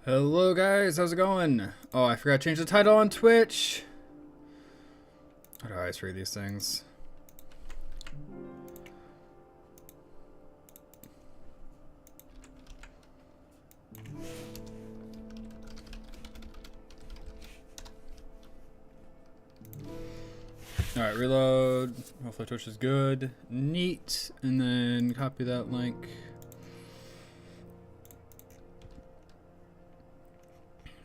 Hello guys, how's it going? Oh, I forgot to change the title on Twitch. How do I always read these things? Alright, reload. Hopefully Twitch is good. Neat. And then copy that link.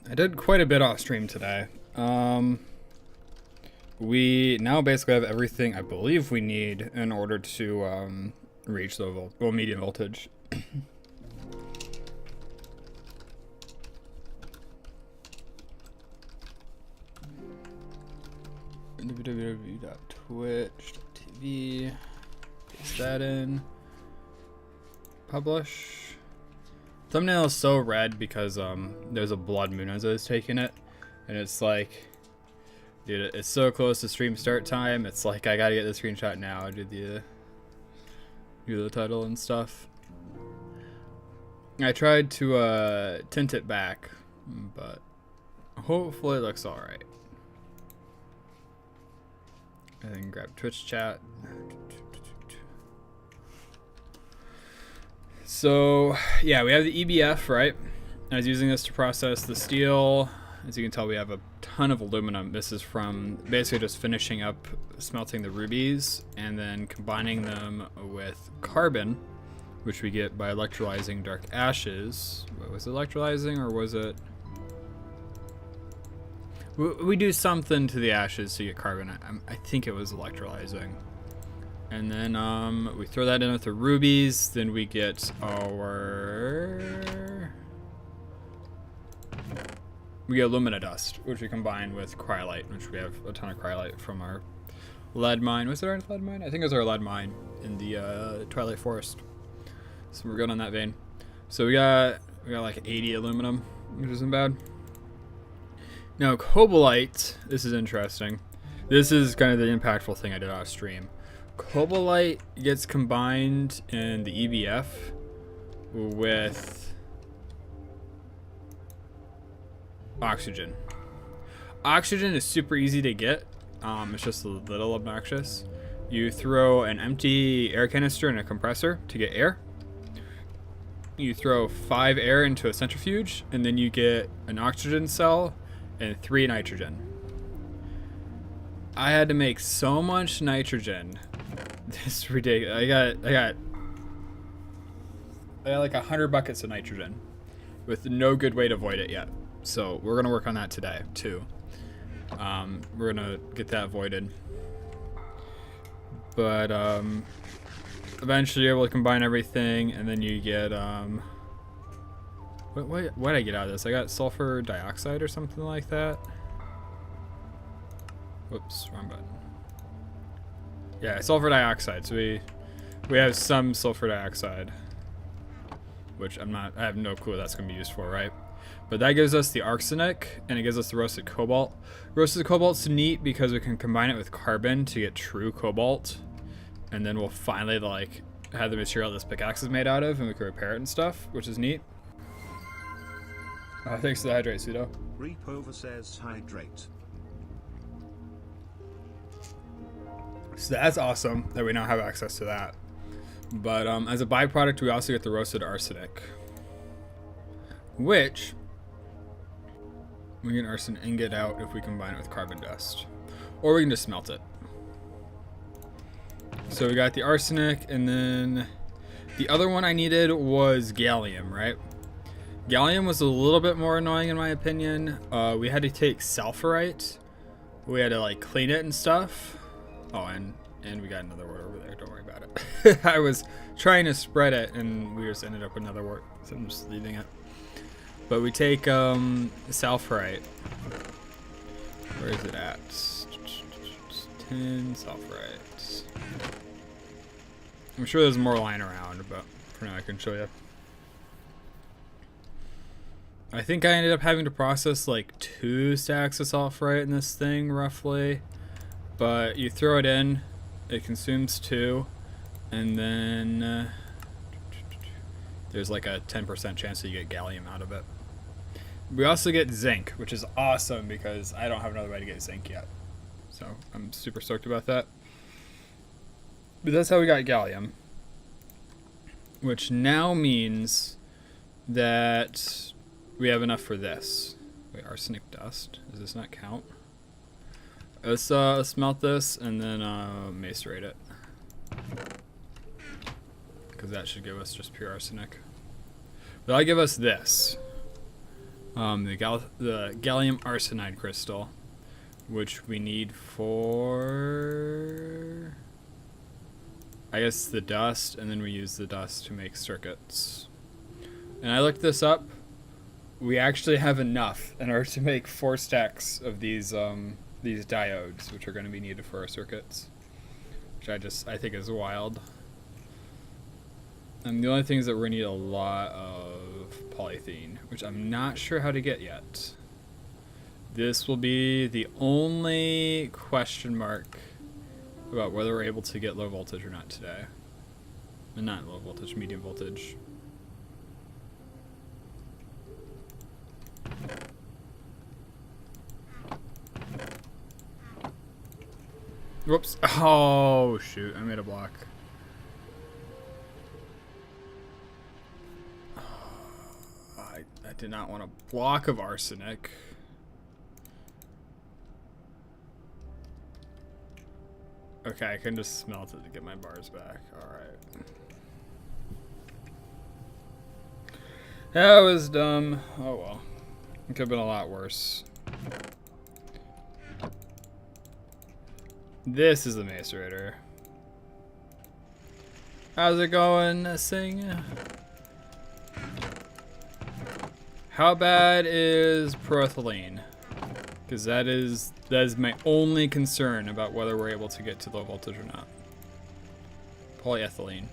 I did quite a bit off stream today. We now basically have everything I believe we need in order to reach the medium voltage. www.twitch.tv. Paste that in. Publish. Thumbnail is so red because there's a blood moon as I was taking it, and it's like, dude, it's so close to stream start time. It's like I gotta get the screenshot now. Do the title and stuff. I tried to tint it back, but hopefully it looks all right. And then grab Twitch chat. So yeah, we have the EBF, right? I was using this to process the steel. As you can tell, we have a ton of aluminum. This is from basically just finishing up smelting the rubies and then combining them with carbon, which we get by electrolyzing dark ashes. What was it, electrolyzing, or was it? We do something to the ashes to get carbon. I think it was electrolyzing. And then we throw that in with the rubies. Then we get alumina dust, which we combine with cryolite, which we have a ton of cryolite from our lead mine. Was it our lead mine? I think it was our lead mine in the Twilight Forest. So we're good on that vein. So we got like 80 aluminum, which isn't bad. Now cobalite, this is interesting. This is kind of the impactful thing I did off stream. Cobalite gets combined in the EBF with oxygen. Oxygen is super easy to get. It's just a little obnoxious. You throw an empty air canister in a compressor to get air. You throw 5 air into a centrifuge, and then you get an oxygen cell and 3 nitrogen. I had to make so much nitrogen. This is ridiculous. I got like 100 buckets of nitrogen with no good way to void it yet. So we're gonna work on that today too. We're gonna get that voided. But eventually you're able to combine everything, and then you get what did I get out of this? I got sulfur dioxide or something like that. Whoops, wrong button. Yeah, sulfur dioxide. So we have some sulfur dioxide, which I have no clue what that's gonna be used for, right? But that gives us the arsenic, and it gives us the roasted cobalt. Roasted cobalt's neat because we can combine it with carbon to get true cobalt, and then we'll finally like have the material this pickaxe is made out of, and we can repair it and stuff, which is neat. Thanks for the hydrate, Pseudo. Repover says hydrate. So that's awesome that we now have access to that. But as a byproduct, we also get the roasted arsenic, which we get arsen ingot out if we combine it with carbon dust, or we can just smelt it. So we got the arsenic, and then the other one I needed was gallium, right? Gallium was a little bit more annoying in my opinion. We had to take sulfurite. We had to like clean it and stuff. Oh, and we got another word over there. Don't worry about it. I was trying to spread it, and we just ended up with another word, so I'm just leaving it. But we take sulfurite. Where is it at? 10 sulfurite. I'm sure there's more lying around, but for now I can show you. I think I ended up having to process like 2 stacks of sulfurite in this thing, roughly. But you throw it in, it consumes 2, and then there's like a 10% chance that you get gallium out of it. We also get zinc, which is awesome because I don't have another way to get zinc yet. So I'm super stoked about that. But that's how we got gallium. Which now means that we have enough for this. Wait, arsenic dust. Does this not count? Let's smelt this and then macerate it. Because that should give us just pure arsenic. That'll give us this. The gallium arsenide crystal. Which we need for... I guess the dust, and then we use the dust to make circuits. And I looked this up. We actually have enough in order to make 4 stacks of these diodes, which are going to be needed for our circuits. Which I think is wild. And the only thing is that we're going to need a lot of polythene, which I'm not sure how to get yet. This will be the only question mark about whether we're able to get low voltage or not today. And not low voltage, medium voltage. Whoops. Oh, shoot. I made a block. I did not want a block of arsenic. Okay, I can just smelt it to get my bars back. Alright. That was dumb. Oh well. It could have been a lot worse. This is the macerator. How's it going, Sing? How bad is proethylene? Because that is my only concern about whether we're able to get to low voltage or not. Polyethylene.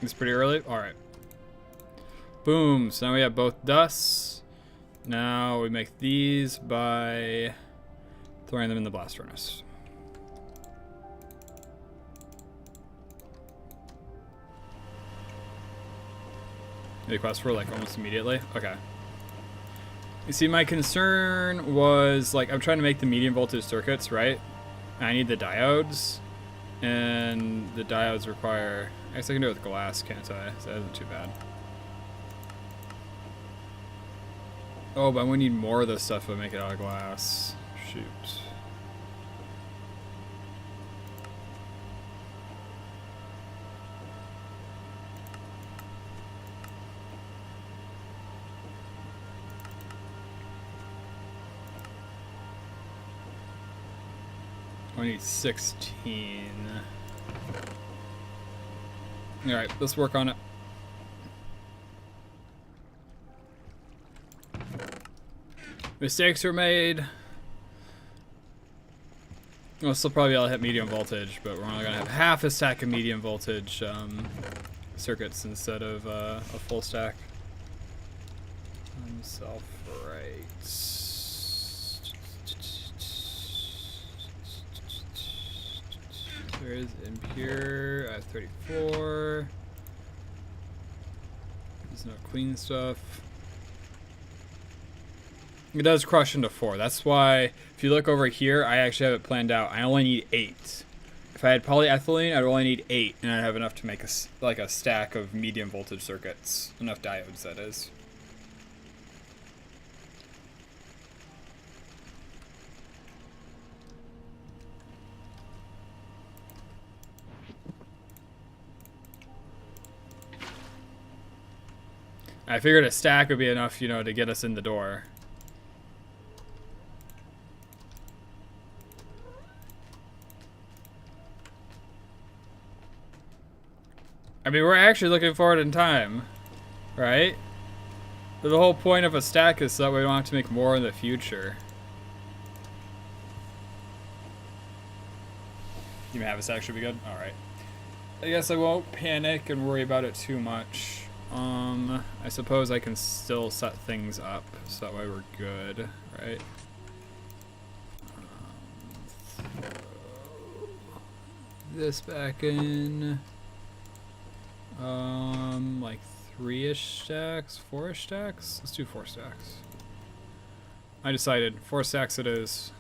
It's pretty early? Alright. Boom. So now we have both dusts. Now we make these by throwing them in the blast furnace. They quest for like almost immediately? Okay. You see, my concern was like I'm trying to make the medium voltage circuits, right? And I need the diodes. And the diodes require... I guess I can do it with glass, can't I? So that isn't too bad. Oh, but we need more of this stuff to make it out of glass. Shoot. I need 16. Alright, let's work on it. Mistakes were made. We'll still probably be able to hit medium voltage, but we're only going to have half a stack of medium voltage circuits instead of a full stack. Self-right. There is impure. I have 34. There's no clean stuff. It does crush into 4. That's why, if you look over here, I actually have it planned out. I only need 8. If I had polyethylene, I'd only need 8, and I'd have enough to make a stack of medium voltage circuits. Enough diodes, that is. I figured a stack would be enough, you know, to get us in the door. I mean, we're actually looking forward in time, right? But the whole point of a stack is so that we don't have to make more in the future. You may have a stack, should be good? Alright. I guess I won't panic and worry about it too much. I suppose I can still set things up so that way we're good, right? this back in like 3-ish stacks, 4-ish stacks. Let's do 4 stacks. I decided 4 stacks it is.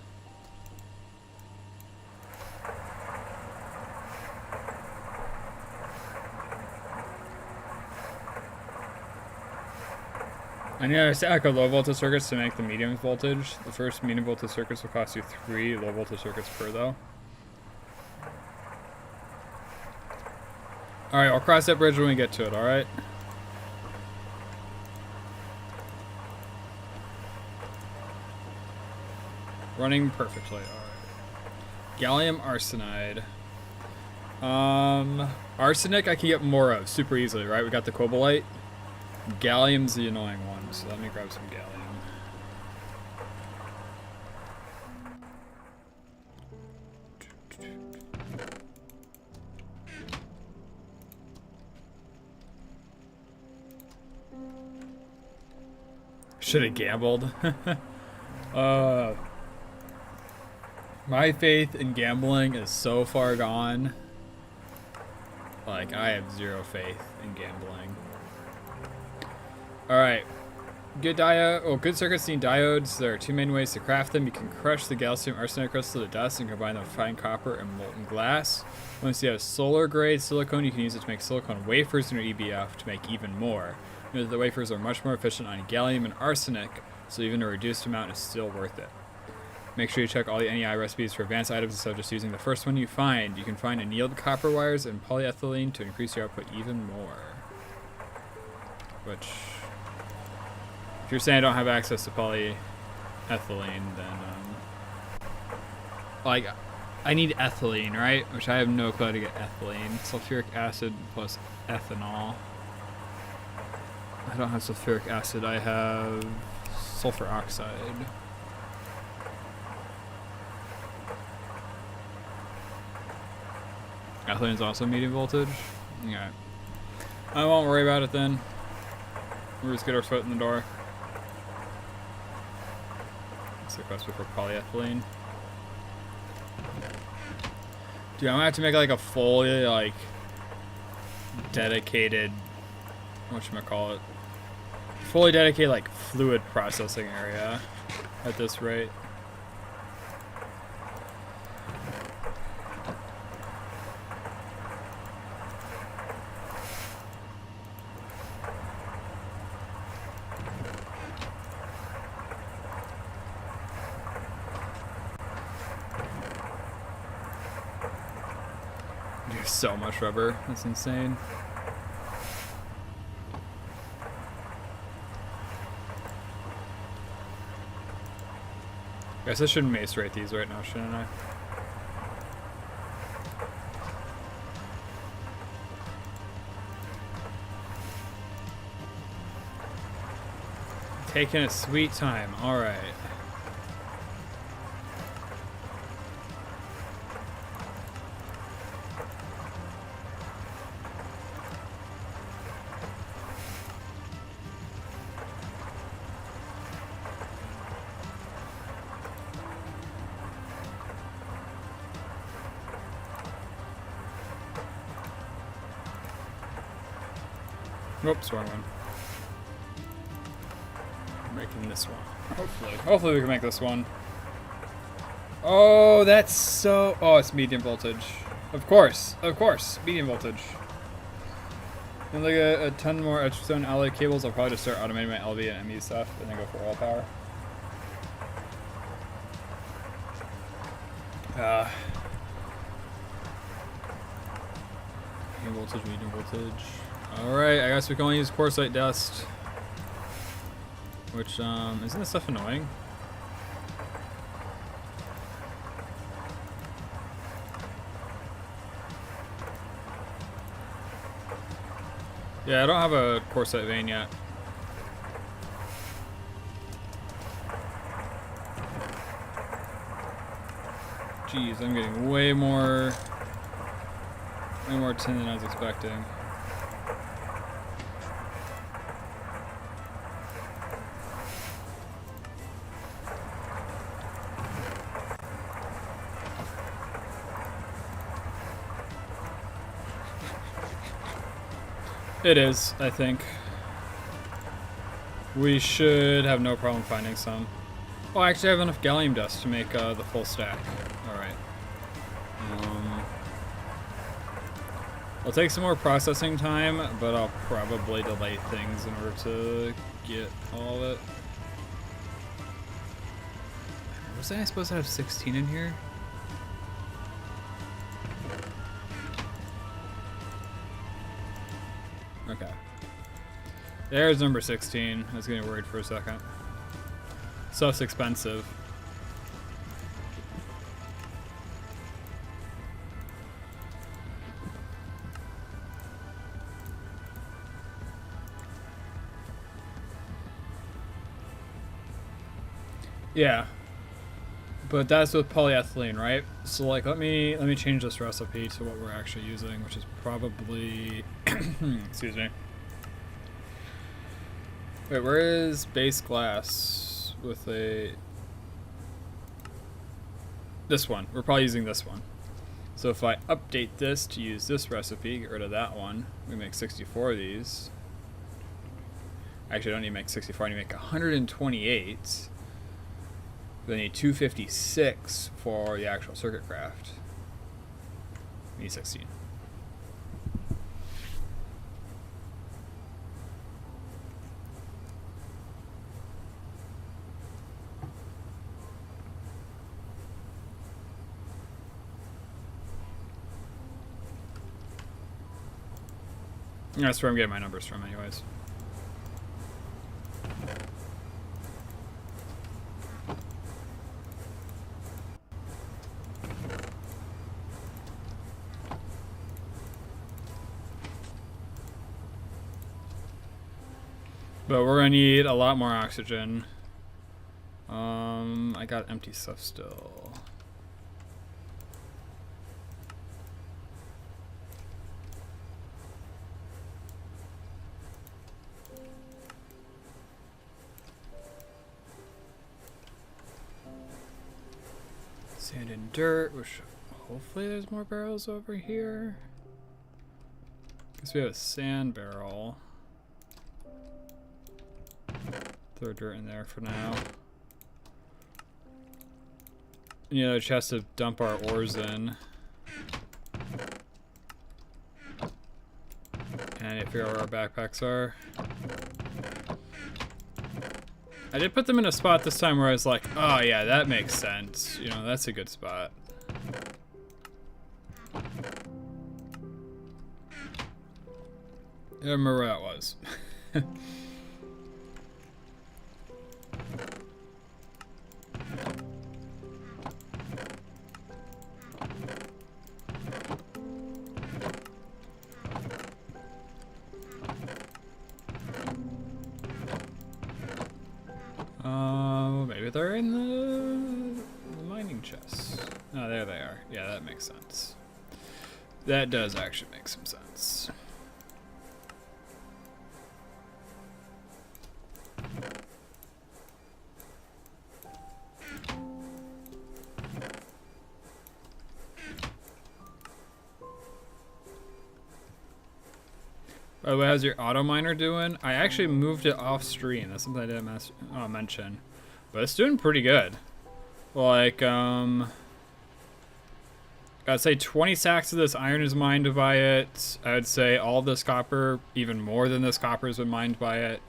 I need a stack of low voltage circuits to make the medium voltage. The first medium voltage circuits will cost you 3 low voltage circuits per though. Alright, I'll cross that bridge when we get to it, alright? Running perfectly, alright. Gallium arsenide. Arsenic I can get more of super easily, right? We got the cobalite. Gallium's the annoying one, so let me grab some gallium. Should have gambled. My faith in gambling is so far gone. Like, I have zero faith in gambling. Alright. Good circuits need diodes. There are 2 main ways to craft them. You can crush the calcium arsenide crystal to dust and combine them with fine copper and molten glass. Once you have solar grade silicone, you can use it to make silicone wafers in your EBF to make even more. Note that the wafers are much more efficient on gallium and arsenic, so even a reduced amount is still worth it. Make sure you check all the NEI recipes for advanced items instead of just using the first one you find. You can find annealed copper wires and polyethylene to increase your output even more. Which, if you're saying I don't have access to polyethylene, then, like, I need ethylene, right? Which I have no clue how to get ethylene. Sulfuric acid plus ethanol. I don't have sulfuric acid, I have sulfur oxide. Ethylene is also medium voltage? Okay. I won't worry about it then. We'll just get our foot in the door. What's the request for polyethylene? Dude, I'm gonna have to make like a fully like dedicated, whatchamacallit, fully dedicated like fluid processing area at this rate. There's so much rubber, that's insane. Guess I should mace rate these right now, shouldn't I? Taking a sweet time, alright. Oops, wrong one. I'm making this one. Hopefully we can make this one. Oh, that's so... Oh, it's medium voltage. Of course, medium voltage. And like a ton more Etchstone alloy cables, I'll probably just start automating my LV and ME stuff and then go for oil power. Medium voltage. Alright, I guess we can only use quartzite dust. Which, isn't this stuff annoying? Yeah, I don't have a quartzite vein yet. Jeez, I'm getting way more tin than I was expecting. It is, I think. We should have no problem finding some. Oh, I actually have enough gallium dust to make the full stack. Alright. I'll take some more processing time, but I'll probably delay things in order to get all of it. Was I supposed to have 16 in here? Okay. There's number 16. I was getting worried for a second. Stuff's expensive. Yeah. But that's with polyethylene, right? So like let me change this recipe to what we're actually using, which is probably excuse me. Wait, where is base glass with a this one? We're probably using this one. So if I update this to use this recipe, get rid of that one, we make 64 of these. Actually, I don't need to make 64, I need to make 128. Then I need 256 for the actual circuit craft. We need 16. That's where I'm getting my numbers from anyways. But we're gonna need a lot more oxygen. I got empty stuff still. Sand and dirt, which hopefully there's more barrels over here. Guess we have a sand barrel. Throw dirt in there for now. Any other chest to dump our ores in. And I figure out where our backpacks are. I did put them in a spot this time where I was like, oh yeah, that makes sense. You know, that's a good spot. I don't remember where that was. Maybe they're in the mining chests. Oh, there they are. Yeah, that makes sense. That does actually make some sense. By the way, how's your auto miner doing? I actually moved it off stream. That's something I didn't mention. But it's doing pretty good. Like, I'd say 20 sacks of this iron is mined by it. I would say all this copper, even more than this copper, has been mined by it.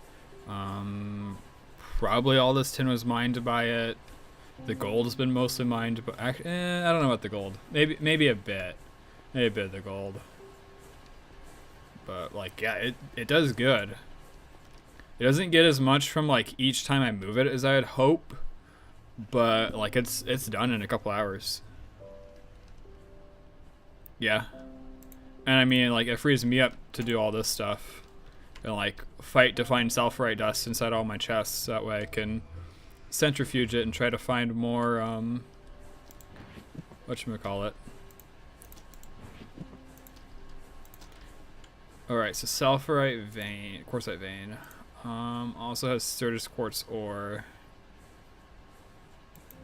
Probably all this tin was mined by it. The gold has been mostly mined, but I don't know about the gold. Maybe a bit. Maybe a bit of the gold. But like, yeah, it does good. It doesn't get as much from like each time I move it as I would hope, but like it's done in a couple hours. Yeah. And I mean, like, it frees me up to do all this stuff and like fight to find sulfurite dust inside all my chests. That way I can centrifuge it and try to find more whatchamacallit. Alright, so sulfurite vein, quartzite vein. Also has Sturgis quartz ore.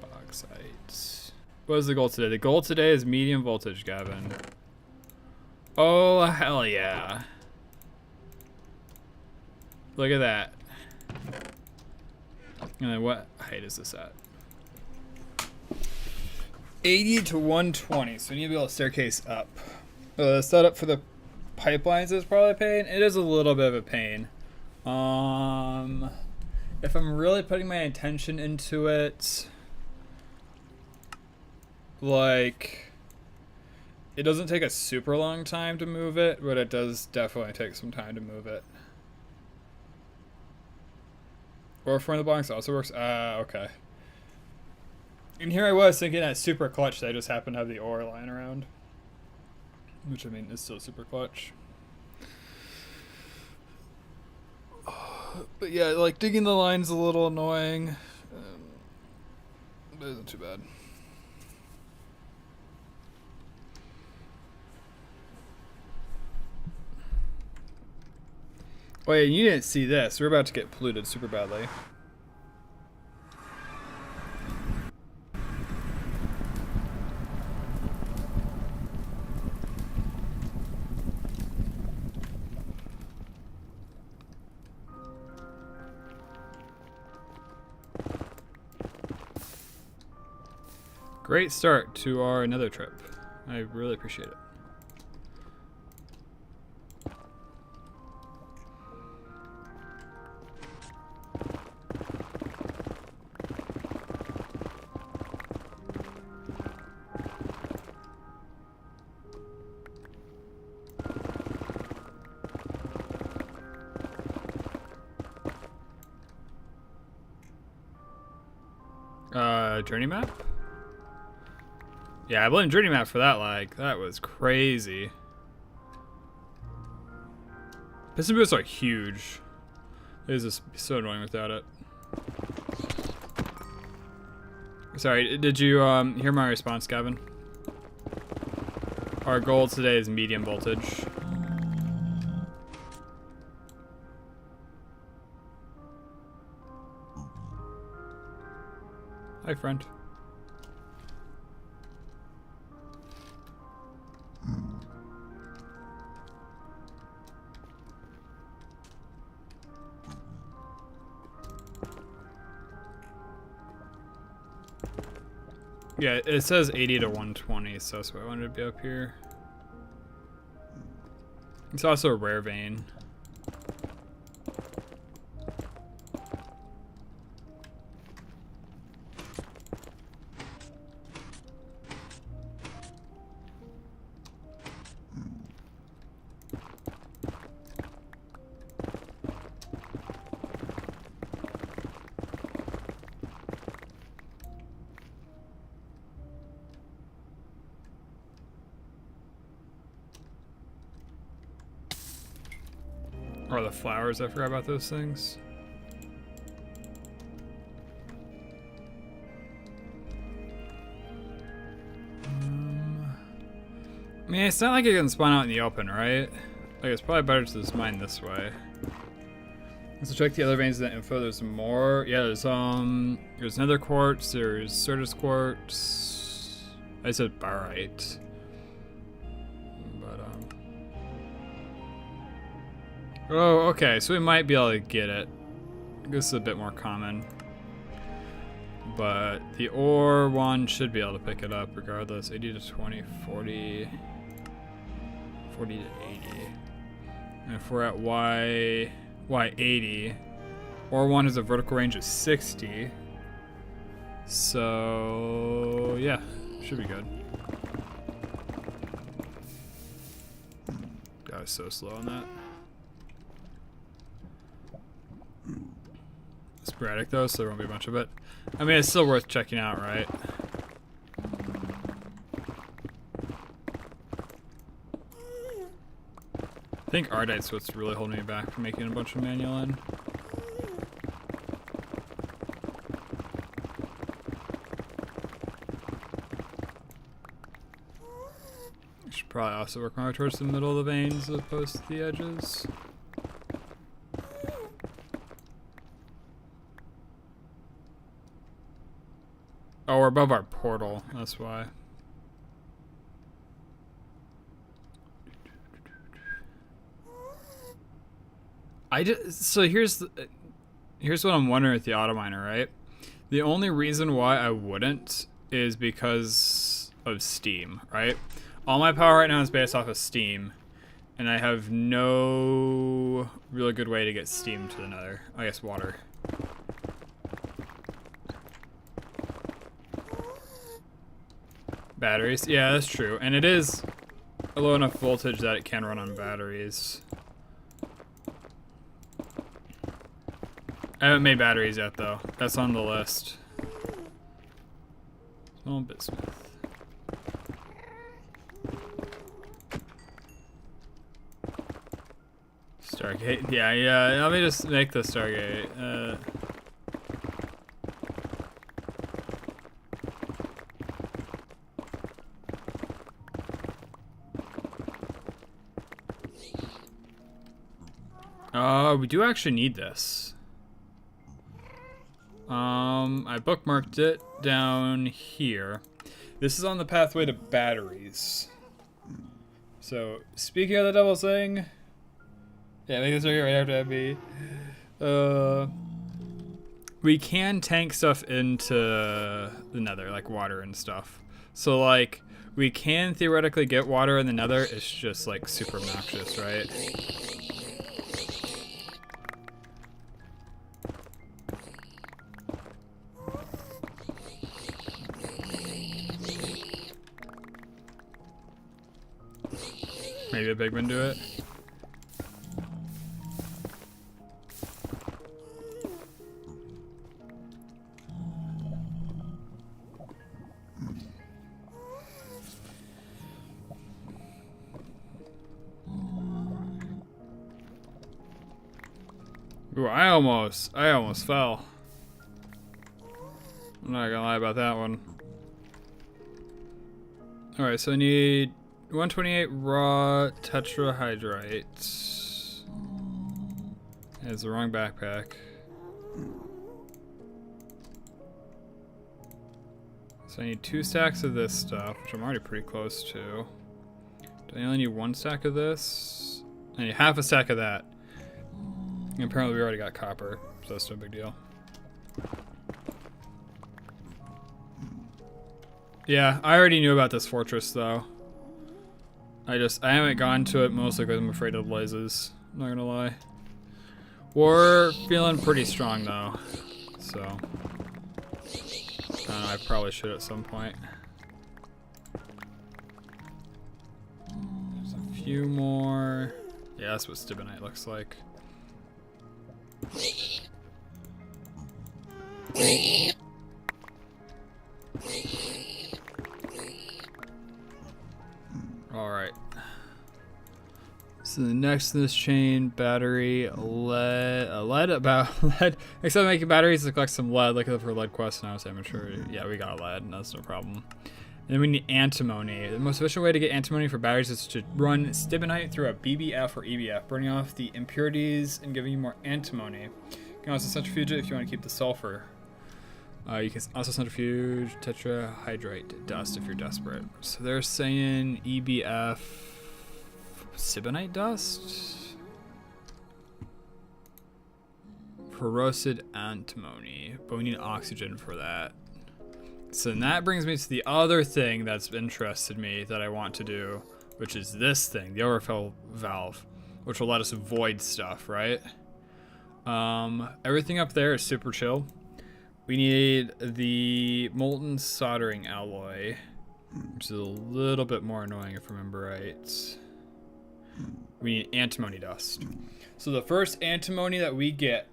Bauxite. What is the goal today? The goal today is medium voltage, Gavin. Oh, hell yeah. Look at that. And then what height is this at? 80 to 120, so we need to be able to staircase up. The setup for the pipelines is probably a pain. It is a little bit of a pain. If I'm really putting my attention into it, like, it doesn't take a super long time to move it, but it does definitely take some time to move it. Or front of the box also works. Okay. And here I was thinking that super clutch that I just happened to have the ore lying around. Which, I mean, is still super clutch. But yeah, like, digging the line's a little annoying. But it isn't too bad. Wait, you didn't see this. We're about to get polluted super badly. Great start to our another trip. I really appreciate it. Journey map? Yeah, I blame Journey map for that lag. That was crazy. Piston boosts are huge. It is just so annoying without it. Sorry, did you hear my response, Gavin? Our goal today is medium voltage. Hi, friend. Yeah, it says 80 to 120, so that's why I wanted to be up here. It's also a rare vein. Or the flowers, I forgot about those things. I mean, it's not like it can spawn out in the open, right? Like, it's probably better to just mine this way. Let's check the other veins of the info. There's more. Yeah, there's nether quartz, there's Certus quartz. I said barite. Oh, okay, so we might be able to get it. This is a bit more common. But the ore one should be able to pick it up regardless. 80 to 20, 40, 40 to 80. And if we're at Y80, ore one has a vertical range of 60. So, yeah, should be good. God, I was so slow on that. Sporadic though, so there won't be a bunch of it. I mean, it's still worth checking out, right? I think Ardite's what's really holding me back from making a bunch of manual in. I should probably also work my way towards the middle of the veins as opposed to the edges. Oh, we're above our portal, that's why. So here's what I'm wondering with the auto miner, right? The only reason why I wouldn't is because of Steam, right? All my power right now is based off of Steam, and I have no really good way to get Steam to the Nether. I guess water. Batteries, yeah, that's true, and it is a low enough voltage that it can run on batteries. I haven't made batteries yet, though. That's on the list. Small bismuth. Stargate. Yeah. Let me just make the Stargate. We do actually need this. I bookmarked it down here. This is on the pathway to batteries. So, speaking of the double thing, yeah, make this right after FB. We can tank stuff into the Nether, like water and stuff. So, like, we can theoretically get water in the Nether. It's just like super obnoxious, right? Maybe a big one do it. Ooh, I almost fell. I'm not gonna lie about that one. Alright, so I need 128 raw tetrahydrite. It's the wrong backpack. So I need 2 stacks of this stuff, which I'm already pretty close to. Do I only need 1 stack of this? I need half a stack of that. And apparently we already got copper, so that's no big deal. Yeah, I already knew about this fortress though. I haven't gone to it mostly because I'm afraid of blazes. I'm not gonna lie. We're feeling pretty strong though, so I don't know, I probably should at some point. There's a few more. Yeah, that's what stibonite looks like. Alright. So the next in this chain, battery, lead, except making batteries to collect some lead, looking for lead quests now, so I'm sure, yeah, we got lead, and that's no problem. And then we need antimony. The most efficient way to get antimony for batteries is to run stibonite through a BBF or EBF, burning off the impurities and giving you more antimony. You can also centrifuge it if you want to keep the sulfur. You can also centrifuge tetrahydrite dust if you're desperate. So they're saying EBF stibonite dust? Corrosive antimony, but we need oxygen for that. So then that brings me to the other thing that's interested me that I want to do, which is this thing, the overfill valve, which will let us void stuff, right? Everything up there is super chill. We need the molten soldering alloy, which is a little bit more annoying if I remember right. We need antimony dust. So the first antimony that we get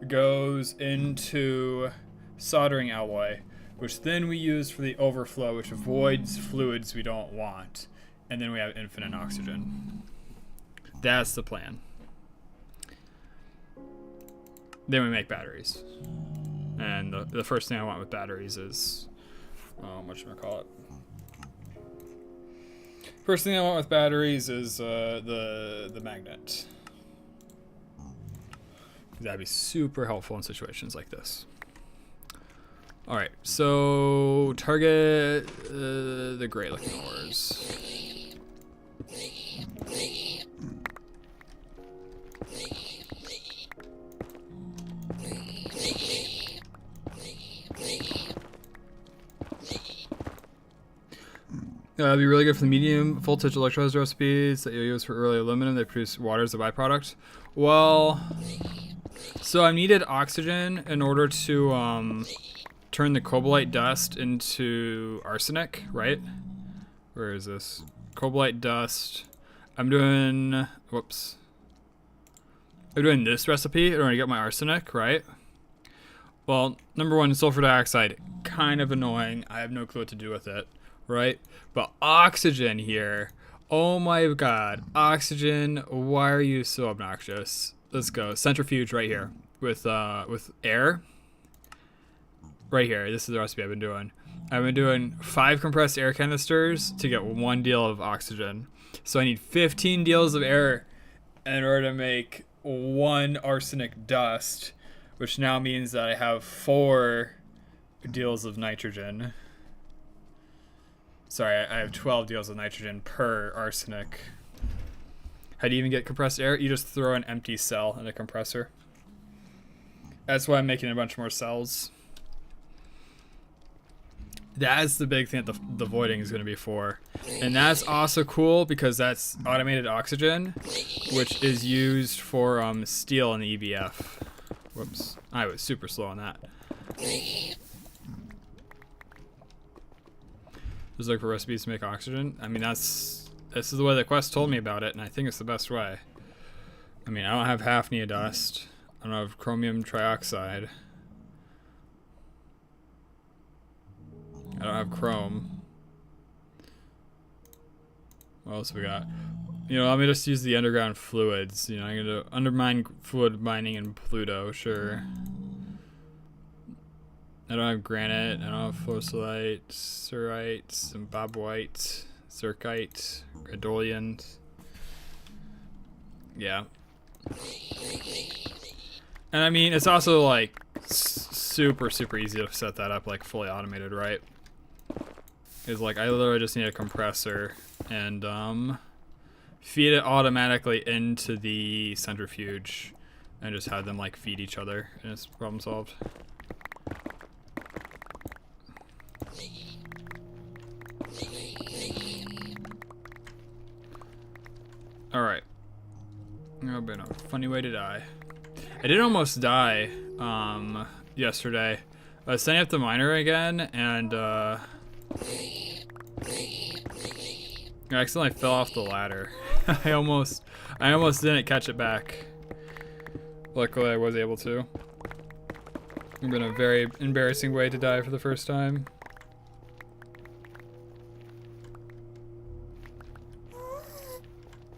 goes into soldering alloy, which then we use for the overflow, which avoids fluids we don't want. And then we have infinite oxygen. That's the plan. Then we make batteries. And the first thing I want with batteries is, whatchamacallit. First thing I want with batteries is the magnet. That'd be super helpful in situations like this. All right, so target the gray looking ores. It'd be really good for the medium voltage electrolyzer recipes that you'll use for early aluminum. They produce water as a byproduct. Well, so I needed oxygen in order to turn the cobaltite dust into arsenic, right? Where is this? Cobaltite dust. I'm doing, whoops. I'm doing this recipe in order to get my arsenic, right? Well, number one, sulfur dioxide, kind of annoying. I have no clue what to do with it, right? But oxygen here, oh my god, oxygen, why are you so obnoxious? Let's go, centrifuge right here with air. Right here, this is the recipe I've been doing. I've been doing 5 compressed air canisters to get 1 deal of oxygen. So I need 15 deals of air in order to make 1 arsenic dust, which now means that I have 4 deals of nitrogen. Sorry, I have 12 deals of nitrogen per arsenic. How do you even get compressed air? You just throw an empty cell in a compressor. That's why I'm making a bunch more cells. That's the big thing that the voiding is going to be for. And that's also cool because that's automated oxygen, which is used for steel in the EBF. Whoops. I was super slow on that. Just look for recipes to make oxygen. I mean, this is the way the quest told me about it, and I think it's the best way. I mean, I don't have hafnia dust. I don't have chromium trioxide. I don't have chrome. What else we got? You know, let me just use the underground fluids. You know, I'm gonna undermine fluid mining in Pluto, sure. I don't have granite, I don't have fossilite, cerite, zimbabweite, zirkite, gadolian. Yeah. And I mean, it's also like super easy to set that up, like fully automated, right? Is like I literally just need a compressor and feed it automatically into the centrifuge and just have them like feed each other and it's problem solved. Alright. Oh, been a funny way to die. I did almost die yesterday. I was setting up the miner again and I accidentally fell off the ladder. I almost didn't catch it back. Luckily I was able to. It's been a very embarrassing way to die for the first time.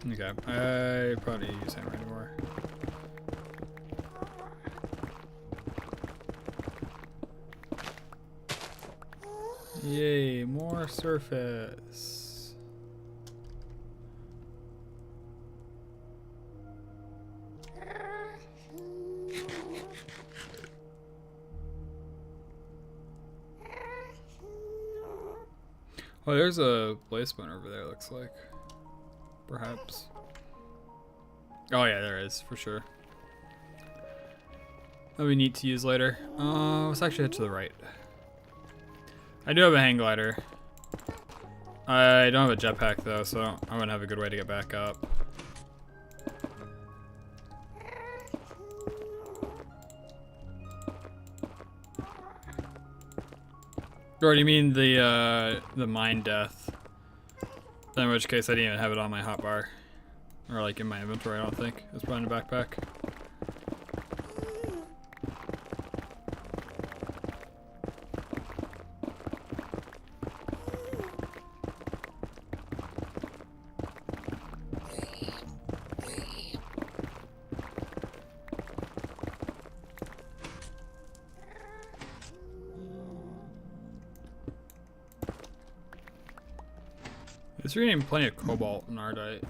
Okay, I probably need to use hammer anymore. Yay, more surface. Oh, there's a blaze point over there, looks like. Perhaps. Oh yeah, there is, for sure. That'll be neat to use later. Let's actually head to the right. I do have a hang glider. I don't have a jetpack though, so I wouldn't have a good way to get back up. Or do you mean the mine death? In which case I didn't even have it on my hotbar. Or like in my inventory, I don't think. It's probably in the backpack. It's getting plenty of cobalt and ardite.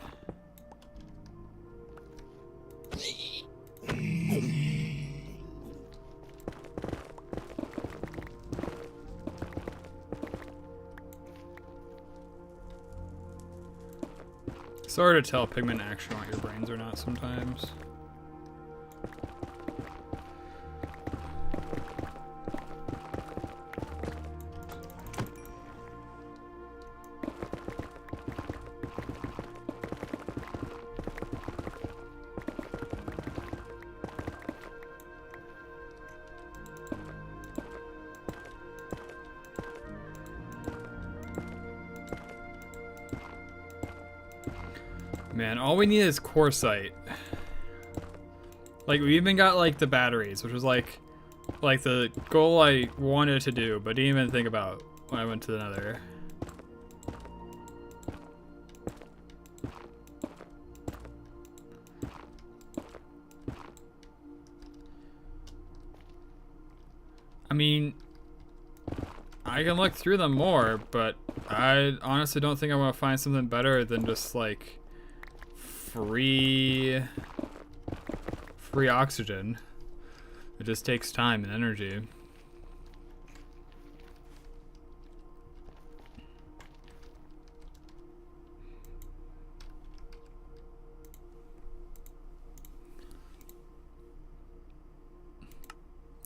It's hard to tell if pigment actually want your brains or not sometimes. Man, all we need is quartzite. Like, we even got, like, the batteries, which was, like the goal I wanted to do, but didn't even think about when I went to the Nether. I mean, I can look through them more, but I honestly don't think I want to find something better than just, like, free oxygen. It just takes time and energy.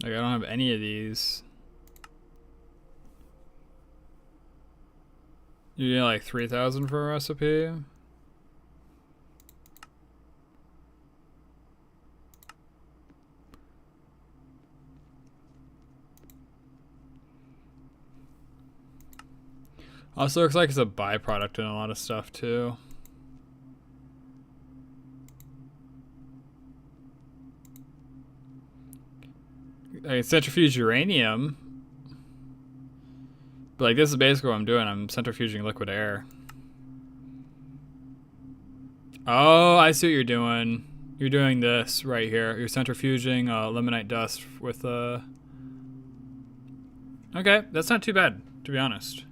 Like, I don't have any of these. You get like 3,000 for a recipe? Also looks like it's a byproduct in a lot of stuff too. I can centrifuge uranium. But like, this is basically what I'm doing. I'm centrifuging liquid air. Oh, I see what you're doing. You're doing this right here. You're centrifuging limonite dust with Okay, that's not too bad, to be honest.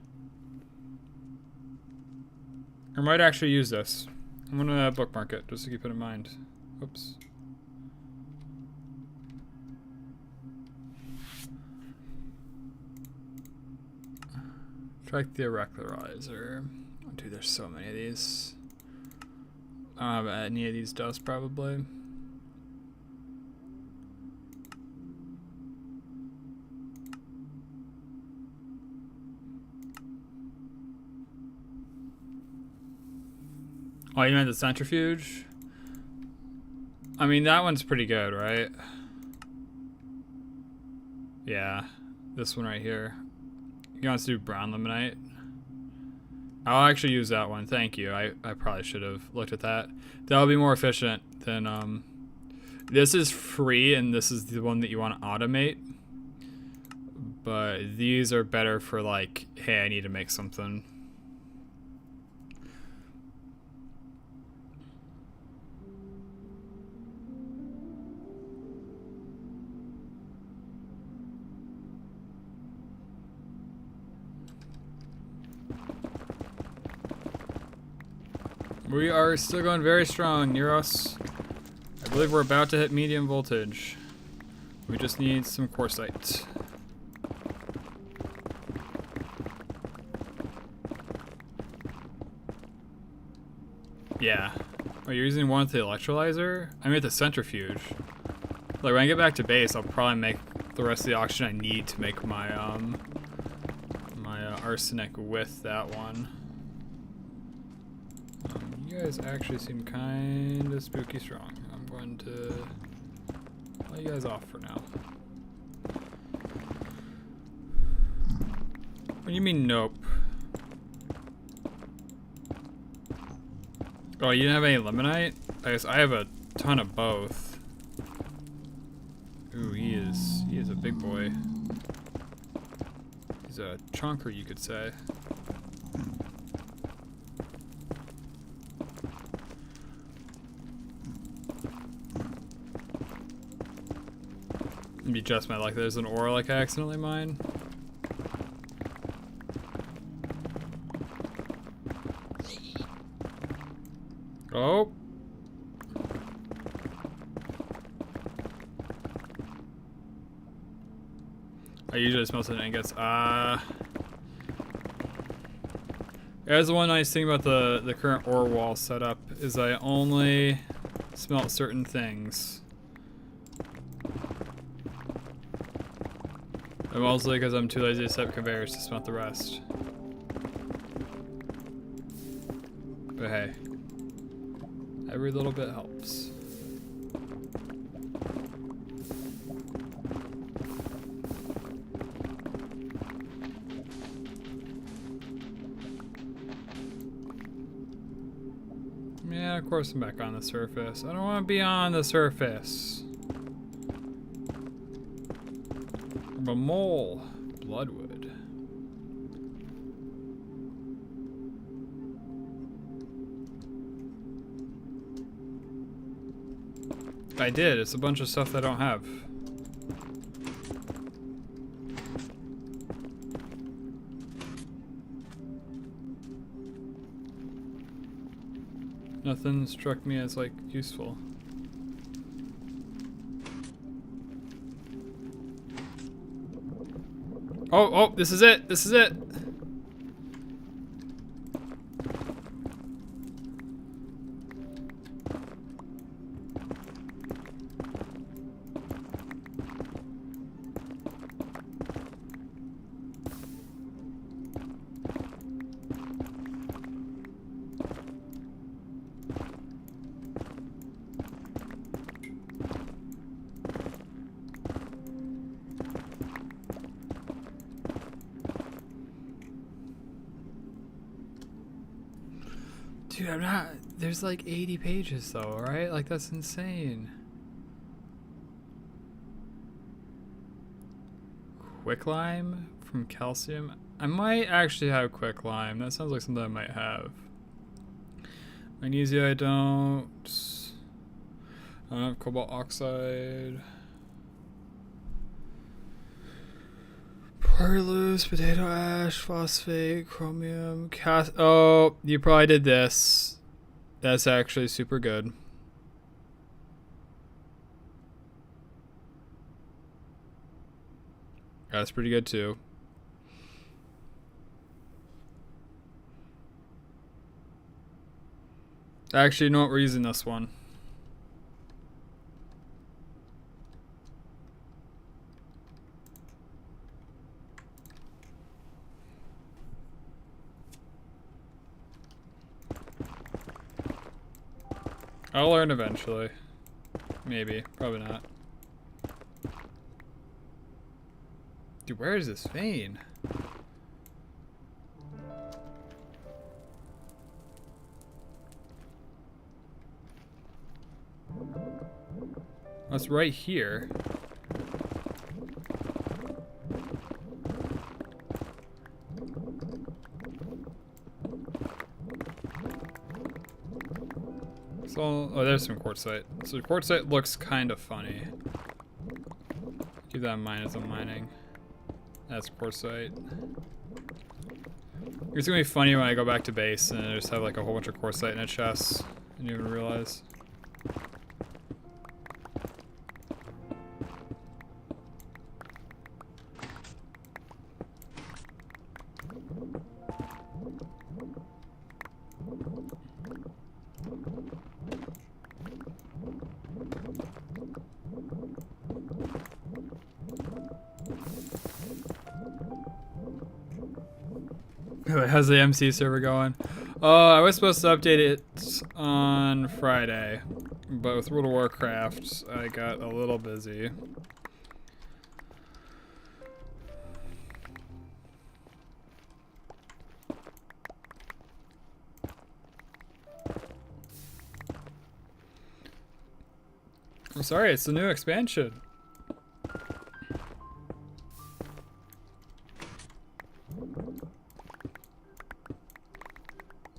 I might actually use this. I'm gonna bookmark it just to keep it in mind. Oops. Strike the erectorizer. Oh, dude, there's so many of these. I don't have any of these dust probably. Oh, you meant the centrifuge? I mean, that one's pretty good, right? Yeah, this one right here. You want to do brown limonite? I'll actually use that one. Thank you. I probably should have looked at that. That'll be more efficient than this is free and this is the one that you want to automate. But these are better for like, hey, I need to make something. We are still going very strong near us. I believe we're about to hit medium voltage. We just need some quartzite. Yeah. Oh, you're using one with the electrolyzer? I mean, with the centrifuge. Like, when I get back to base, I'll probably make the rest of the oxygen I need to make my, arsenic with that one. You guys actually seem kind of spooky strong. I'm going to let you guys off for now. What do you mean, nope? Oh, you didn't have any limonite? I guess I have a ton of both. Ooh, he is a big boy. He's a chonker, you could say. Maybe just my luck. There's an ore like I accidentally mined. Oh. I usually smell some ingots. There's the one nice thing about the current ore wall setup is I only smelt certain things. And mostly because I'm too lazy to set up conveyors to smelt the rest. But hey, every little bit helps. Yeah, Yeah, of course I'm back on the surface. I don't want to be on the surface. I'm a mole. Bloodwood. I did. It's a bunch of stuff that I don't have. Nothing struck me as, like, useful. Oh, this is it! This is it! Dude, I'm not... There's like 80 pages though, right? Like, that's insane. Quicklime from calcium? I might actually have quicklime. That sounds like something I might have. Magnesia, I don't. I don't have cobalt oxide. Portulus, potato ash, phosphate, chromium, oh, you probably did this. That's actually super good. That's pretty good too. Actually, you know what? We're using this one. I'll learn eventually. Maybe. Probably not. Dude, where is this vein? Oh, it's right here. So, oh, there's some quartzite. So quartzite looks kind of funny. Keep that in mind as I'm mining. That's quartzite. It's gonna be funny when I go back to base and I just have like a whole bunch of quartzite in a chest and you even realize. How's the MC server going? I was supposed to update it on Friday, but with World of Warcraft, I got a little busy. I'm sorry, it's the new expansion.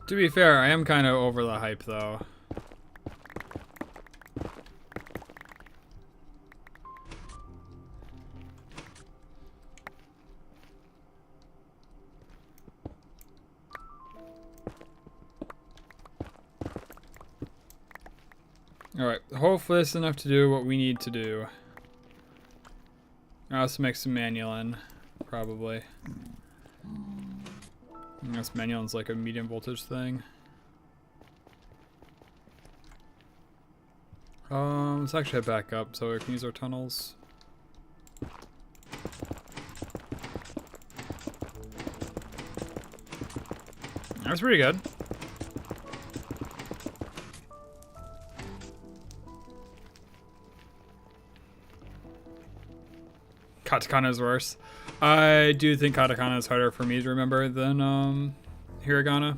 To be fair, I am kind of over the hype though. Alright, hopefully it's enough to do what we need to do. I'll also make some manulin, probably. I guess manulin's like a medium voltage thing. Let's actually head back up so we can use our tunnels. That's pretty good. Katakana is worse. I do think Katakana is harder for me to remember than Hiragana.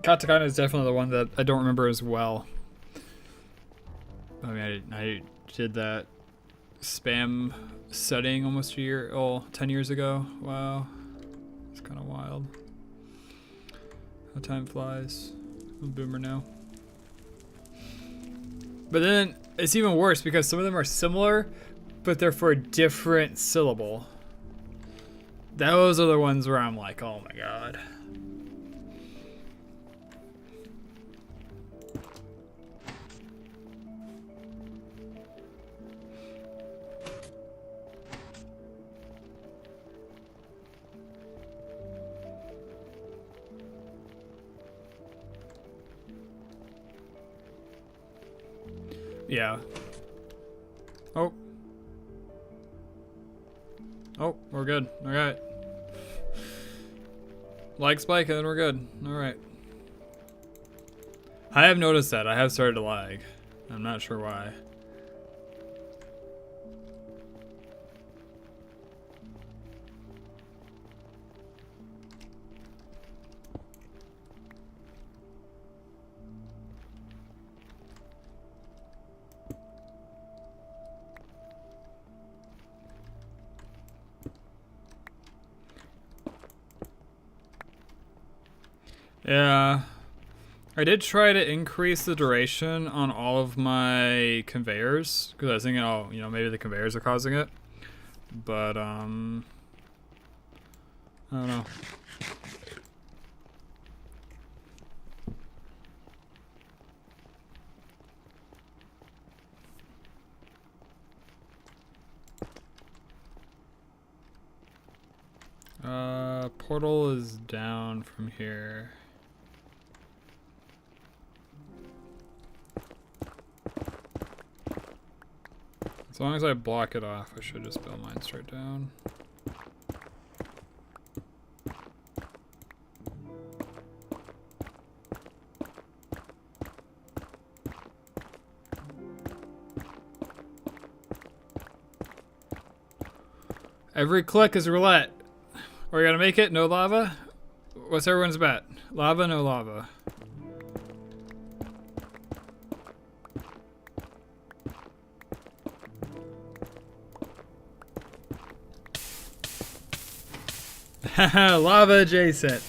Katakana is definitely the one that I don't remember as well. I mean, I did that spam setting almost 10 years ago. Wow. It's kind of wild. How time flies. I'm a boomer now. But then it's even worse because some of them are similar, but they're for a different syllable. Those are the ones where I'm like, oh my god. Yeah. Oh. Oh, we're good. Alright. Lag spike and then we're good. Alright. I have noticed that. I have started to lag. I'm not sure why. Yeah. I did try to increase the duration on all of my conveyors because I was thinking, oh, you know, maybe the conveyors are causing it. But, I don't know. Portal is down from here. As long as I block it off, I should just build mine straight down. Every click is roulette. Are we gonna make it? No lava? What's everyone's bet? Lava, no lava. Lava adjacent.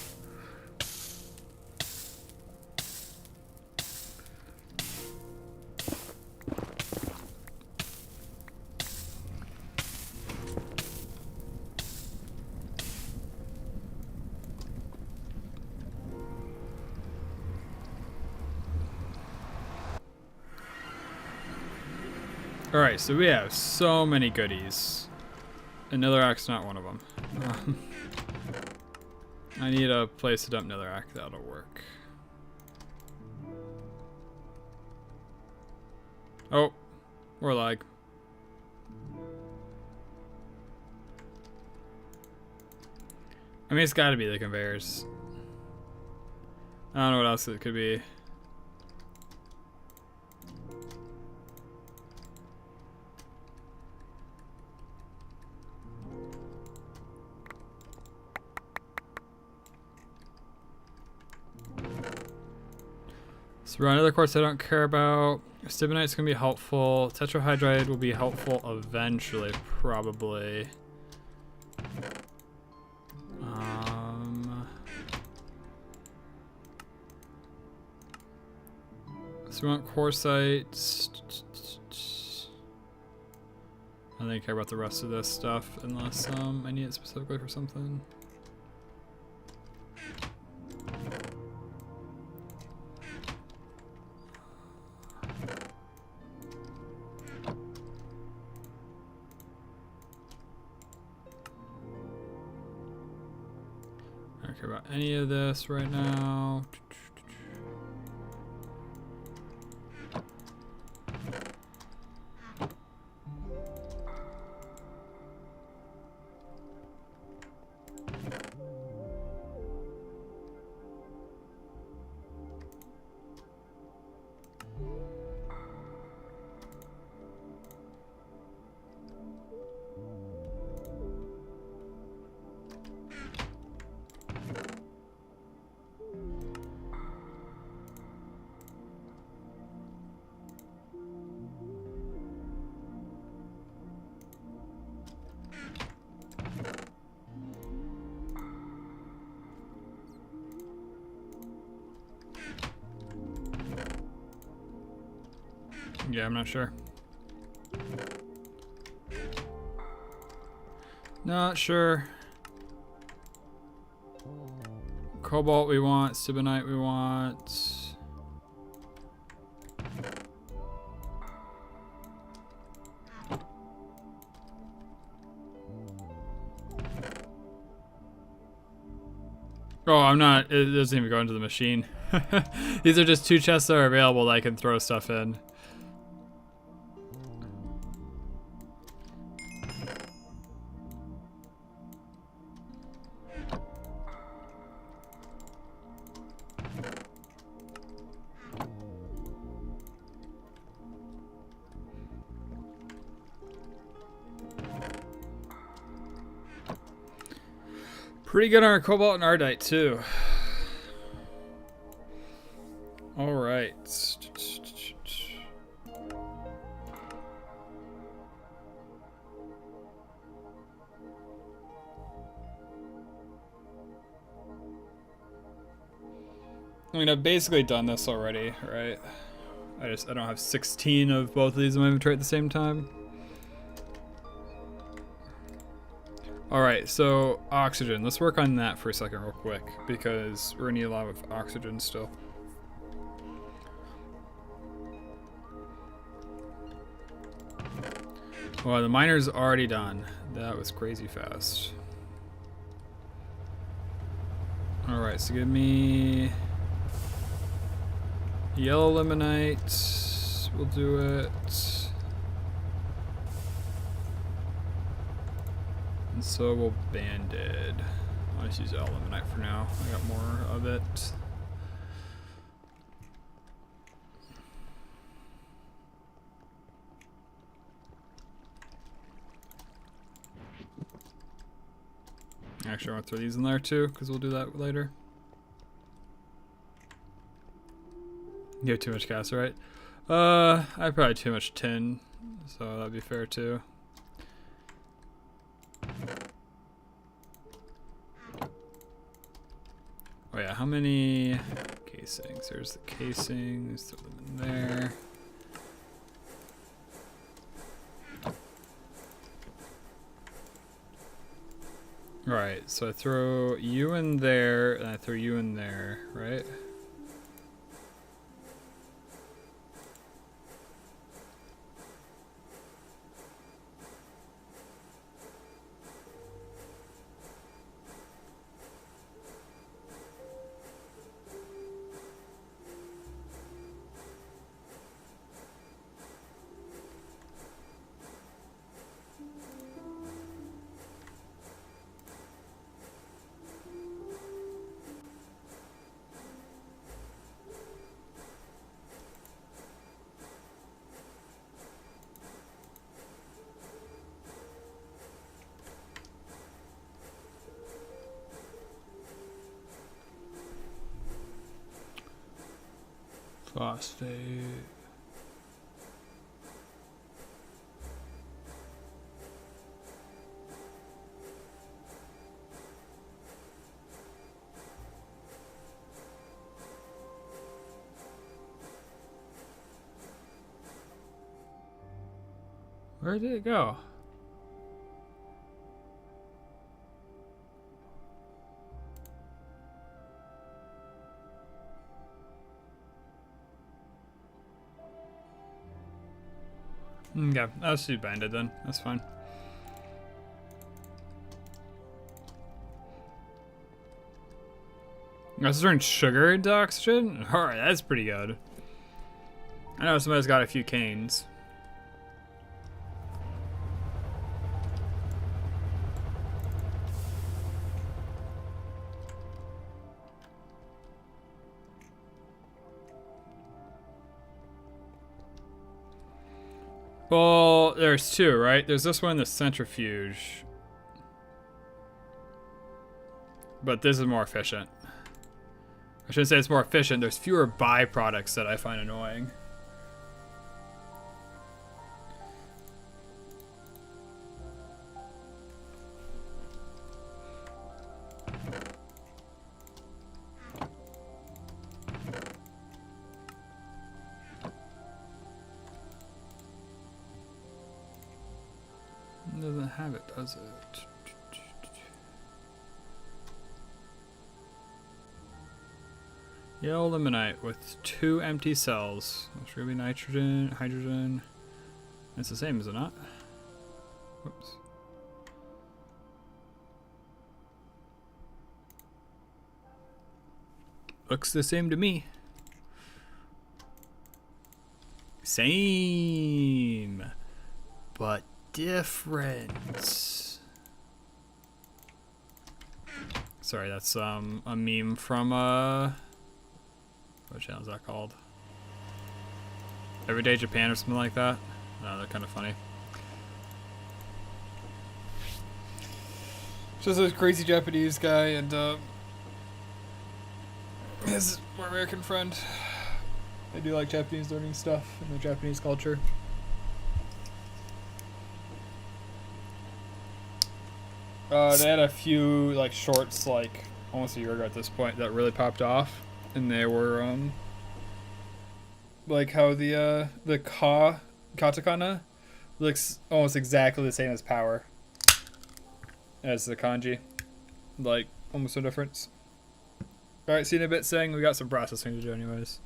Alright, so we have so many goodies. And Netherrack's not one of them. I need a place to dump Netherrack. That'll work. Oh, we're lag. I mean, it's gotta be the conveyors. I don't know what else it could be. So another quartz I don't care about. Stibnite's gonna be helpful. Tetrahydride will be helpful eventually, probably. So we want quartzite. I don't care about the rest of this stuff unless I need it specifically for something. I don't care about any of this right now. Yeah, I'm not sure. Not sure. Cobalt we want, Stibonite we want. Oh, I'm not, it doesn't even go into the machine. These are just 2 chests that are available that I can throw stuff in. Pretty good on our cobalt and ardite too. All right. I mean, I've basically done this already, right? I don't have 16 of both of these in my inventory at the same time. All right, so oxygen. Let's work on that for a second real quick because we're gonna need a lot of oxygen still. Well, the miner's already done. That was crazy fast. All right, so give me yellow limonite. We'll do it. And so we'll banded. I'll just use eliminate for now. I got more of it. Actually, I want to throw these in there too, because we'll do that later. You have too much gas, right? I have probably too much tin, so that'd be fair too. Oh yeah, how many casings? There's the casings, throw them in there. Alright, so I throw you in there, and I throw you in there, right? Phosphate. Where did it go? Okay, I'll just do banded then. That's fine. Let's turn sugar into oxygen? Alright, that's pretty good. I know somebody's got a few canes. Well, there's two, right? There's this one, the centrifuge. But this is more efficient. I shouldn't say it's more efficient. There's fewer byproducts that I find annoying. it, does it? Yellow limonite with 2 empty cells. That's really nitrogen, hydrogen. It's the same, is it not? Whoops. Looks the same to me. Same, but different. Sorry, that's a meme from what channel is that called? Everyday Japan or something like that. They're kind of funny. Just a crazy Japanese guy and his more American friend. They do like Japanese learning stuff and the Japanese culture. They had a few like shorts like almost a year ago at this point that really popped off, and they were like how the katakana looks almost exactly the same as power as the kanji, like almost no difference. All right, see you in a bit, saying we got some processing to do anyways.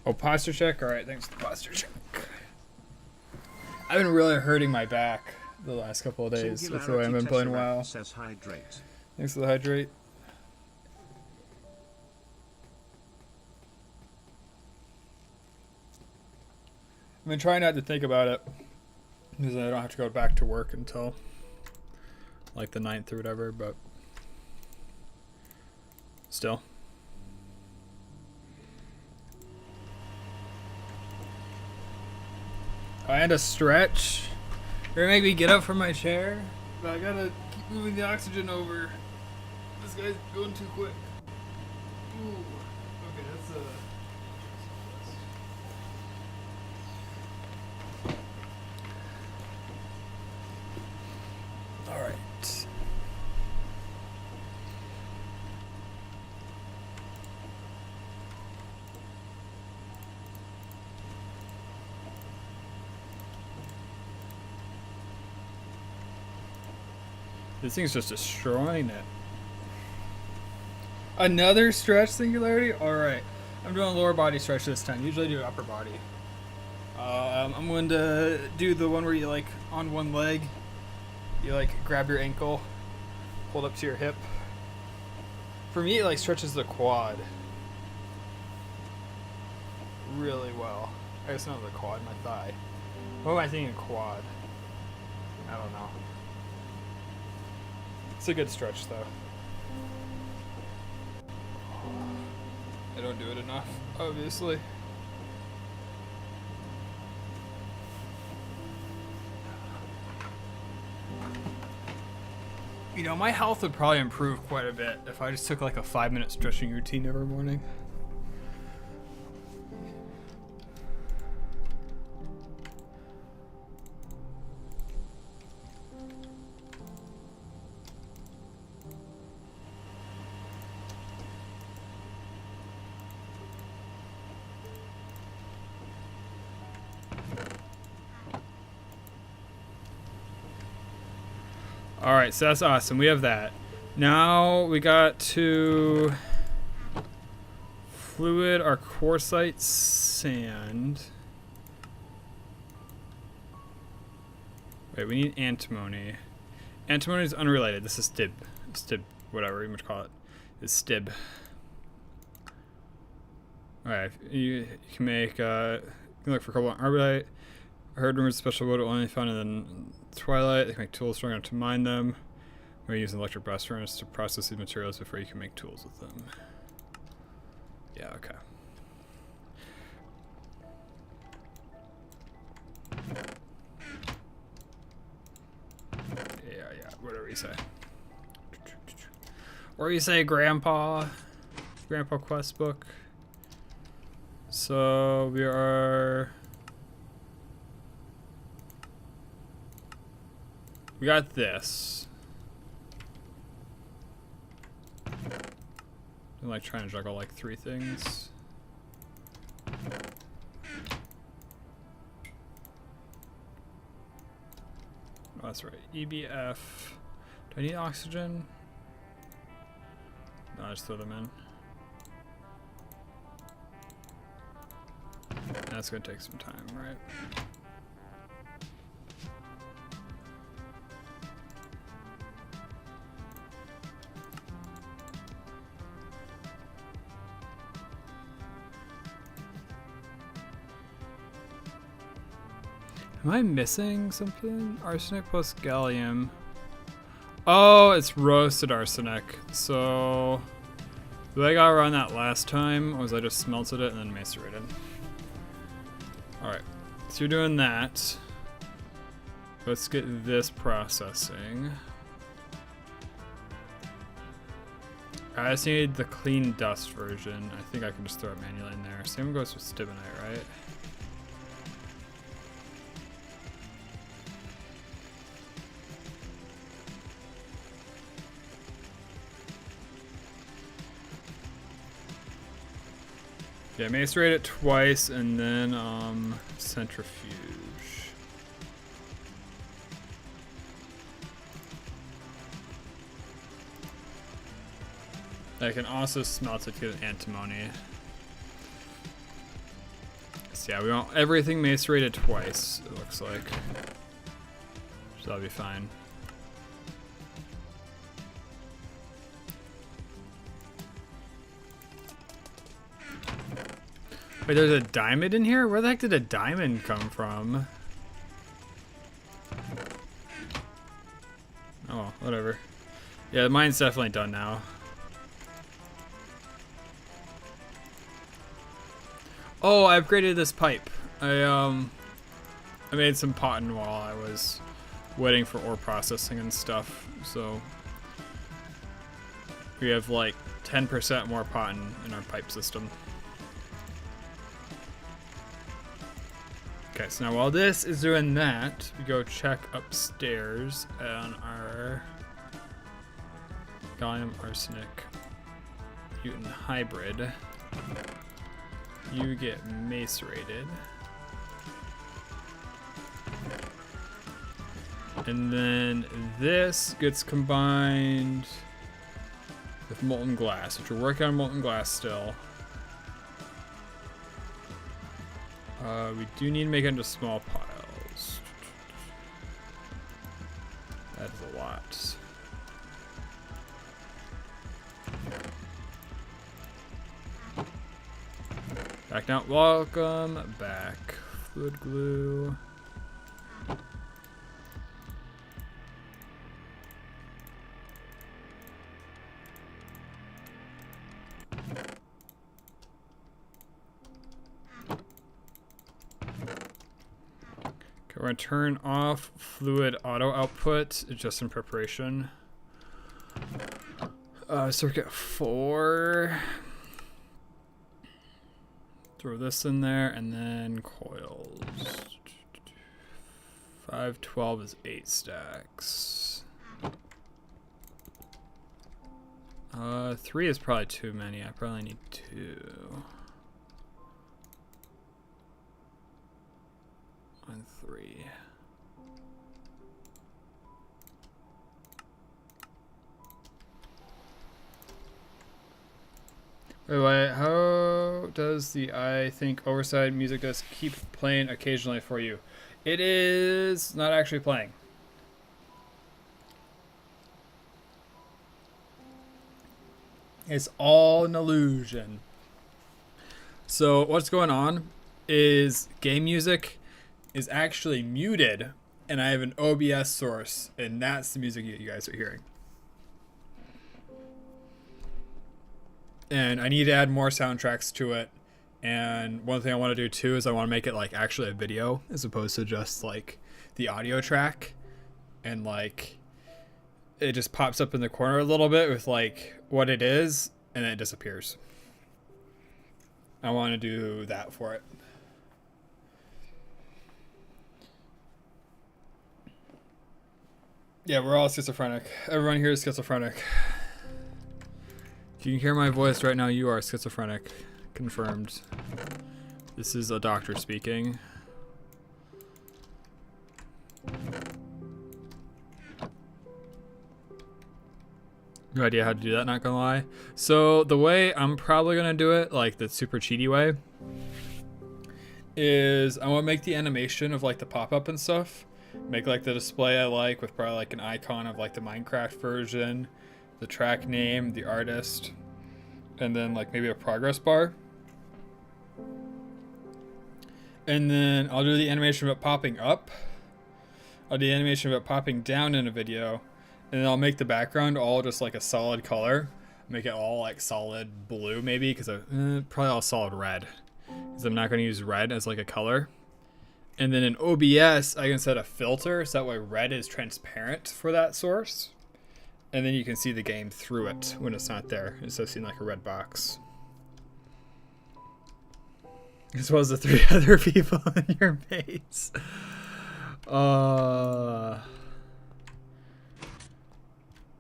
Oh, posture check. All right, thanks for the posture check. I've been really hurting my back the last couple of days with the way I've been playing WoW. Says hydrate. Thanks for the hydrate. I've been trying not to think about it because I don't have to go back to work until like the 9th or whatever, but still. I had to stretch. You're gonna make me get up from my chair, but I gotta keep moving the oxygen over. This guy's going too quick. Ooh. Okay, that's all right. This thing's just destroying it. Another stretch singularity? Alright. I'm doing a lower body stretch this time. Usually I do upper body. I'm going to do the one where you like on one leg, you like grab your ankle, hold up to your hip. For me it like stretches the quad really well. I guess not the quad, my thigh. What am I thinking quad? I don't know. It's a good stretch though. I don't do it enough, obviously. You know, my health would probably improve quite a bit if I just took like a 5-minute stretching routine every morning. Alright, so that's awesome. We have that. Now we got to fluid our quartzite sand. Wait, we need antimony. Antimony is unrelated. This is stib. Stib, whatever you might call it. It's stib. Alright, you can make, you can look for cobalt and arbonite. I heard rumors special wood only found in Twilight. They can make tools strong enough to mine them. We're using electric blast furnace to process these materials before you can make tools with them. Yeah, okay. Yeah, whatever you say. Or you say Grandpa quest book. So we got this. I'm like trying to juggle like 3 things. that's right. EBF. Do I need oxygen? No, I just throw them in. That's gonna take some time, right? Am I missing something? Arsenic plus gallium. Oh, it's roasted arsenic. So, the way I got around that last time was I just smelted it and then macerated. Alright, so you're doing that. Let's get this processing. I just need the clean dust version. I think I can just throw it manually in there. Same goes with stibnite, right? Yeah, macerate it twice and then centrifuge. I can also smelt it to get an antimony. So yeah, we want everything macerated twice, it looks like. So that'll be fine. Wait, there's a diamond in here? Where the heck did a diamond come from? Oh, well, whatever. Yeah, mine's definitely done now. Oh, I upgraded this pipe. I made some potton while I was waiting for ore processing and stuff. So we have like 10% more potton in our pipe system. Okay, so now while this is doing that, we go check upstairs on our gallium arsenic mutant hybrid. You get macerated. And then this gets combined with molten glass, which we're working on molten glass still. We do need to make it into small piles. That is a lot. Back down. Welcome back. Fluid glue. We're going to turn off fluid auto output just in preparation. Circuit 4. Throw this in there and then coils. 512 is 8 stacks. 3 is probably too many. I probably need 2. 1, 3. Wait, how does the I think overside music disc keep playing occasionally for you? It is not actually playing. It's all an illusion. So what's going on is game music is actually muted and I have an OBS source and that's the music you guys are hearing. And I need to add more soundtracks to it. And one thing I want to do too is I want to make it like actually a video as opposed to just like the audio track. And like it just pops up in the corner a little bit with like what it is and then it disappears. I want to do that for it. Yeah, we're all schizophrenic. Everyone here is schizophrenic. If you can hear my voice right now, you are schizophrenic. Confirmed. This is a doctor speaking. No idea how to do that, not gonna lie. So the way I'm probably gonna do it, like the super cheaty way, is I want to make the animation of like the pop-up and stuff. Make like the display I like with probably like an icon of like the Minecraft version, the track name, the artist, and then like maybe a progress bar. And then I'll do the animation of it popping up. I'll do the animation of it popping down in a video. And then I'll make the background all just like a solid color. Make it all like solid blue maybe, because probably all solid red. Because I'm not going to use red as like a color. And then in OBS, I can set a filter so that way red is transparent for that source. And then you can see the game through it when it's not there, instead of seeing like a red box. As well as the 3 other people in your base.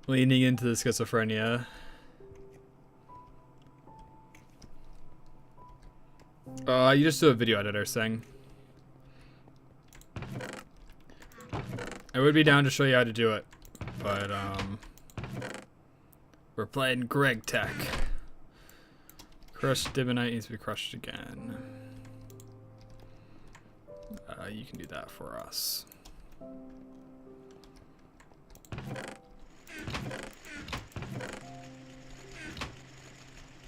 Leaning into the schizophrenia. You just do a video editor thing. I would be down to show you how to do it, but we're playing GregTech. Crushed Divinite needs to be crushed again. You can do that for us.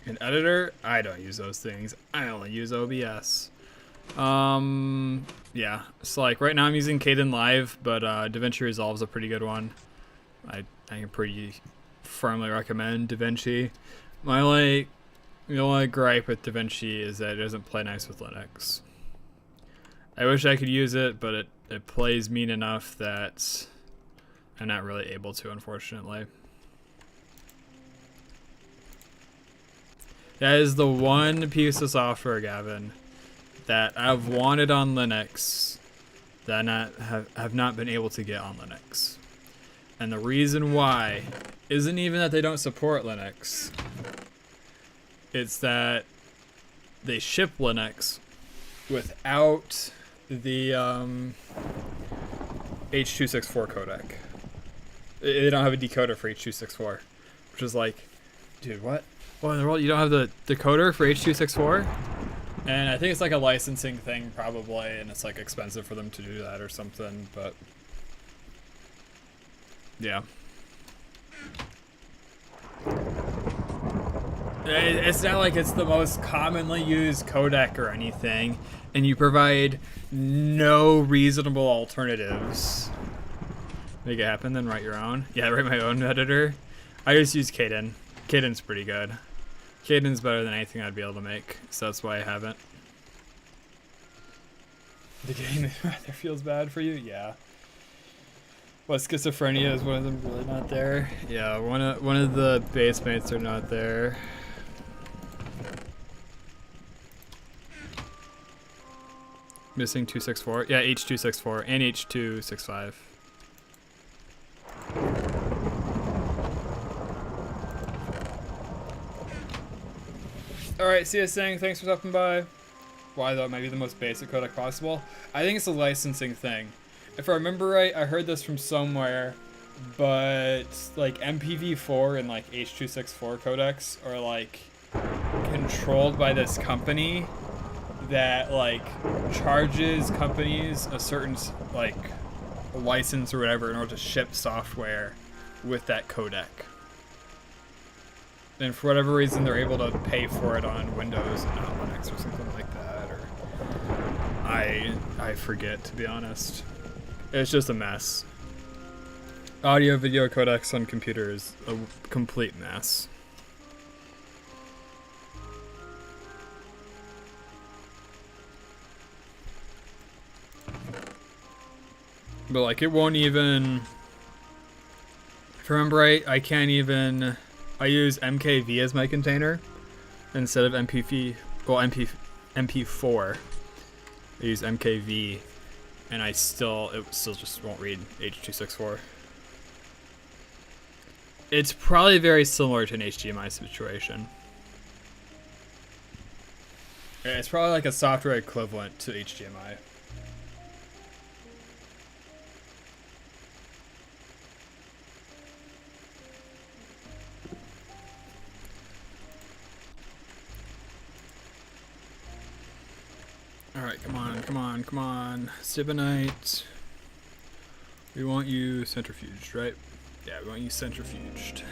An editor? I don't use those things. I only use OBS. Yeah. So like right now I'm using Kden Live, but DaVinci Resolve is a pretty good one. I can pretty firmly recommend DaVinci. The only gripe with DaVinci is that it doesn't play nice with Linux. I wish I could use it, but it plays mean enough that I'm not really able to, unfortunately. That is the one piece of software, Gavin, that I've wanted on Linux that have not been able to get on Linux. And the reason why isn't even that they don't support Linux. It's that they ship Linux without the H.264 codec. They don't have a decoder for H.264, which is like, dude, what? What in the world? You don't have the decoder for H.264? And I think it's like a licensing thing probably, and it's like expensive for them to do that or something, but yeah. It's not like it's the most commonly used codec or anything, and you provide no reasonable alternatives. Make it happen, then write your own. Yeah, write my own editor. I just use Kden. Kden's pretty good. Kden's better than anything I'd be able to make, so that's why I haven't. The game rather feels bad for you? Yeah. What, schizophrenia is one of them really not there? Yeah, one of the base mates are not there. Missing 264. Yeah, H.264 and H.265. Alright, CS saying, thanks for stopping by. Why though? It might be the most basic codec possible. I think it's a licensing thing. If I remember right, I heard this from somewhere, but like MPV4 and like H.264 codecs are like controlled by this company that like charges companies a certain like license or whatever in order to ship software with that codec. And for whatever reason, they're able to pay for it on Windows and not Linux or something like that. Or I forget, to be honest. It's just a mess. Audio video codecs on computers, a complete mess. But like, it won't even. If I remember right, I can't even. I use MKV as my container instead of MP4. I use MKV, and it still just won't read H.264. It's probably very similar to an HDMI situation. It's probably like a software equivalent to HDMI. Alright, come on, come on, come on. Stibonite. We want you centrifuged, right? Yeah, we want you centrifuged.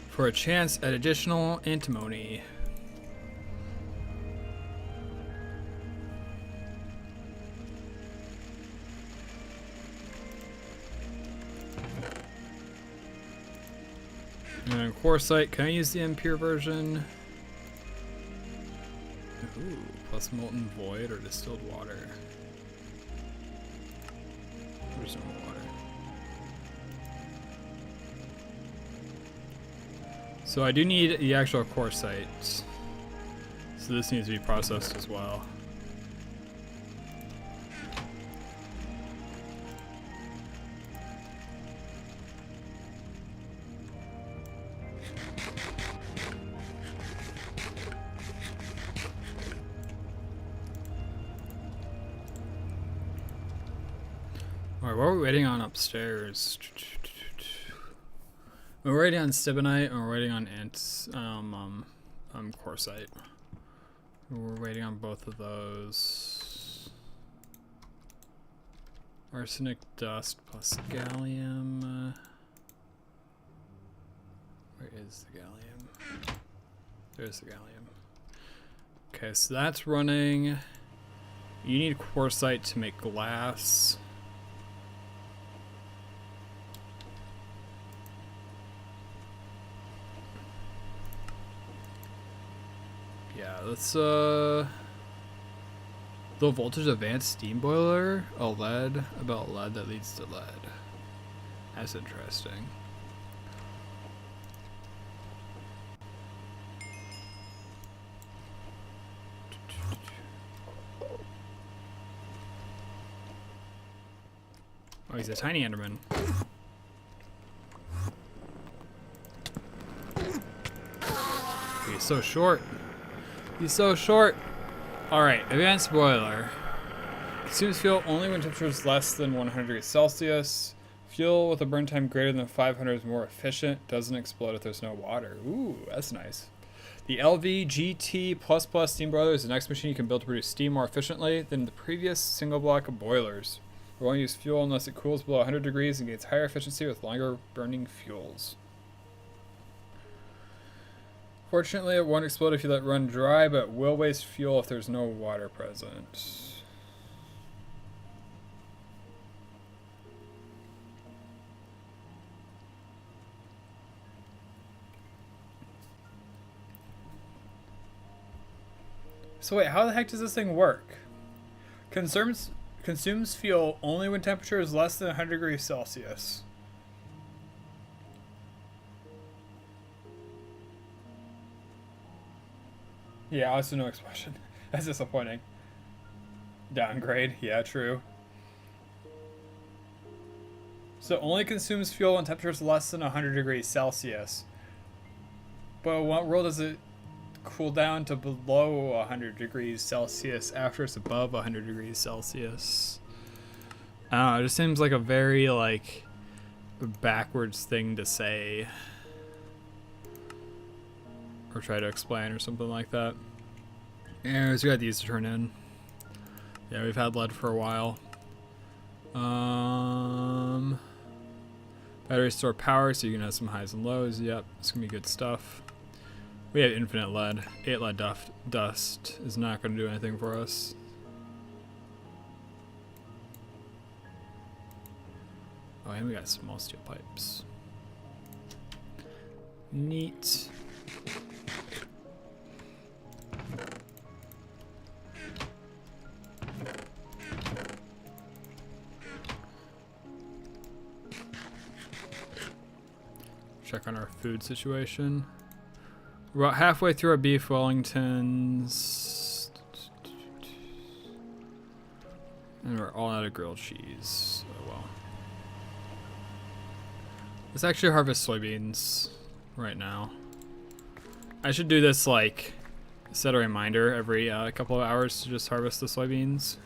For a chance at additional antimony. And quartzite, can I use the impure version? Ooh, plus molten void or distilled water. There's no water. So I do need the actual quartzite. So this needs to be processed as well. Alright, what are we waiting on upstairs? We're waiting on stibonite and we're waiting on quartzite. We're waiting on both of those. Arsenic dust plus gallium. Where is the gallium? There's the gallium. Okay, so that's running. You need quartzite to make glass. Yeah, let's low voltage advanced steam boiler, a lead, about lead that leads to lead. That's interesting. Oh, he's a tiny Enderman. He's so short. He's so short. Alright, advanced boiler. Consumes fuel only when temperature is less than 100 degrees Celsius. Fuel with a burn time greater than 500 is more efficient. Doesn't explode if there's no water. Ooh, that's nice. The LVGT++ steam boiler is the next machine you can build to produce steam more efficiently than the previous single block of boilers. We won't use fuel unless it cools below 100 degrees and gains higher efficiency with longer burning fuels. Fortunately, it won't explode if you let it run dry, but will waste fuel if there's no water present. So wait, how the heck does this thing work? Consumes fuel only when temperature is less than 100 degrees Celsius. Yeah, also no expression. That's disappointing. Downgrade, yeah, true. So only consumes fuel when temperature is less than 100 degrees Celsius. But in what world does it cool down to below 100 degrees Celsius after it's above 100 degrees Celsius? I don't know, it just seems like a very, like, backwards thing to say. Or try to explain or something like that. Anyways, we got these to turn in. Yeah, we've had lead for a while. Batteries store power so you can have some highs and lows. Yep, it's gonna be good stuff. We have infinite lead. 8 lead dust is not gonna do anything for us. Oh, and we got small steel pipes. Neat. Check on our food situation. We're about halfway through our beef Wellingtons. And we're all out of grilled cheese. Oh well. Let's actually harvest soybeans right now. I should do this, like, set a reminder every couple of hours to just harvest the soybeans,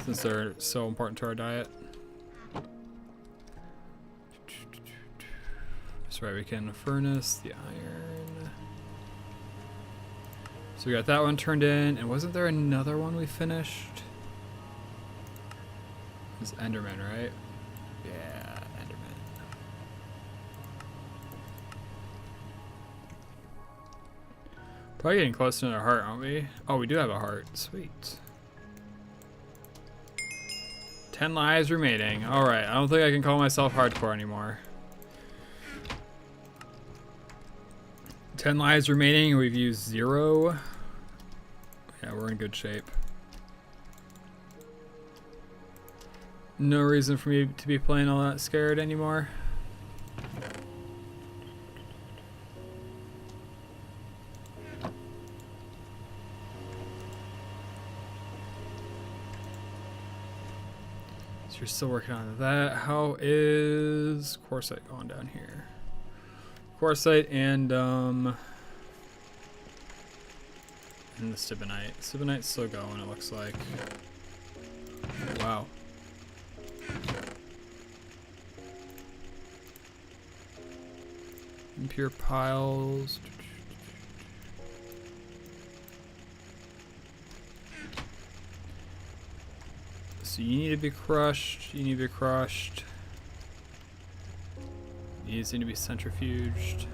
since they're so important to our diet. That's right, we can furnace the iron. So we got that one turned in, and wasn't there another one we finished? It was Enderman, right? Yeah, Enderman. Probably getting close to another heart, aren't we? Oh, we do have a heart. Sweet. 10 lives remaining. Alright, I don't think I can call myself hardcore anymore. 10 lives remaining, we've used 0. Yeah, we're in good shape. No reason for me to be playing all that scared anymore. So you're still working on that. How is Quartzite going down here? Quartzite and the Stibonite. Stibonite's still going, it looks like. Wow. Impure piles. So you need to be crushed. You need to be crushed. These need to be centrifuged.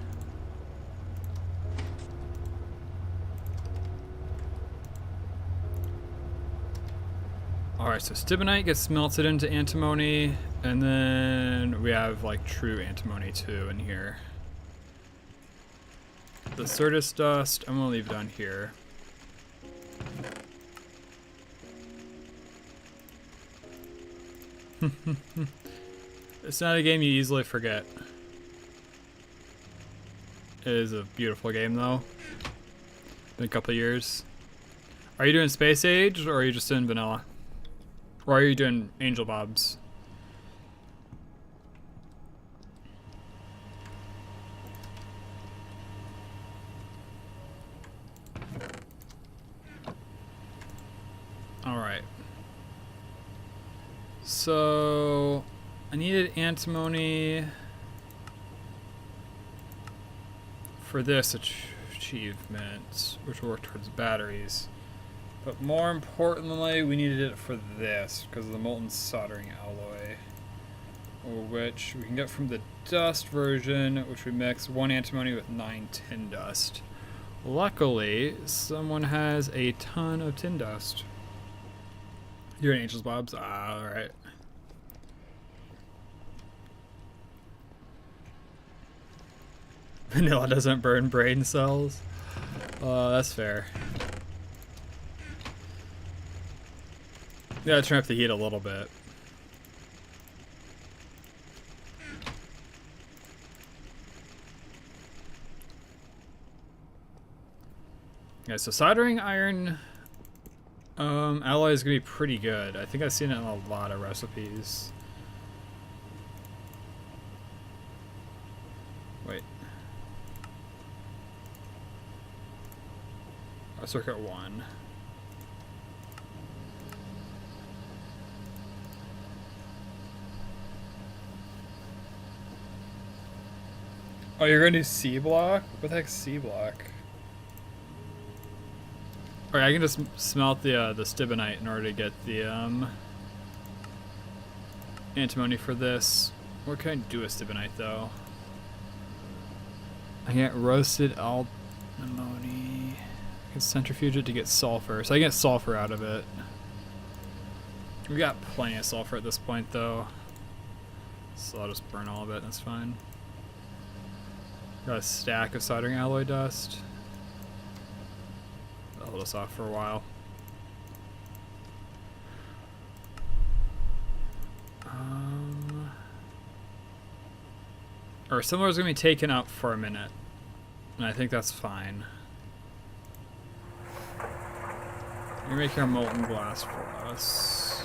Alright, so Stibonite gets melted into antimony, and then we have like true antimony too in here. The Certus dust, I'm gonna leave it on here. It's not a game you easily forget. It is a beautiful game though. Been a couple of years. Are you doing Space Age or are you just in vanilla? Or are you doing Angel Bobs? Alright. So I needed antimony for this achievement, which will work towards batteries. But more importantly, we needed it for this, because of the molten soldering alloy, which we can get from the dust version, which we mix 1 antimony with 9 tin dust. Luckily, someone has a ton of tin dust. You're an Angel's Bobs? Ah, alright. Vanilla doesn't burn brain cells? That's fair. Yeah, turn up the heat a little bit. Yeah, so soldering iron alloy is gonna be pretty good. I think I've seen it in a lot of recipes. Wait. Oh, circuit 1. Oh, you're going to do C block? What the heck's C block? Alright, I can just smelt the Stibonite in order to get the antimony for this. What can I do with Stibonite though? I get roasted antimony. I can centrifuge it to get sulfur. So I get sulfur out of it. We got plenty of sulfur at this point though. So I'll just burn all of it, that's fine. Got a stack of soldering alloy dust. That'll hold us off for a while. Our similar is going to be taken up for a minute, and I think that's fine. You're making our molten glass for us.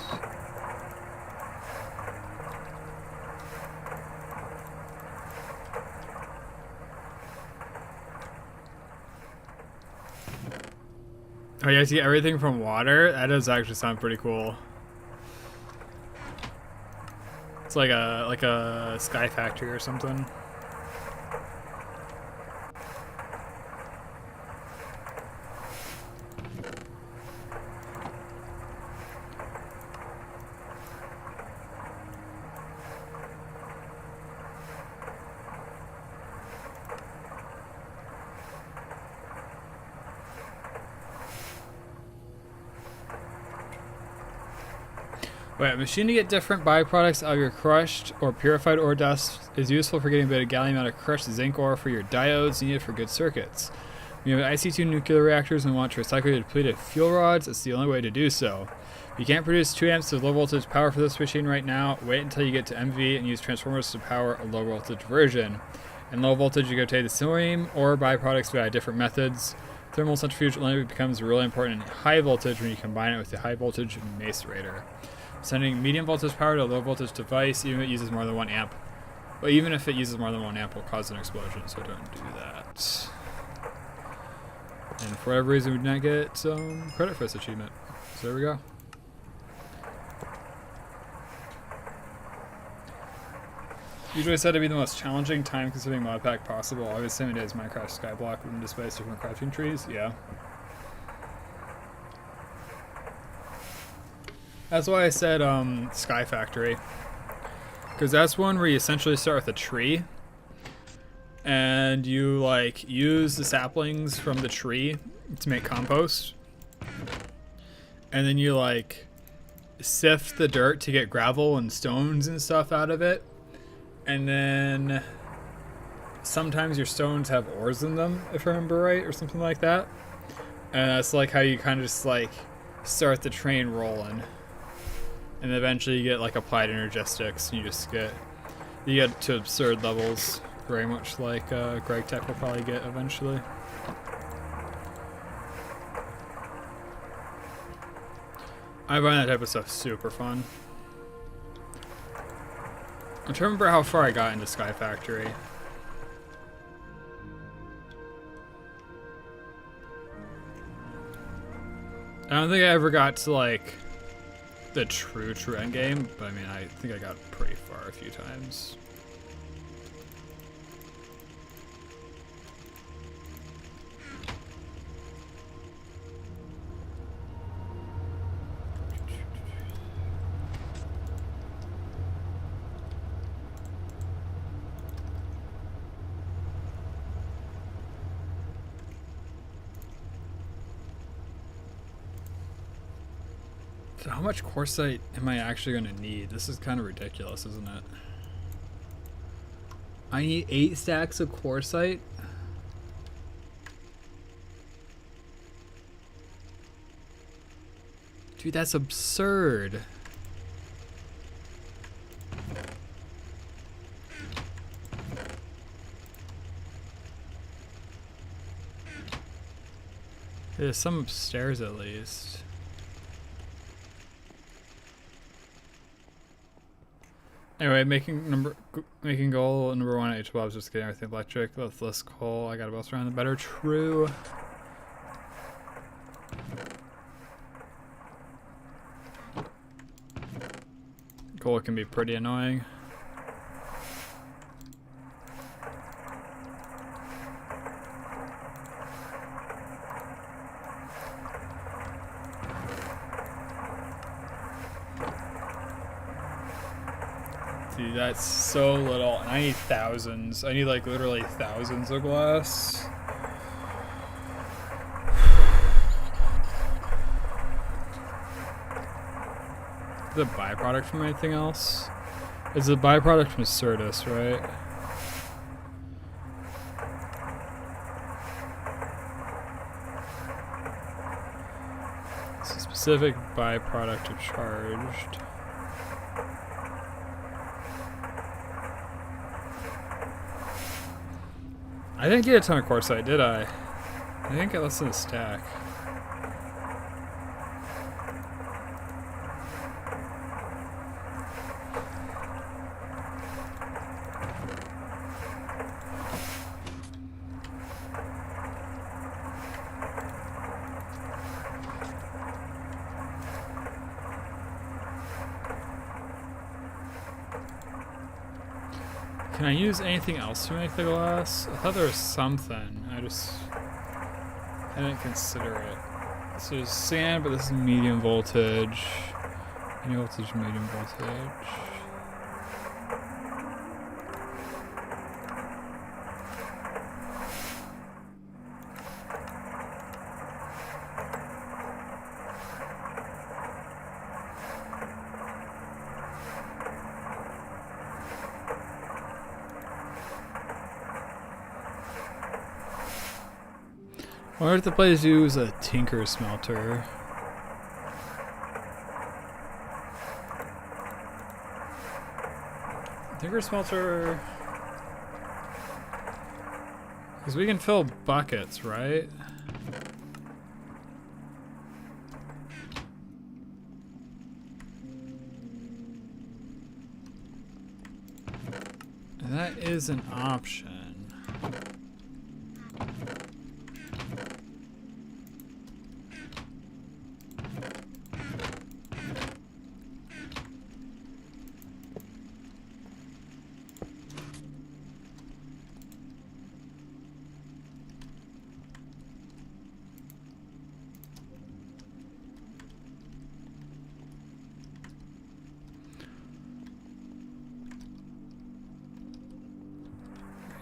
Oh, you guys get everything from water? That does actually sound pretty cool. It's like a sky factory or something. Wait, a machine to get different byproducts out of your crushed or purified ore dust is useful for getting a bit of gallium out of crushed zinc ore for your diodes needed for good circuits. When you have IC2 nuclear reactors and want to recycle your depleted fuel rods, it's the only way to do so. You can't produce 2 amps of low voltage power for this machine right now. Wait until you get to MV and use transformers to power a low voltage version. In low voltage, you can obtain the same ore byproducts via different methods. Thermal centrifuge only becomes really important in high voltage when you combine it with the high voltage macerator. Sending medium voltage power to a low voltage device, even if it uses more than 1 amp. But even if it uses more than 1 amp, will cause an explosion, so don't do that. And for whatever reason, we did not get credit for this achievement. So there we go. Usually said to be the most challenging, time-consuming modpack possible. Always the same day as Minecraft Skyblock when displays different crafting trees. Yeah. That's why I said Sky Factory. Because that's one where you essentially start with a tree. And you like use the saplings from the tree to make compost. And then you like sift the dirt to get gravel and stones and stuff out of it. And then sometimes your stones have ores in them, if I remember right, or something like that. And that's like how you kind of just like start the train rolling. And eventually you get like applied energistics, and you get to absurd levels, very much like GregTech will probably get eventually. I find that type of stuff super fun. I'm trying to remember how far I got into Sky Factory. I don't think I ever got to like the true end game, but I mean I think I got pretty far a few times. So how much quartzite am I actually going to need? This is kind of ridiculous, isn't it? I need 8 stacks of quartzite? Dude, that's absurd. There's some upstairs at least. Anyway, making goal number 1 at H12 is just getting everything electric. With less coal, I got a bounce around the better. True. Coal can be pretty annoying. Dude, that's so little. And I need thousands. I need like literally thousands of glass. Is it a byproduct from anything else? It's a byproduct from Certus, right? It's a specific byproduct of charged. I didn't get a ton of quartzite, did I? I didn't get less than a stack. Can I use anything else to make the glass? I thought there was something. I didn't consider it. So there's sand, but this is medium voltage. Medium voltage, medium voltage. I wonder if the place use a tinker smelter. Tinker smelter. Because we can fill buckets, right? And that is an option.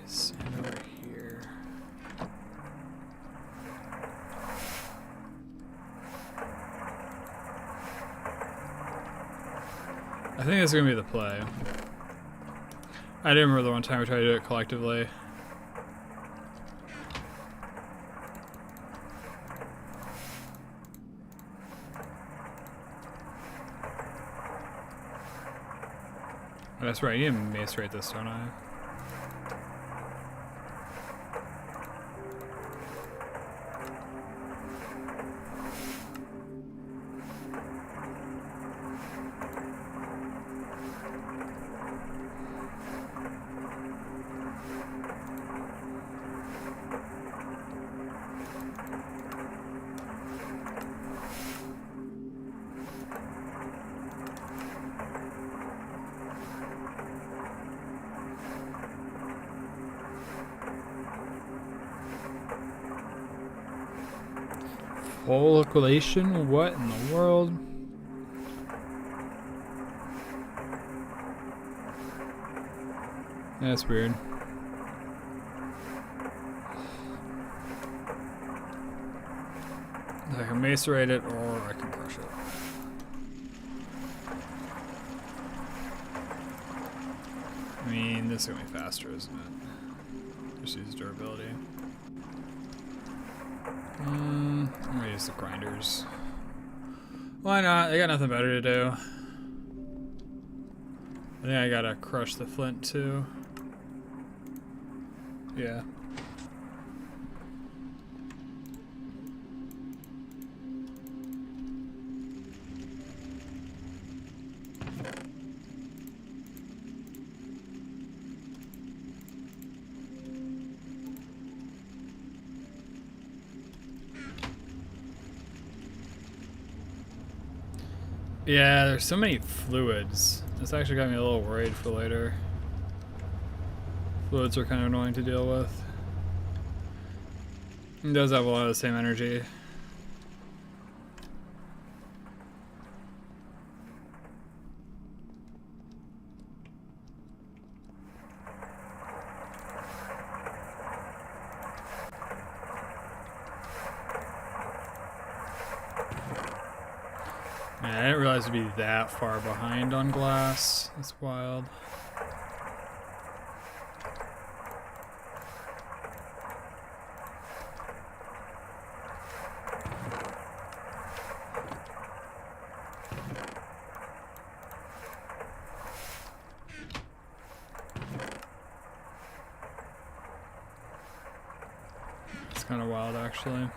Sand over here. I think that's gonna be the play. I didn't remember the one time we tried to do it collectively. Oh, that's right, you didn't macerate this, don't I? Full liquidation? What in the world? That's weird. I can macerate it or I can crush it. I mean, this is gonna be faster, isn't it? Just use durability. I'm gonna use the grinders. Why not? They got nothing better to do. I think I gotta crush the flint too. Yeah. Yeah, there's so many fluids. This actually got me a little worried for later. Fluids are kind of annoying to deal with. It does have a lot of the same energy. Man, I didn't realize it'd be that far behind on glass. That's wild. It's kind of wild, actually.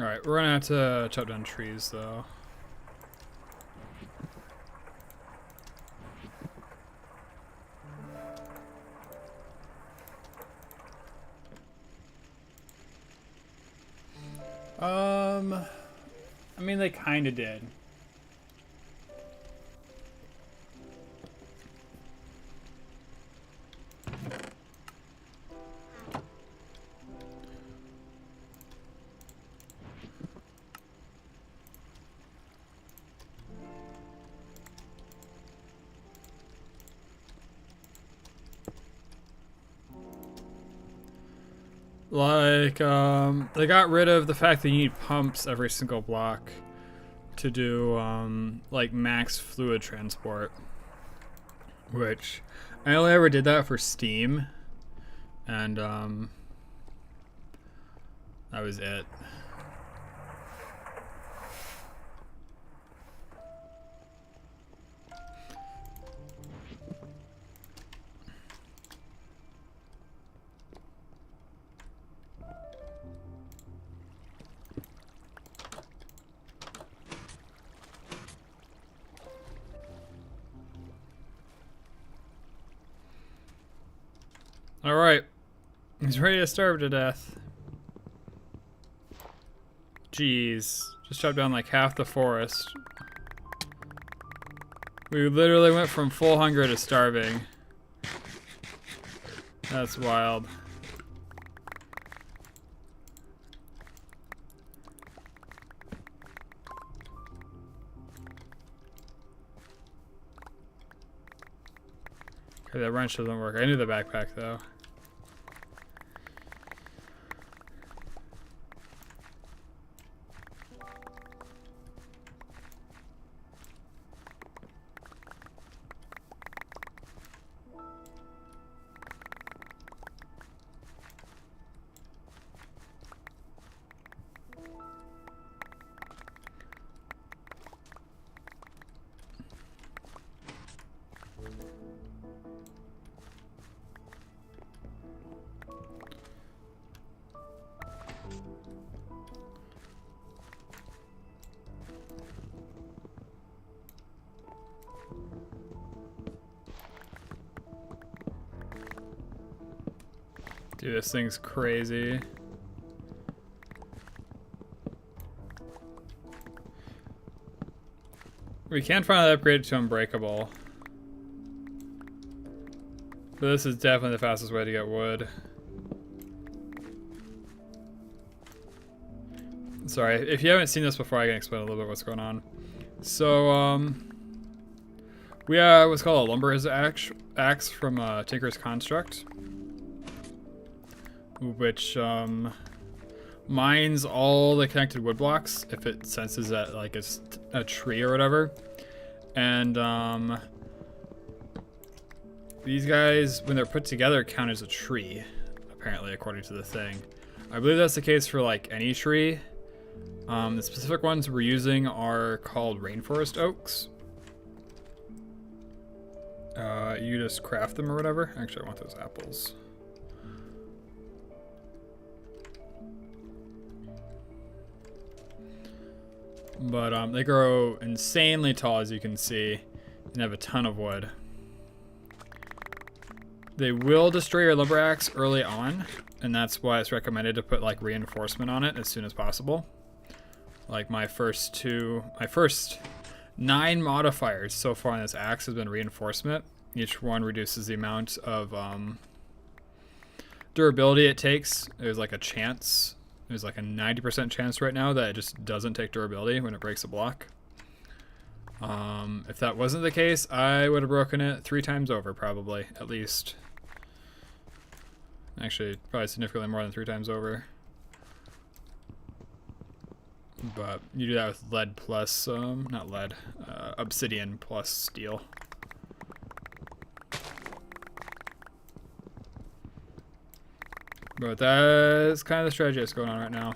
Alright, we're gonna have to chop down trees though. I mean, they kinda did. Like, they got rid of the fact that you need pumps every single block to do, like, max fluid transport. which I only ever did that for Steam, and that was it. All right, he's ready to starve to death. Jeez, just chopped down like half the forest. We literally went from full hunger to starving. That's wild. Okay, that wrench doesn't work. I need the backpack though. Dude, this thing's crazy. We can finally upgrade it to Unbreakable. But this is definitely the fastest way to get wood. Sorry, if you haven't seen this before, I can explain a little bit what's going on. So, we have what's called a lumberer's axe from Tinker's Construct, which mines all the connected wood blocks if it senses that like it's a tree or whatever. And these guys, when they're put together, count as a tree, apparently, according to the thing. I believe that's the case for like any tree. The specific ones we're using are called rainforest oaks. You just craft them or whatever. Actually, I want those apples. But they grow insanely tall, as you can see, and have a ton of wood. They will destroy your lumber axe early on, and that's why it's recommended to put like reinforcement on it as soon as possible. Like my first 9 modifiers so far on this axe has been reinforcement. Each one reduces the amount of durability it takes. There's like a chance. There's like a 90% chance right now that it just doesn't take durability when it breaks a block. If that wasn't the case, I would have broken it 3 times over, probably, at least. Actually, probably significantly more than 3 times over. But you do that with lead plus, not lead, obsidian plus steel. But that's kind of the strategy that's going on right now.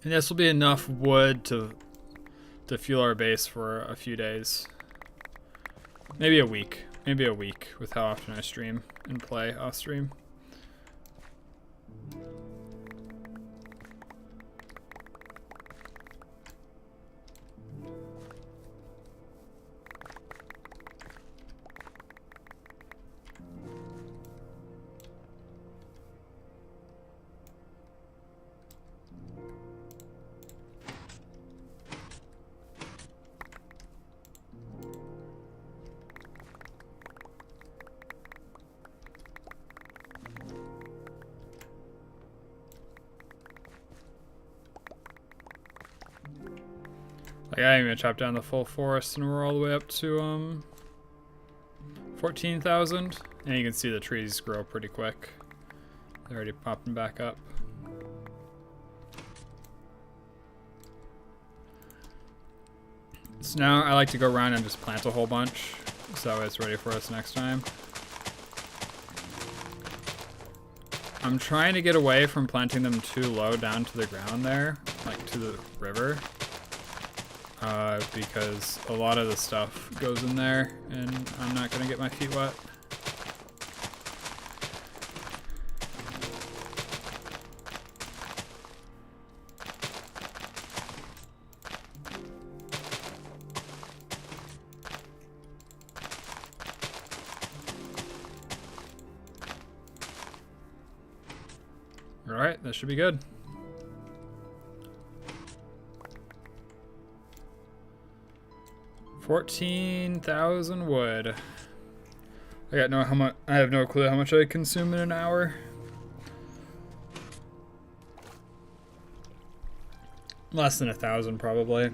And this will be enough wood to fuel our base for a few days. Maybe a week. Maybe a week with how often I stream and play off stream. Like, I ain't gonna chop down the full forest, and we're all the way up to 14,000. And you can see the trees grow pretty quick. They're already popping back up. So now I like to go around and just plant a whole bunch, so that way it's ready for us next time. I'm trying to get away from planting them too low down to the ground there, like to the river, because a lot of the stuff goes in there and I'm not gonna get my feet wet. Alright, that should be good. $14,000 wood. I got no how much. I have no clue how much I consume in an hour. Less than 1,000 probably.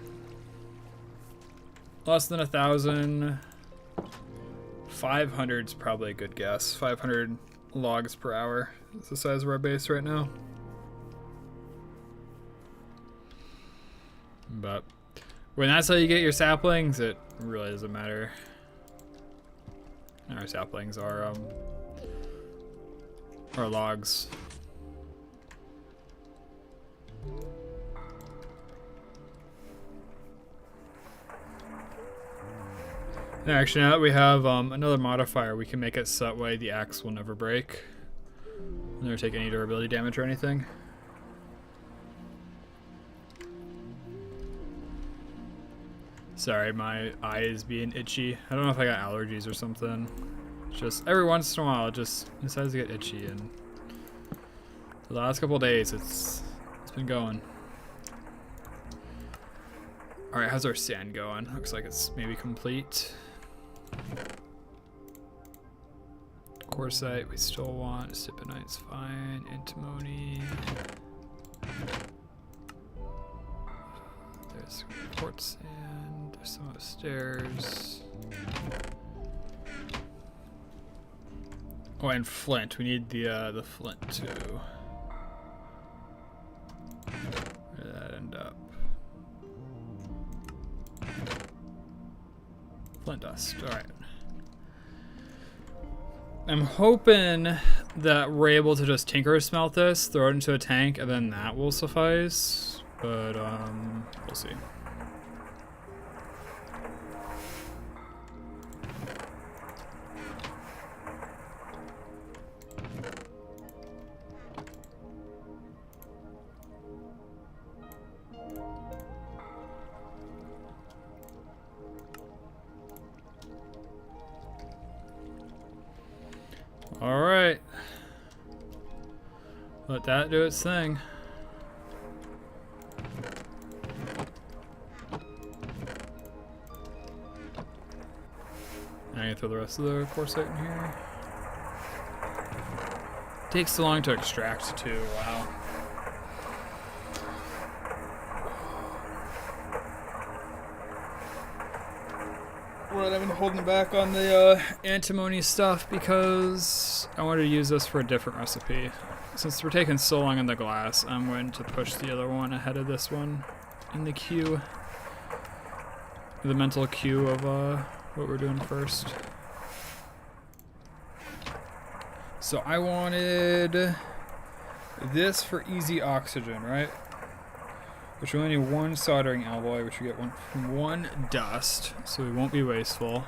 Less than 1,000. 500's probably a good guess. 500 logs per hour. That's the size of our base right now. But when that's how you get your saplings, it really doesn't matter. Our saplings are logs. And actually, now that we have another modifier, we can make it so that way the axe will never break. Never take any durability damage or anything. Sorry, my eye is being itchy. I don't know if I got allergies or something. Just every once in a while, it just decides to get itchy, and the last couple of days, it's been going. All right, how's our sand going? Looks like it's maybe complete. Quartzite, we still want. Stibnite's fine. Antimony. There's quartz sand. There's some upstairs. Oh, and flint. We need the flint too. Where did that end up? Flint dust. All right. I'm hoping that we're able to just tinker smelt this, throw it into a tank, and then that will suffice. But we'll see. All right. Let that do its thing. I can throw the rest of the quartzite in here. Takes so long to extract too. Wow. Right, I've been holding back on the antimony stuff because I wanted to use this for a different recipe. Since we're taking so long on the glass, I'm going to push the other one ahead of this one in the queue. The mental queue of what we're doing first. So I wanted this for easy oxygen, right? Which we only need one soldering alloy, which we get one from one dust, so we won't be wasteful.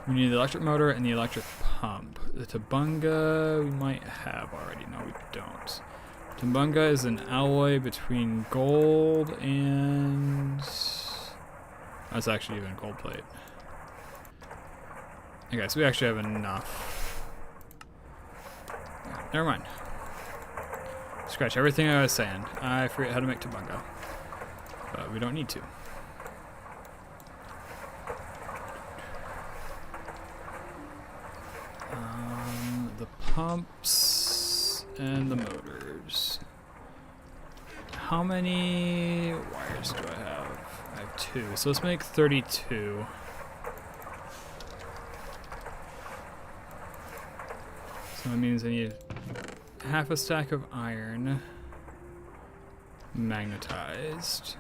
We need the electric motor and the electric pump. The Tabunga we might have already. No, we don't. Tabunga is an alloy between gold and... That's actually even gold plate. Okay, so we actually have enough. Never mind. Scratch everything I was saying. I forget how to make Tabunga. But we don't need to. The pumps and the motors. How many wires do I have? I have 2. So let's make 32. So that means I need half a stack of iron magnetized.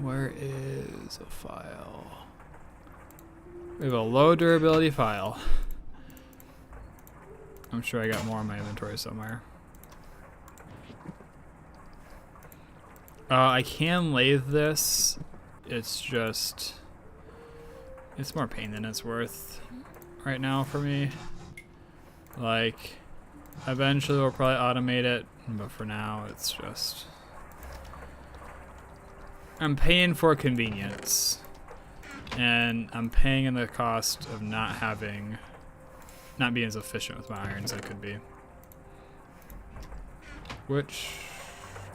Where is a file? We have a low durability file. I'm sure I got more in my inventory somewhere. I can lathe this. It's just, it's more pain than it's worth right now for me. Like, eventually we'll probably automate it, but for now it's just, I'm paying for convenience, and I'm paying in the cost of not being as efficient with my iron as I could be. Which,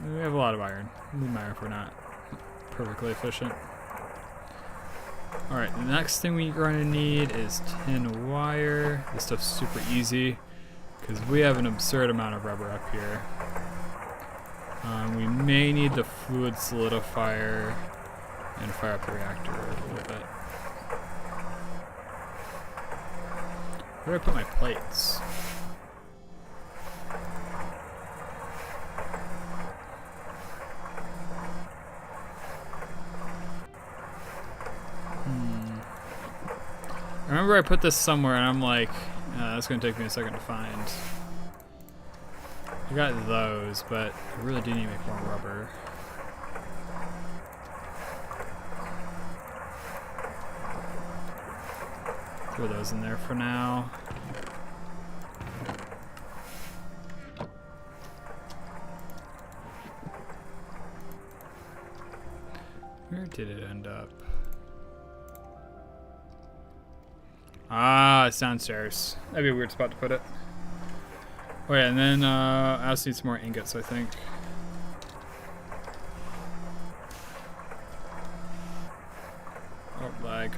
we have a lot of iron. It doesn't matter if we're not perfectly efficient. Alright, the next thing we're going to need is tin wire. This stuff's super easy because we have an absurd amount of rubber up here. We may need the fluid solidifier and fire up the reactor a little bit. Where do I put my plates? I remember I put this somewhere and I'm like, that's gonna take me a second to find. I got those, but I really do need to make more rubber. Throw those in there for now. Where did it end up? Ah, it's downstairs. That'd be a weird spot to put it. Oh yeah, and then I also need some more ingots, I think. Oh, lag.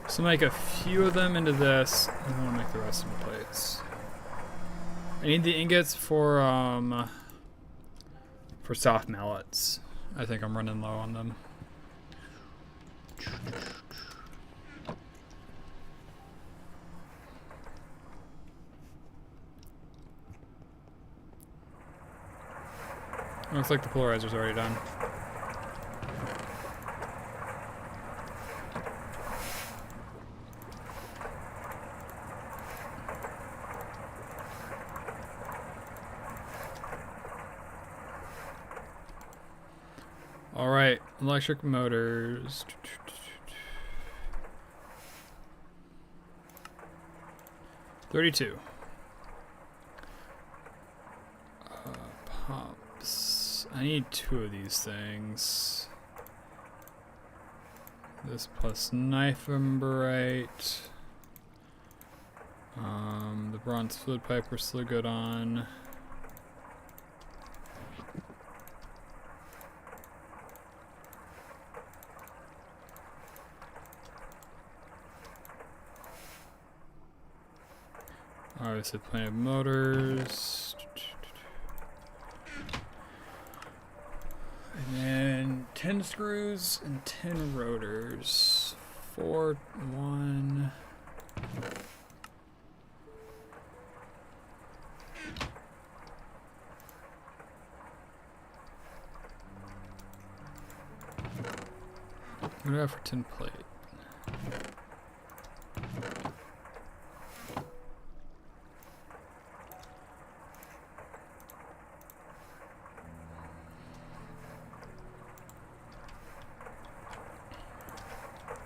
So make a few of them into this, and then I'll make the rest into plates. I need the ingots for soft mallets. I think I'm running low on them. Looks like the polarizer's already done. All right, electric motors. 32. Pumps. I need 2 of these things. This plus knife and bright. The bronze fluid pipe we're still good on. Obviously plenty of motors. And then 10 screws and 10 rotors. 4, 1. What do I have for tin plate?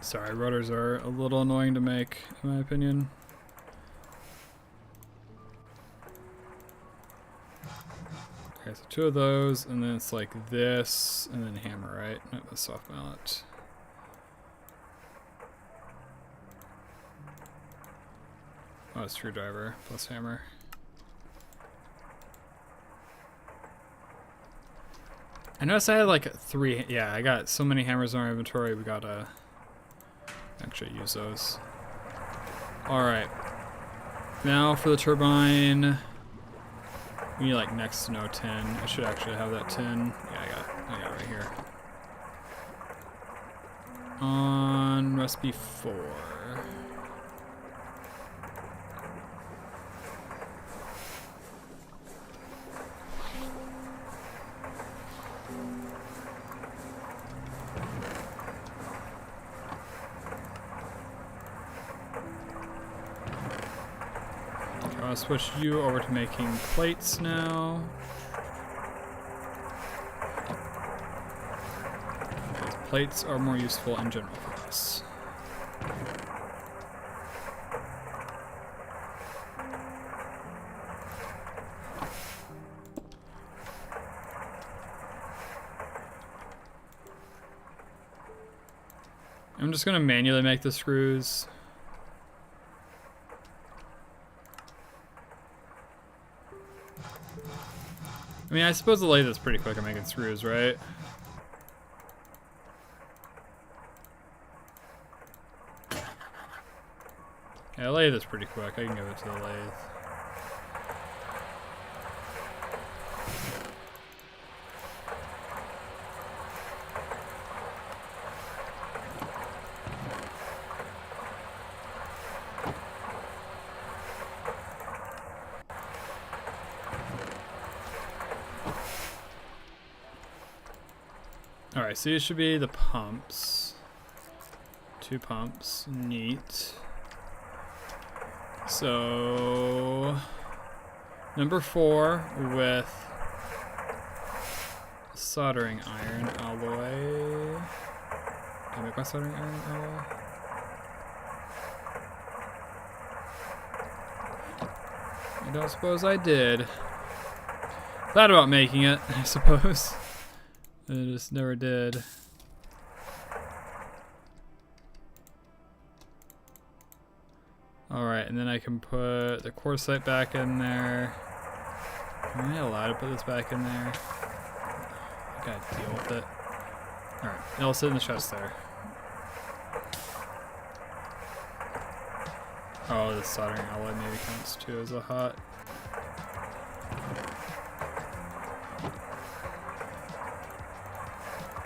Sorry, rotors are a little annoying to make, in my opinion. Okay, so 2 of those, and then it's like this, and then hammer, right? Not the soft mallet. Oh, screwdriver plus hammer. I noticed I had like 3. Yeah, I got so many hammers in our inventory. We gotta actually use those. All right. Now for the turbine. We need like next to no tin. I should actually have that tin. Yeah, I got it right here. On recipe 4. I'll switch you over to making plates now. These plates are more useful in general for us. I'm just gonna manually make the screws. I mean, I suppose the lathe is pretty quick at making screws, right? Yeah, the lathe is pretty quick. I can give it to the lathe. Alright, so these should be the pumps. 2 pumps. Neat. So, number 4 with soldering iron alloy. Did I make my soldering iron alloy? I don't suppose I did. Thought about making it, I suppose. I just never did. Alright, and then I can put the quartzite back in there. Am I allowed to put this back in there? I gotta deal with it. Alright, it'll sit in the chest there. Oh, the soldering alloy maybe counts too as a hot.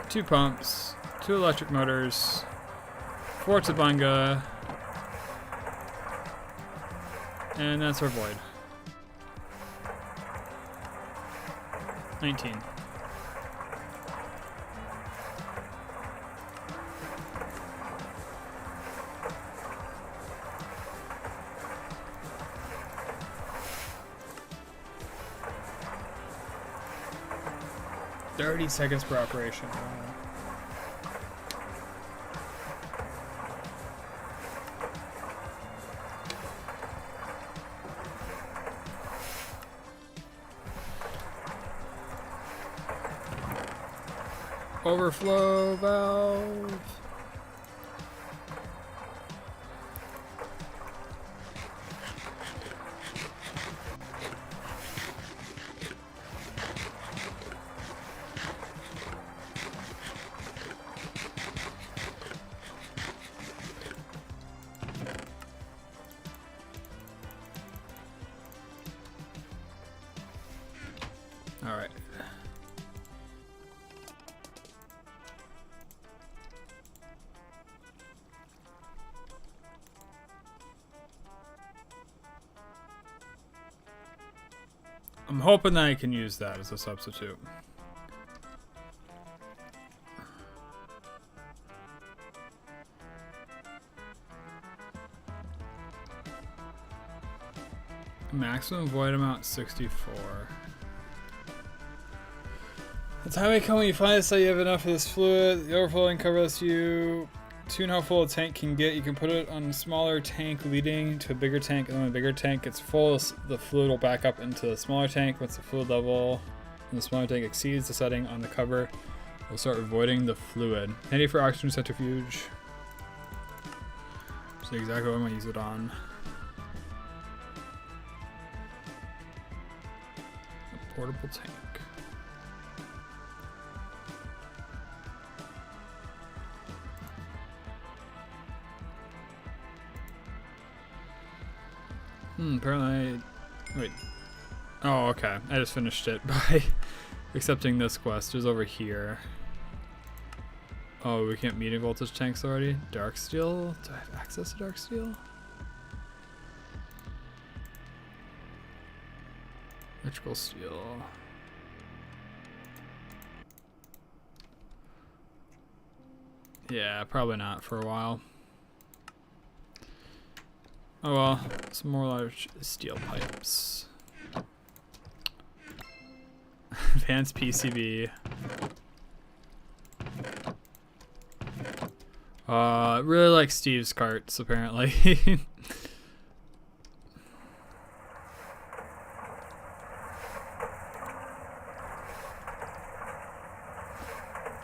Two pumps, 2 electric motors, 4 Tabanga, and that's our void. 19. $30 seconds per operation. Overflow valve. All right. I'm hoping that I can use that as a substitute. Maximum void amount 64. The time may come when you find that you have enough of this fluid. The overflowing cover lets you tune how full a tank can get. You can put it on a smaller tank leading to a bigger tank, and when the bigger tank gets full, the fluid will back up into the smaller tank. Once the fluid level in the smaller tank exceeds the setting on the cover, we'll start voiding the fluid. Handy for oxygen centrifuge. So exactly what I'm gonna use it on. A portable tank. Apparently, wait. Oh, okay. I just finished it by accepting this quest. It was over here. Oh, we can't medium voltage tanks already? Dark steel? Do I have access to dark steel? Electrical steel. Yeah, probably not for a while. Oh well, some more large steel pipes. Advanced PCB. Really like Steve's carts, apparently.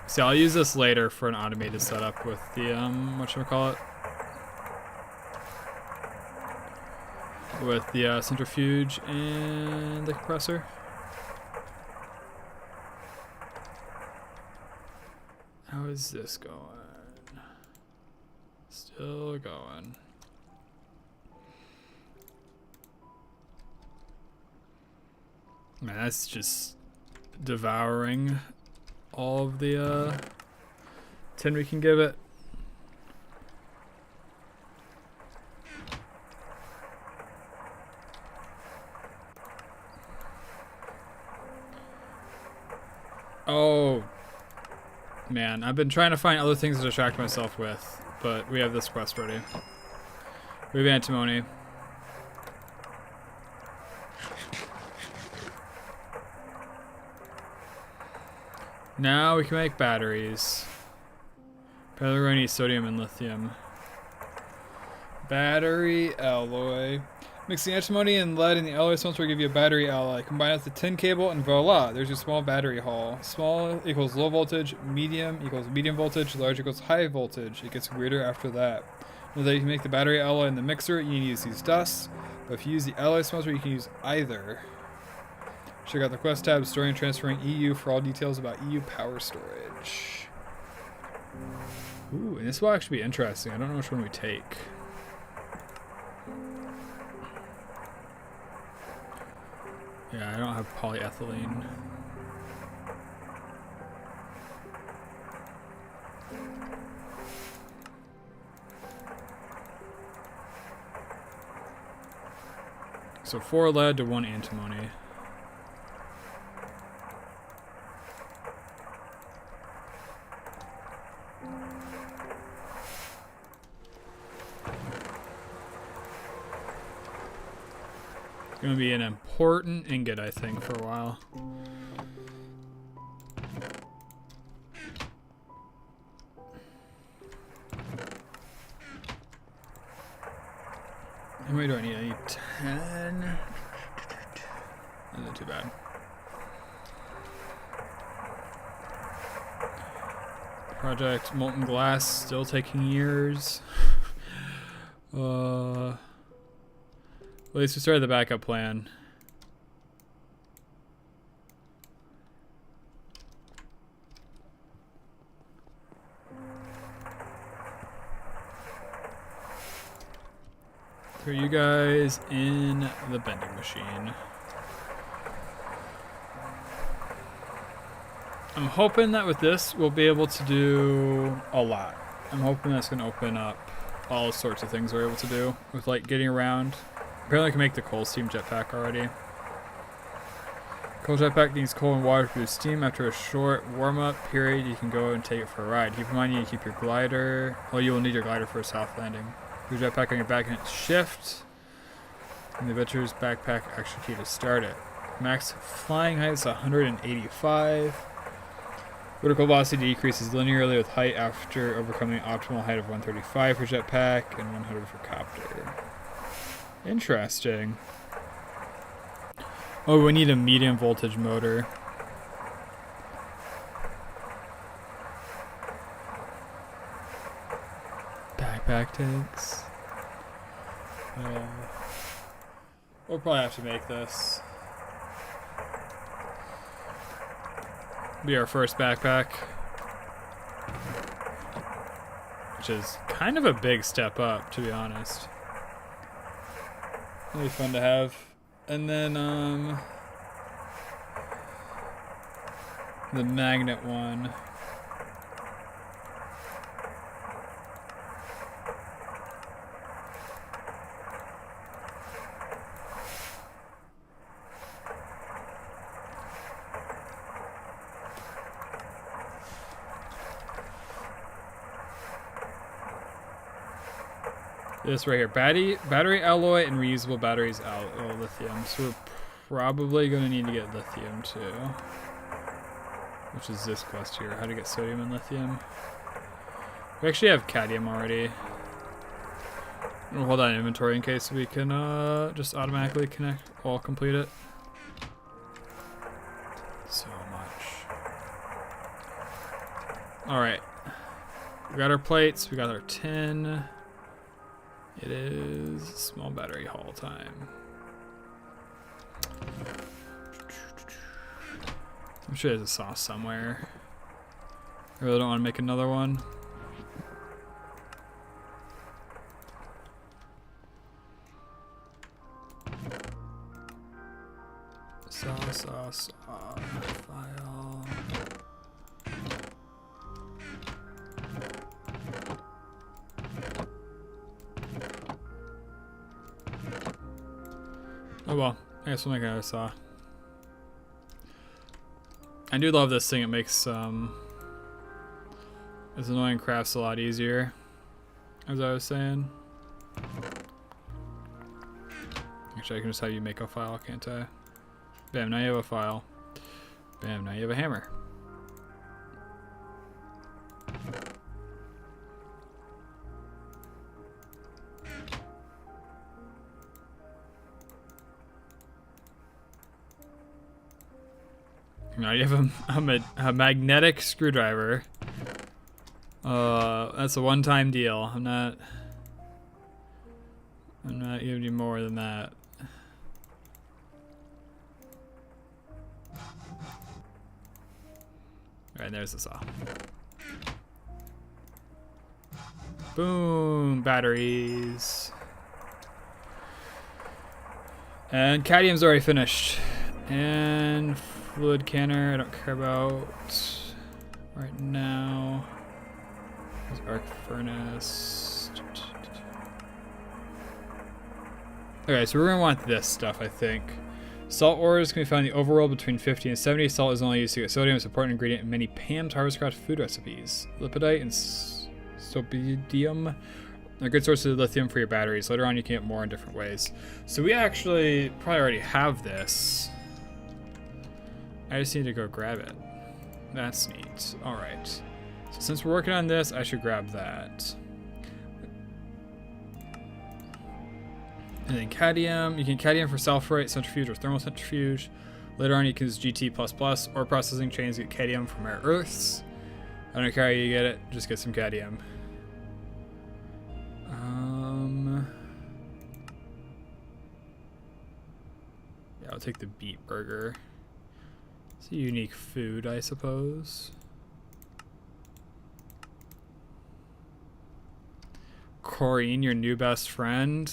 See, I'll use this later for an automated setup with the, whatchamacallit? With the centrifuge and the compressor. How is this going? Still going. Man, that's just devouring all of the tin we can give it. Oh man, I've been trying to find other things to distract myself with, but we have this quest ready. We have antimony. Now we can make batteries. Apparently we're going to need sodium and lithium. Battery alloy. Mix the antimony and lead in the alloy smelter will give you a battery alloy. Combine it with the tin cable and voila, there's your small battery hull. Small equals low voltage, medium equals medium voltage, large equals high voltage. It gets weirder after that. Know that you can make the battery alloy in the mixer, you need to use these Dusks. But if you use the alloy smelter, you can use either. Check out the quest tab, storing and transferring EU for all details about EU power storage. Ooh, and this will actually be interesting. I don't know which one we take. Yeah, I don't have polyethylene. So 4 lead to 1 antimony. It's going to be an important ingot, I think, for a while. How many do I need? I need 10. That's not too bad. Project Molten Glass still taking years. At least we started the backup plan. Throw you guys in the bending machine. I'm hoping that with this we'll be able to do a lot. I'm hoping that's going to open up all sorts of things we're able to do with like getting around. Apparently I can make the coal steam jetpack already. Coal jetpack needs coal and water to produce steam. After a short warm-up period, you can go and take it for a ride. Keep in mind you need to keep your glider. Oh, you will need your glider for a soft landing. Your jetpack on your back and hit shift. And the adventurer's backpack actually key to start it. Max flying height is 185. Vertical velocity decreases linearly with height after overcoming optimal height of 135 for jetpack and 100 for copter. Interesting. Oh, we need a medium voltage motor. Backpack tanks. We'll probably have to make this. Be our first backpack. Which is kind of a big step up, to be honest. Really fun to have. And then, The magnet one. This right here, battery alloy and reusable batteries lithium. So we're probably going to need to get lithium too. Which is this quest here, how to get sodium and lithium. We actually have cadmium already. We'll hold that in inventory in case we can just automatically complete it. So much. Alright. We got our plates, we got our tin. It is small battery haul time. I'm sure there's a sauce somewhere. I really don't want to make another one. Sauce, file. Oh well, I guess we'll make another saw. I do love this thing, it makes this annoying crafts a lot easier, as I was saying. Actually, I can just have you make a file, can't I? Bam, now you have a file. Bam, now you have a hammer. Now you have a magnetic screwdriver. That's a one-time deal. I'm not giving you more than that. Alright, there's the saw. Boom, batteries. And cadmium's already finished. And fluid canner, I don't care about right now. There's arc furnace. Okay, so we're gonna want this stuff, I think. Salt ores can be found in the overworld between 50 and 70. Salt is only used to get sodium. It's an important ingredient in many Pam's Harvestcraft food recipes. Lipidite and sopidium are good sources of lithium for your batteries. Later on, you can get more in different ways. So we actually probably already have this. I just need to go grab it. That's neat. All right. So since we're working on this, I should grab that. And then cadmium. You can get cadmium for sulfurite, centrifuge, or thermal centrifuge. Later on, you can use GT++ or processing chains to get cadmium from rare earths. I don't care how you get it, just get some cadmium. Yeah, I'll take the beet burger. It's a unique food, I suppose. Corrine, your new best friend.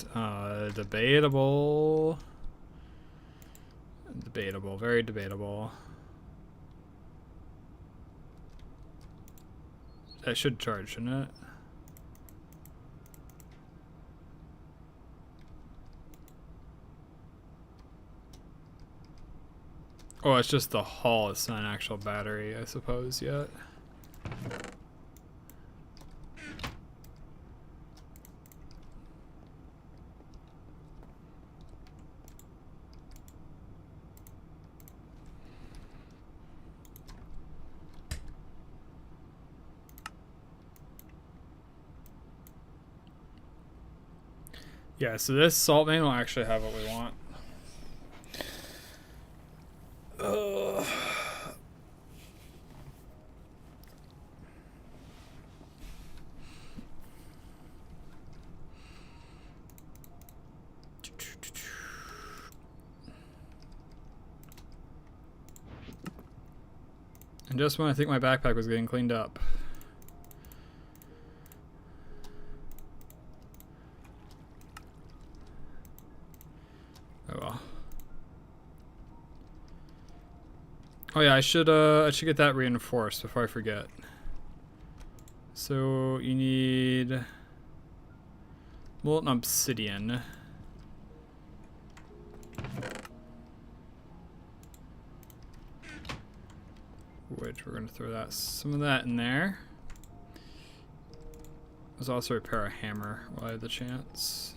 Debatable. Debatable, very debatable. That should charge, shouldn't it? Oh, it's just the hull. It's not an actual battery, I suppose, yet. Yeah, so this salt main will actually have what we want. And just when I think my backpack was getting cleaned up. Oh well. Oh yeah, I should get that reinforced before I forget. So you need molten obsidian. Which we're gonna throw some of that in there. Let's also repair a hammer while I have the chance.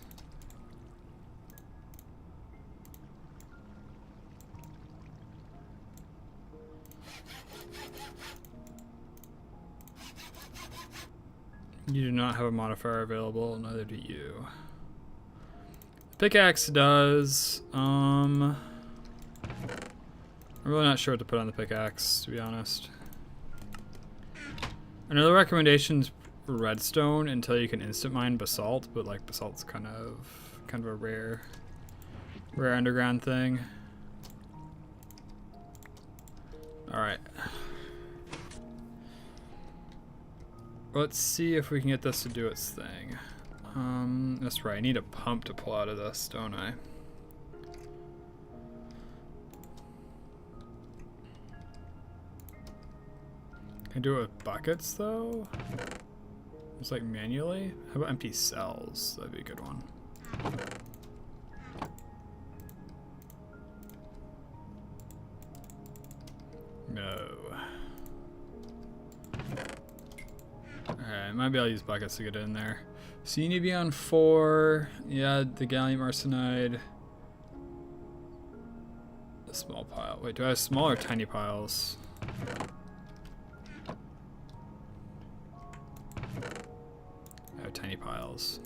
You do not have a modifier available, neither do you. Pickaxe does. I'm really not sure what to put on the pickaxe, to be honest. Another recommendation's redstone until you can instant mine basalt, but like basalt's kind of a rare underground thing. All right. Let's see if we can get this to do its thing. That's right, I need a pump to pull out of this, don't I? Can I do it with buckets, though? Just like manually? How about empty cells? That'd be a good one. No. Alright, might be able to use buckets to get it in there. So you need to be on 4. Yeah, the gallium arsenide. A small pile. Wait, do I have small or tiny piles? I have tiny piles.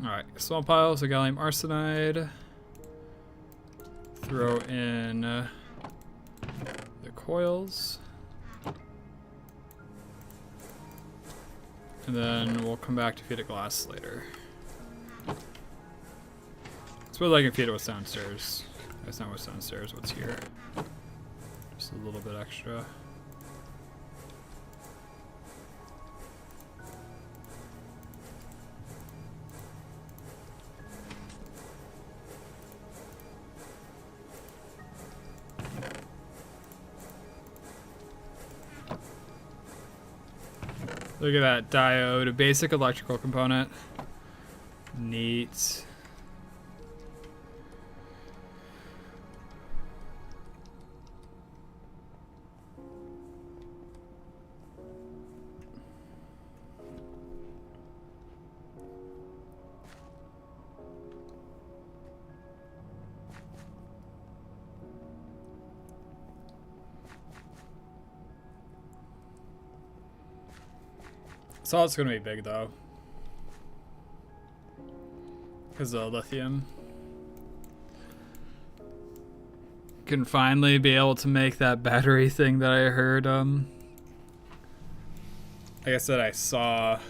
Alright, small piles of gallium arsenide. Throw in the coils. And then we'll come back to feed it glass later. Suppose I can feed it what's downstairs. That's not what's downstairs, what's here. Just a little bit extra. Look at that diode, a basic electrical component. Neat. Salt's gonna be big though, because of lithium. Can finally be able to make that battery thing that I heard. Like I said, I saw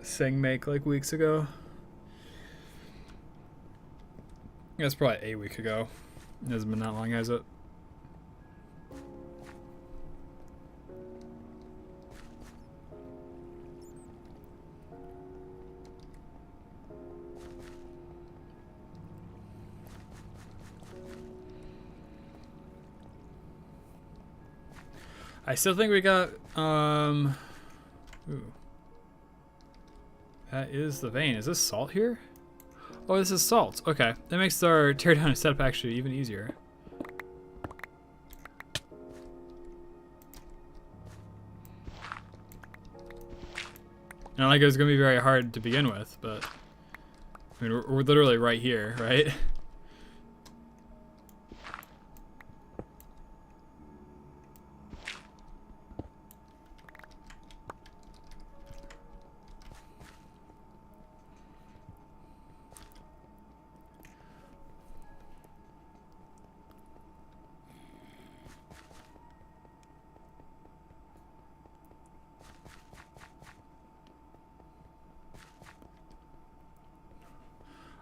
Thing make like weeks ago. Yeah, it's probably a week ago. It hasn't been that long, has it? I still think we got, ooh. That is the vein. Is this salt here? Oh, this is salt. Okay. That makes our teardown setup actually even easier. Not like it was going to be very hard to begin with, but I mean, we're literally right here, right?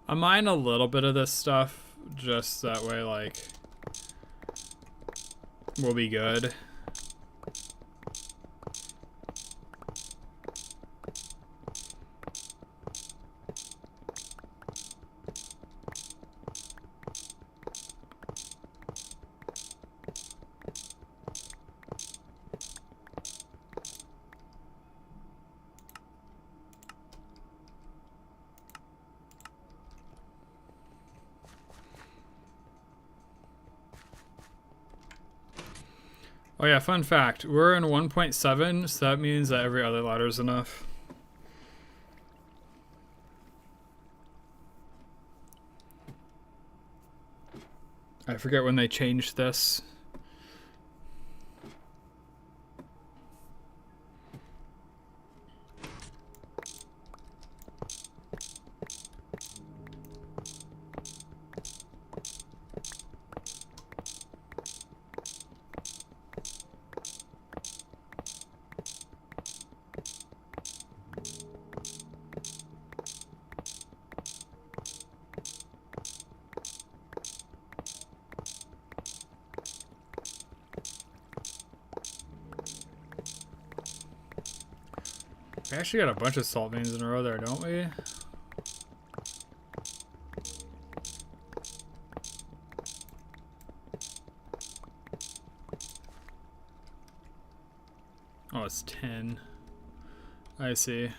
I mine a little bit of this stuff, just that way, like, we'll be good. Oh yeah, fun fact. We're in 1.7, so that means that every other ladder is enough. I forget when they changed this. We actually got a bunch of salt veins in a row there, don't we? Oh, it's 10. I see.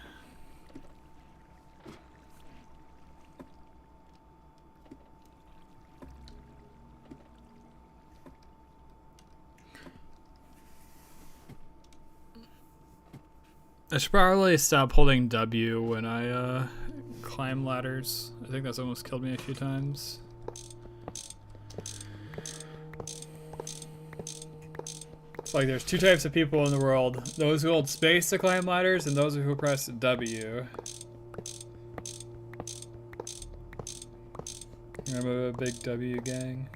I should probably stop holding W when I climb ladders. I think that's almost killed me a few times. It's like there's two types of people in the world. Those who hold space to climb ladders and those who press W. I'm a big W gang.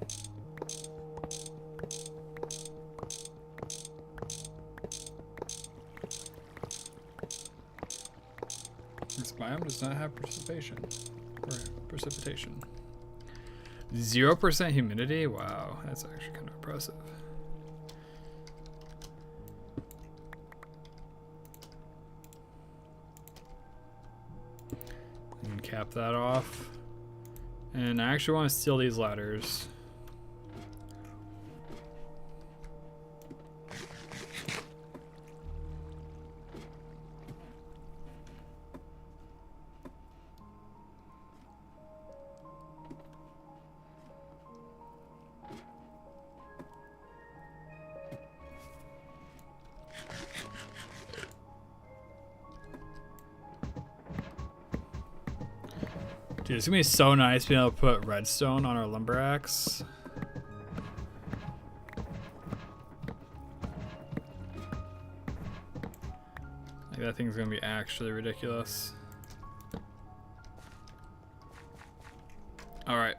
This biome does not have precipitation. Or precipitation. 0% humidity? Wow, that's actually kind of impressive. And cap that off. And I actually want to steal these ladders. Dude, it's gonna be so nice being able to put redstone on our lumber axe. Like, that thing's gonna be actually ridiculous. Alright.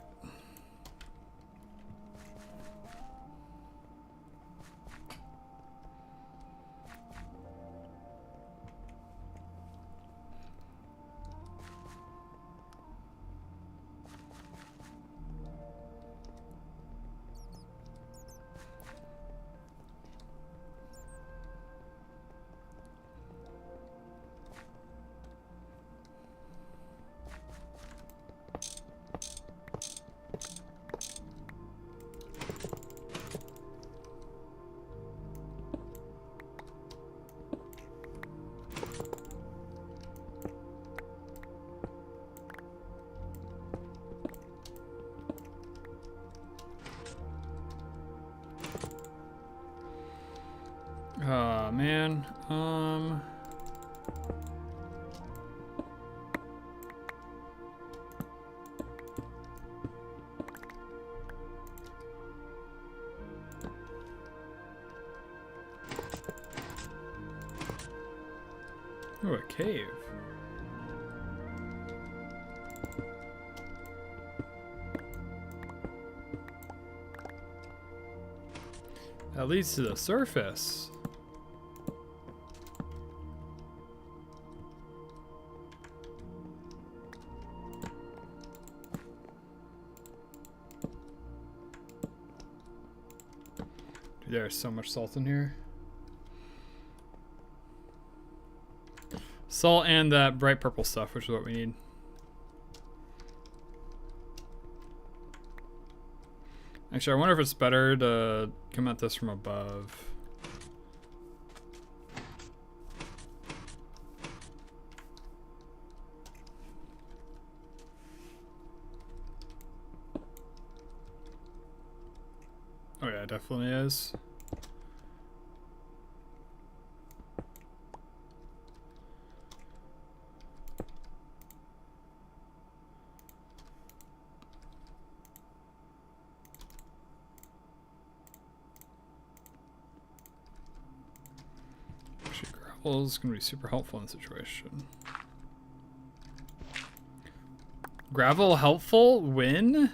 Oh man, oh, a cave. That leads to the surface. There's so much salt in here. Salt and that bright purple stuff, which is what we need. Actually, I wonder if it's better to come at this from above. Oh yeah, it definitely is. Gravel is going to be super helpful in the situation. Gravel helpful? Win?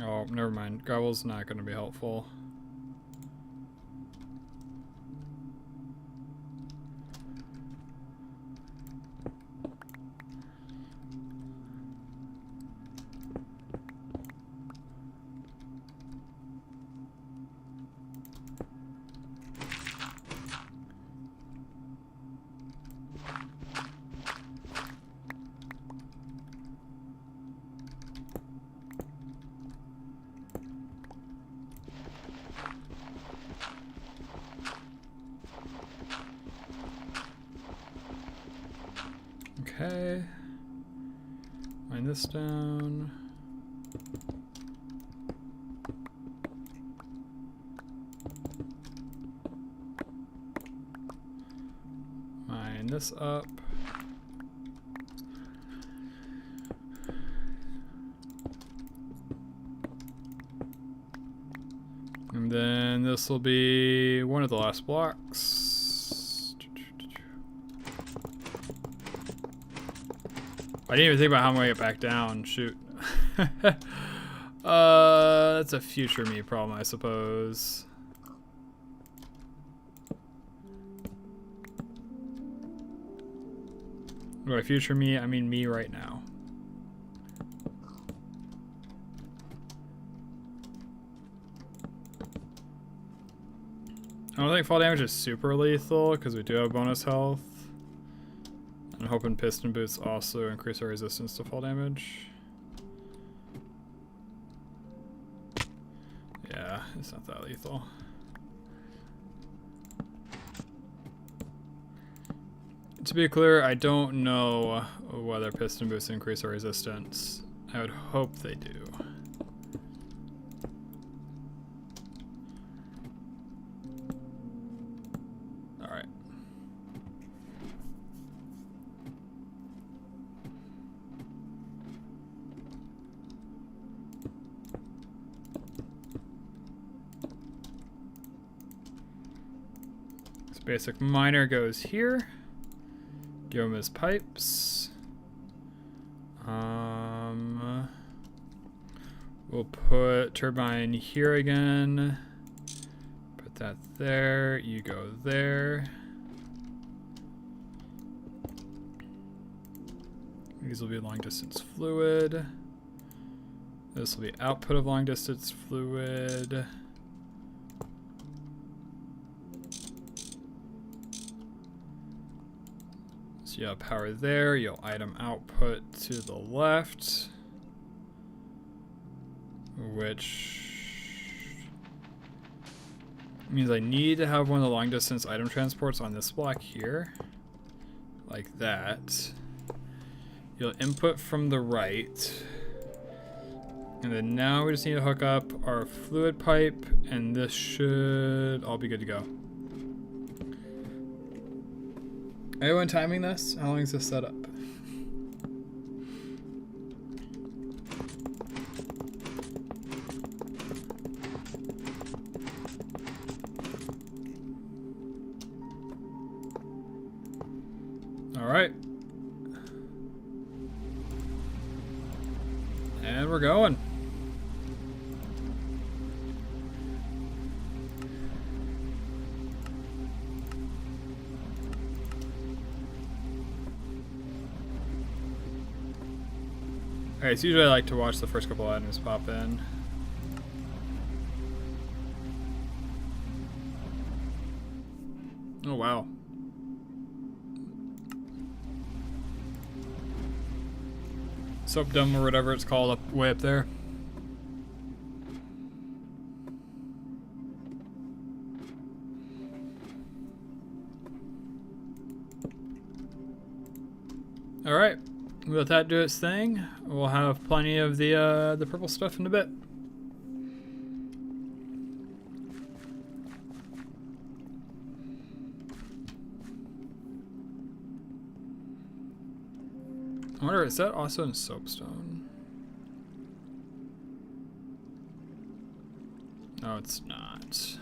Oh, never mind. Gravel's not going to be helpful. Okay. Mine this down. Mine this up. And then this will be one of the last blocks. I didn't even think about how I'm gonna get back down. Shoot. That's a future me problem, I suppose. By future me, I mean me right now. I don't think fall damage is super lethal because we do have bonus health. I'm hoping piston boots also increase our resistance to fall damage. Yeah, it's not that lethal. To be clear, I don't know whether piston boots increase our resistance. I would hope they do. Alright. This basic miner goes here. Give him his pipes. We'll put turbine here again. Put that there. You go there. These will be long distance fluid. This will be output of long distance fluid. So you have power there, you'll item output to the left, which means I need to have one of the long distance item transports on this block here, like that. You'll input from the right, and then now we just need to hook up our fluid pipe, and this should all be good to go. Anyone timing this? How long is this set up? All right. And we're going. Alright, so usually I like to watch the first couple items pop in. Oh wow. Soap dome or whatever it's called up way up there. Alright. Let that do its thing. We'll have plenty of the purple stuff in a bit. I wonder, is that also in soapstone? No, it's not.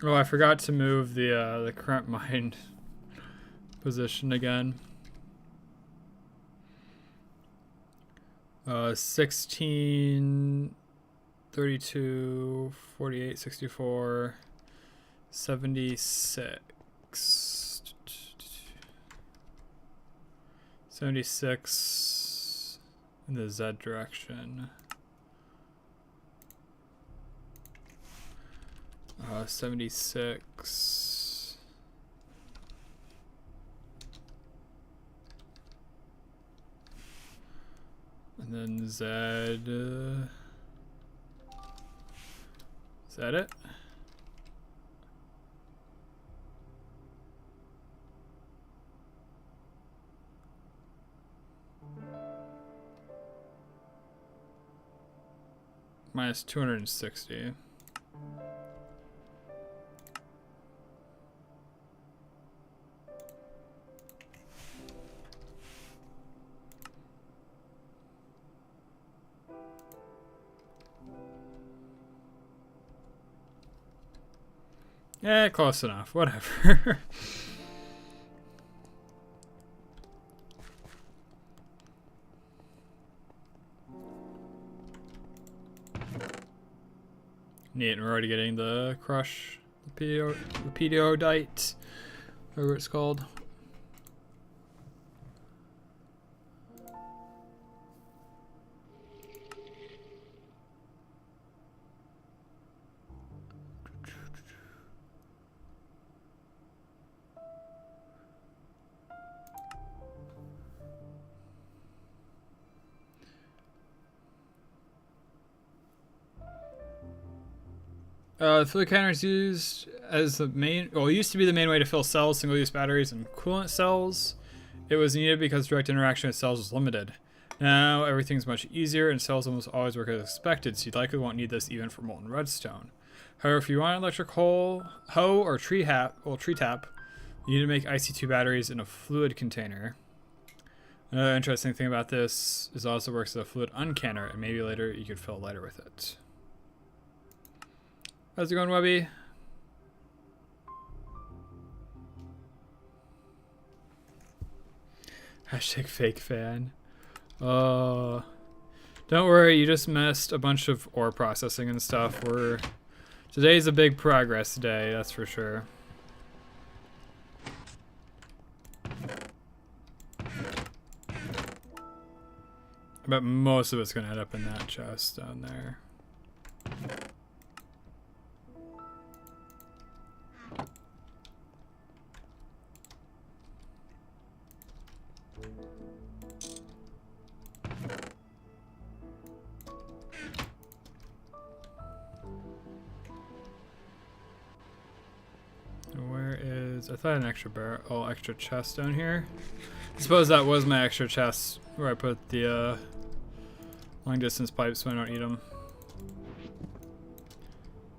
Oh, I forgot to move the current mine position again. 16, 32, 48, 64, 76. 76 in the Z direction. 76. And then Z. Is that it? Minus 260. Yeah, close enough. Whatever. Neat, and we're already getting the crush, the pedioidite, whatever it's called. The fluid counter is used as the main, well, it used to be the main way to fill cells, single-use batteries, and coolant cells. It was needed because direct interaction with cells was limited. Now, everything's much easier, and cells almost always work as expected, so you likely won't need this even for molten redstone. However, if you want an electric hoe or tree tap, you need to make IC2 batteries in a fluid container. Another interesting thing about this is it also works as a fluid uncanner, and maybe later you could fill a lighter with it. How's it going, Webby? Hashtag fake fan. Don't worry, you just missed a bunch of ore processing and stuff. Today's a big progress day, that's for sure. I bet most of it's gonna end up in that chest down there. I thought I had an extra extra chest down here. I suppose that was my extra chest where I put the long distance pipes so I don't eat them.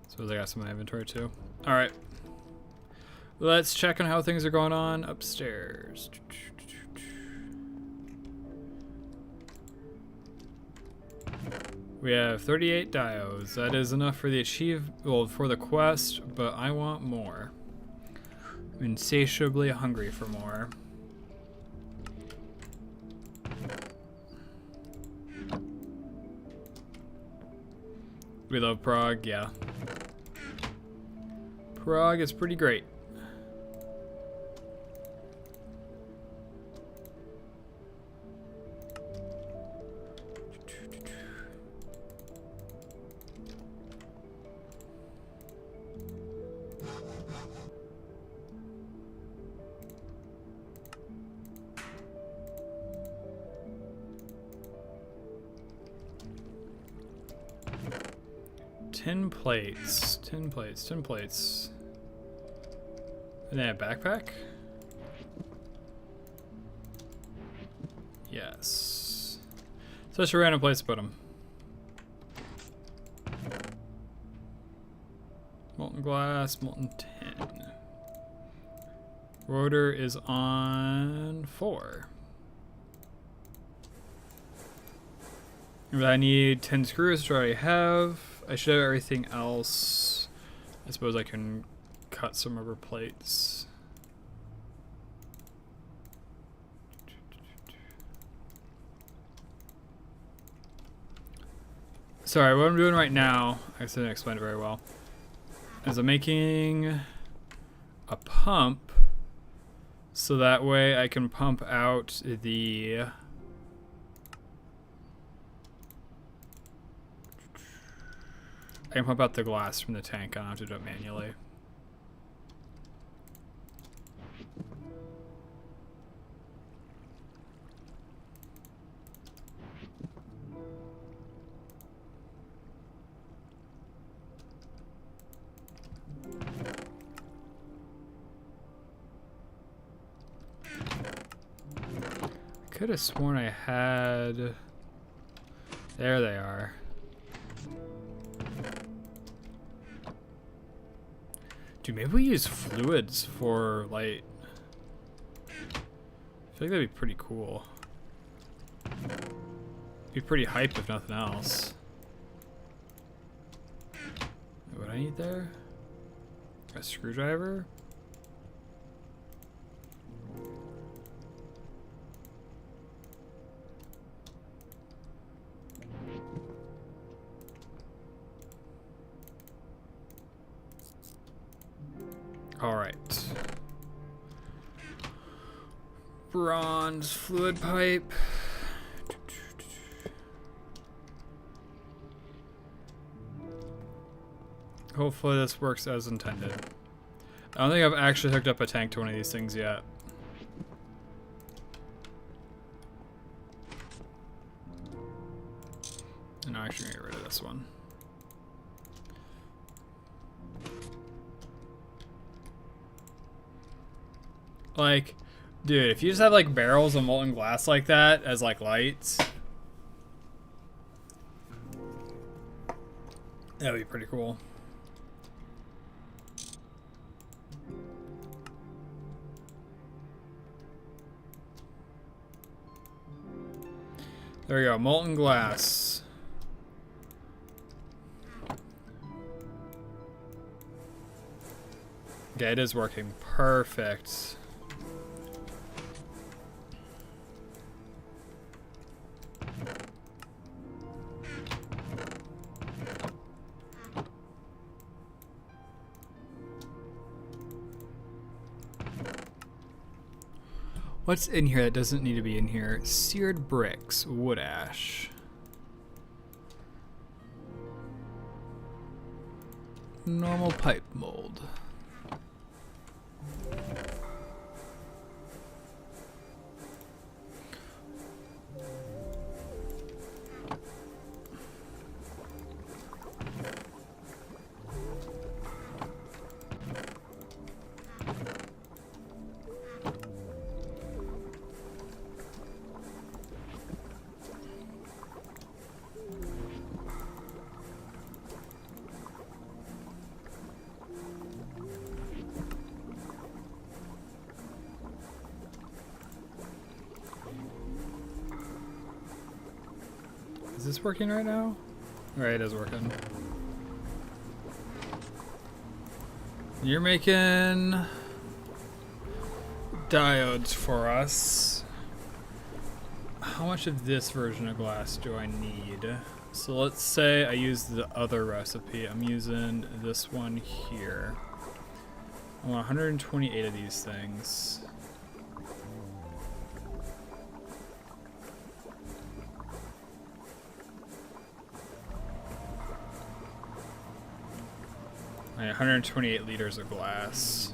Suppose I got some in my inventory too. Alright. Let's check on how things are going on upstairs. We have 38 diodes. That is enough for the for the quest, but I want more. I'm insatiably hungry for more. We love Prague, yeah. Prague is pretty great. Tin plates. And then a backpack? Yes. Such a random place to put them. Molten glass, molten tin. Rotor is on 4. I need 10 screws, which I already have. I should have everything else. I suppose I can cut some rubber plates. Sorry, what I'm doing right now, I didn't explain it very well, is I'm making a pump so that way I can pump out the glass from the tank. I don't have to do it manually. Could have sworn I had. There they are. Dude, maybe we use fluids for light. I feel like that'd be pretty cool. Be pretty hype if nothing else. What do I need there? A screwdriver? All right. Bronze fluid pipe. Hopefully this works as intended. I don't think I've actually hooked up a tank to one of these things yet. And I'm actually gonna get rid of this one. Like, dude, if you just have like barrels of molten glass like that as like lights, that would be pretty cool. There we go, molten glass. Okay, it is working perfect. What's in here that doesn't need to be in here? Seared bricks, wood ash. Normal pipe mold. Is this working right now? Alright, it is working. You're making diodes for us. How much of this version of glass do I need? So let's say I use the other recipe. I'm using this one here. I want 128 of these things. Right, 128 liters of glass.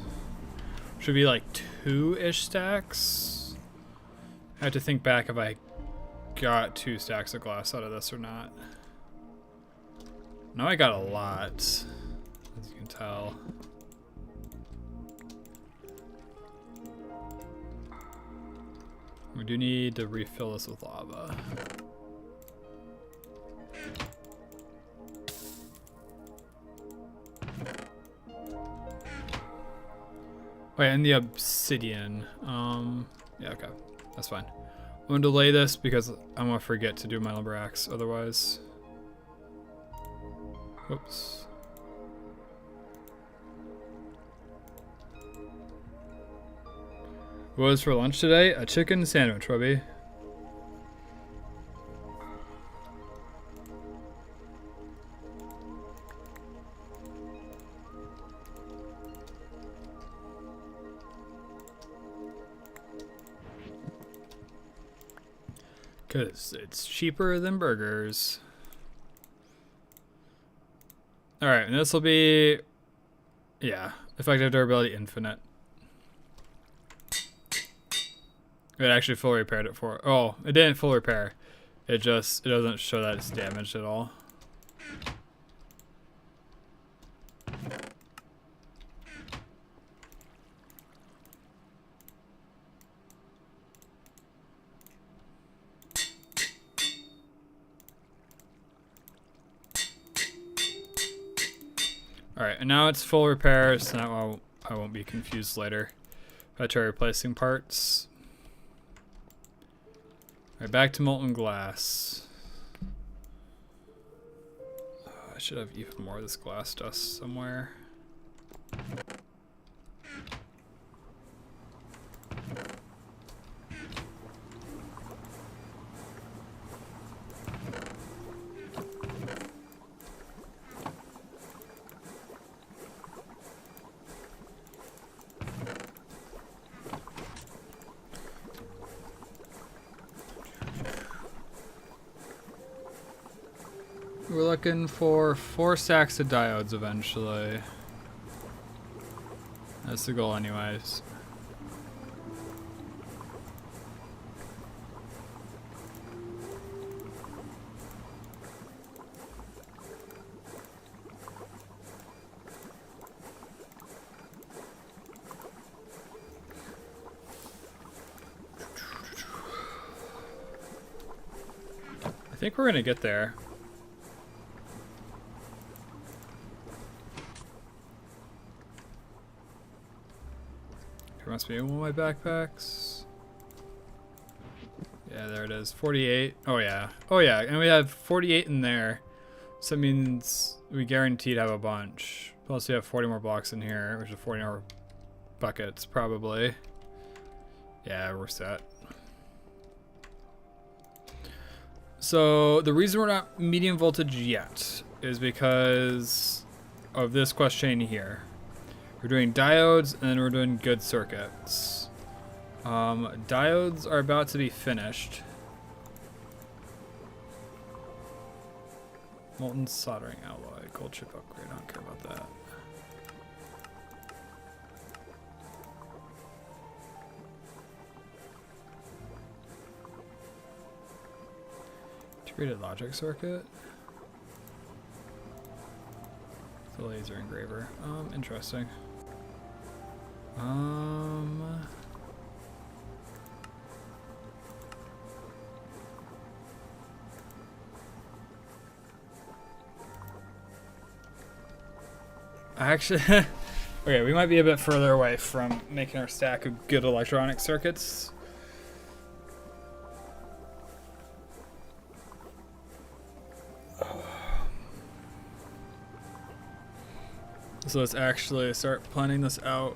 Should be like 2-ish stacks. I have to think back if I got 2 stacks of glass out of this or not. No, I got a lot, as you can tell. We do need to refill this with lava. Wait, and the obsidian. Yeah, okay. That's fine. I'm gonna delay this because I'm gonna forget to do my lumber axe otherwise. Whoops. What was for lunch today? A chicken sandwich, Webby. Because it's cheaper than burgers. Alright, and this will be, yeah, effective durability infinite. It actually fully repaired it for, oh, it didn't full repair. It doesn't show that it's damaged at all. Alright, and now it's full repair, so now I won't be confused later. If I try replacing parts. Alright, back to molten glass. I should have even more of this glass dust somewhere. We're looking for 4 stacks of diodes eventually. That's the goal anyways. I think we're gonna get there. There must be one of my backpacks. Yeah, there it is. 48. Oh yeah. Oh yeah, and we have 48 in there. So that means we guaranteed have a bunch. Plus we have 40 more blocks in here, which is 40 more buckets probably. Yeah, we're set. So the reason we're not medium voltage yet is because of this quest chain here. We're doing diodes and then we're doing good circuits. Diodes are about to be finished. Molten soldering alloy, gold chip upgrade, I don't care about that. Integrated logic circuit. The laser engraver. Interesting. Actually, okay, we might be a bit further away from making our stack of good electronic circuits. So let's actually start planning this out.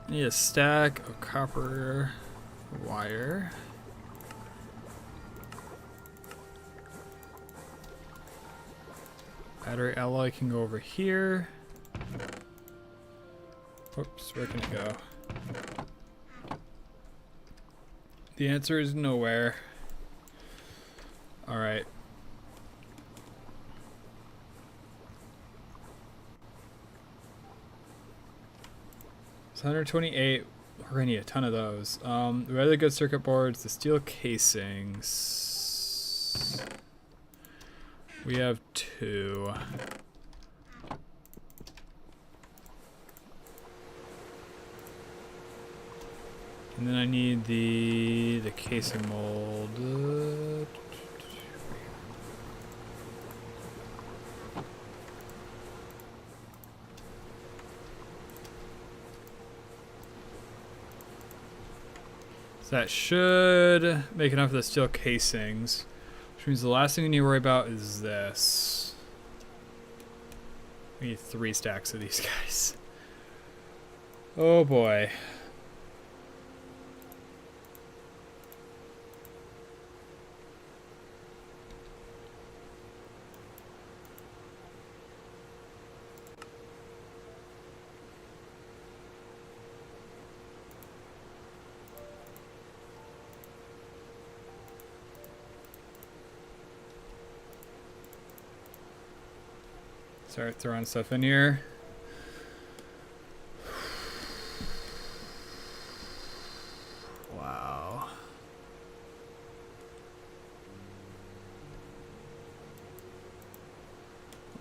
Need a stack of copper wire. Battery alloy can go over here. Oops, where can it go? The answer is nowhere. Alright. It's 128. We're gonna need a ton of those. The other good circuit boards, the steel casings. We have 2. And then I need the casing mold. So that should make enough of the steel casings, which means the last thing we need to worry about is this. We need 3 stacks of these guys. Oh boy. Start throwing stuff in here. Wow.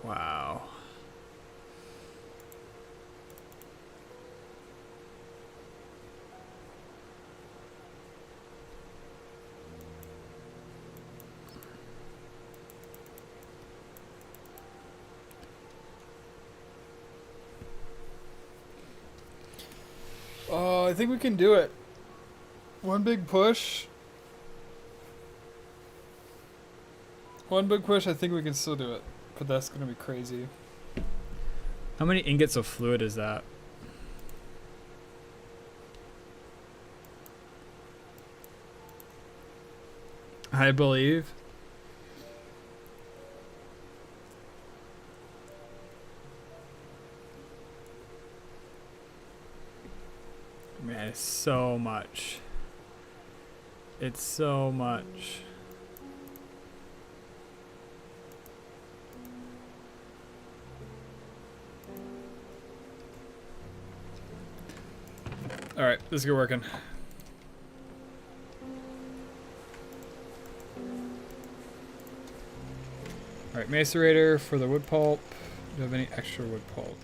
Wow. Oh, I think we can do it. One big push. One big push, I think we can still do it. But that's going to be crazy. How many ingots of fluid is that? I believe. Man, it's so much. It's so much. All right, let's get working. All right, macerator for the wood pulp. Do you have any extra wood pulp?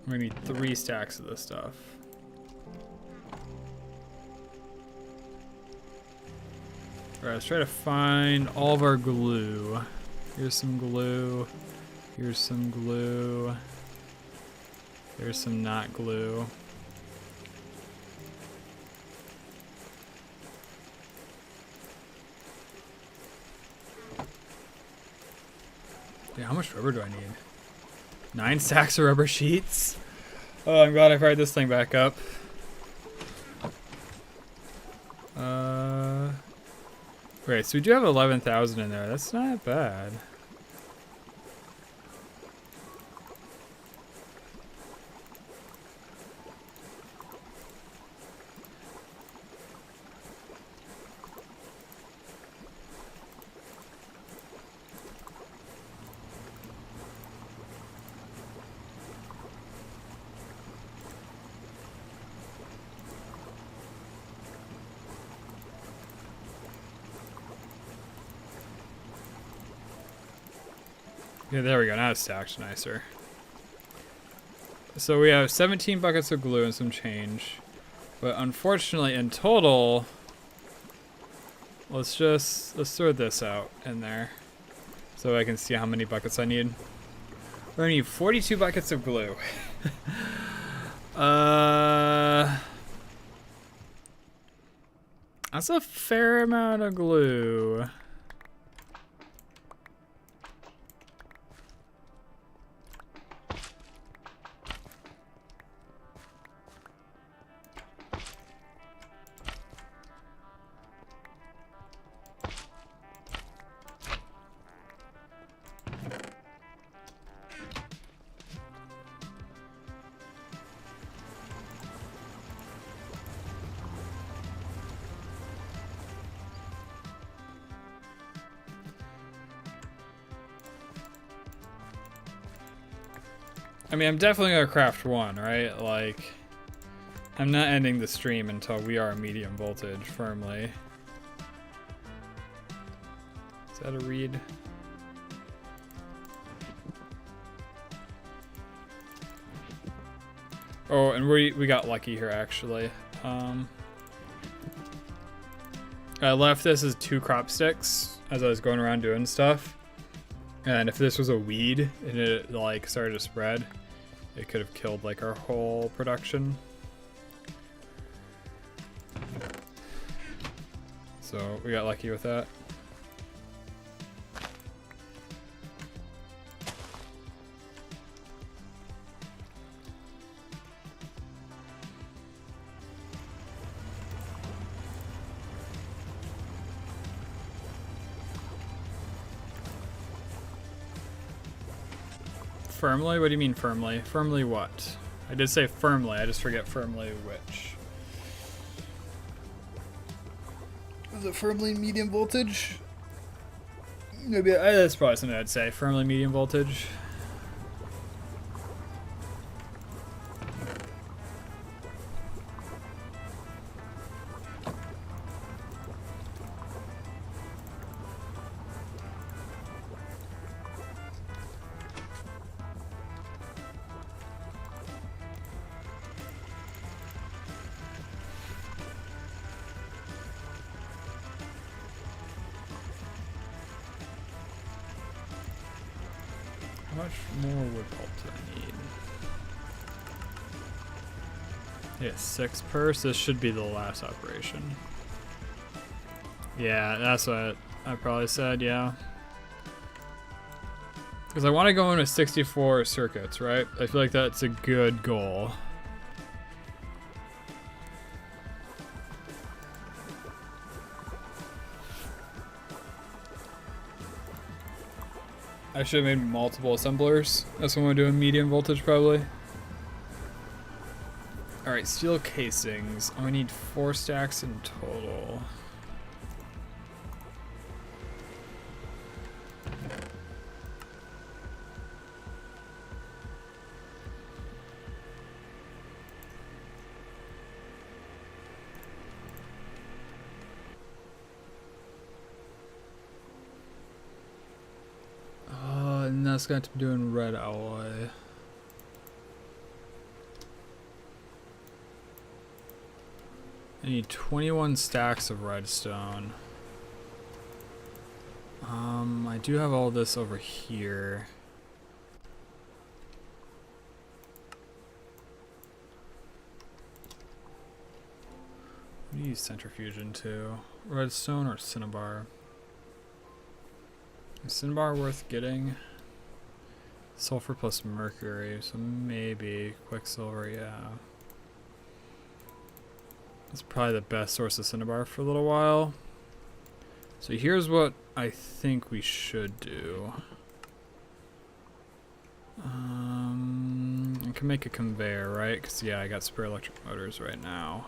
We're gonna need 3 stacks of this stuff. All right, let's try to find all of our glue. Here's some glue. Here's some glue. There's some not glue. Dude, how much rubber do I need? 9 stacks of rubber sheets? Oh, I'm glad I fired this thing back up. Right, so we do have 11,000 in there. That's not bad. Yeah, there we go. Now it's stacked nicer. So we have 17 buckets of glue and some change. But unfortunately, in total, let's throw this out in there so I can see how many buckets I need. We're gonna need 42 buckets of glue. That's a fair amount of glue. I mean, I'm definitely gonna craft one, right? Like, I'm not ending the stream until we are medium voltage firmly. Is that a read? Oh, and we got lucky here actually. I left this as 2 crop sticks as I was going around doing stuff. And if this was a weed and it like started to spread, it could have killed like our whole production. So we got lucky with that. Firmly? What do you mean firmly? Firmly what? I did say firmly, I just forget firmly which. Was it firmly medium voltage? Maybe that's probably something I'd say. Firmly medium voltage. How much more wood pulp do I need? Yeah, 6 per, so this should be the last operation. Yeah, that's what I probably said, yeah. Because I want to go into 64 circuits, right? I feel like that's a good goal. I should have made multiple assemblers. That's what I'm doing, medium voltage probably. Alright, steel casings. I need 4 stacks in total. And that's got to be doing red alloy. I need 21 stacks of redstone. I do have all this over here. What do you use centrifusion to? Redstone or cinnabar? Is cinnabar worth getting? Sulfur plus mercury, so maybe quicksilver, yeah. That's probably the best source of cinnabar for a little while. So here's what I think we should do. I can make a conveyor, right? Because yeah, I got spare electric motors right now.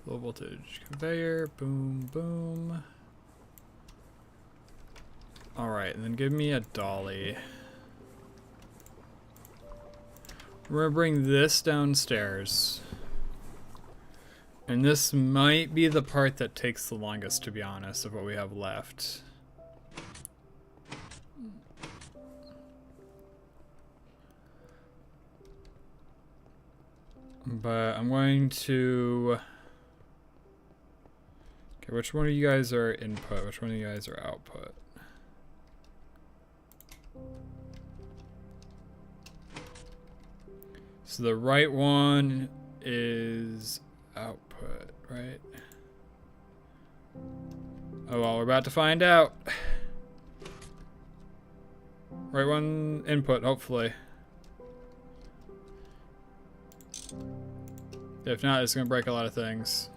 Low voltage conveyor, boom, boom. Alright, and then give me a dolly. We're gonna bring this downstairs. And this might be the part that takes the longest, to be honest, of what we have left. But I'm going to... Okay, which one of you guys are input? Which one of you guys are output? So the right one is output, right? Oh well, we're about to find out. Right one input, hopefully. If not, it's gonna break a lot of things.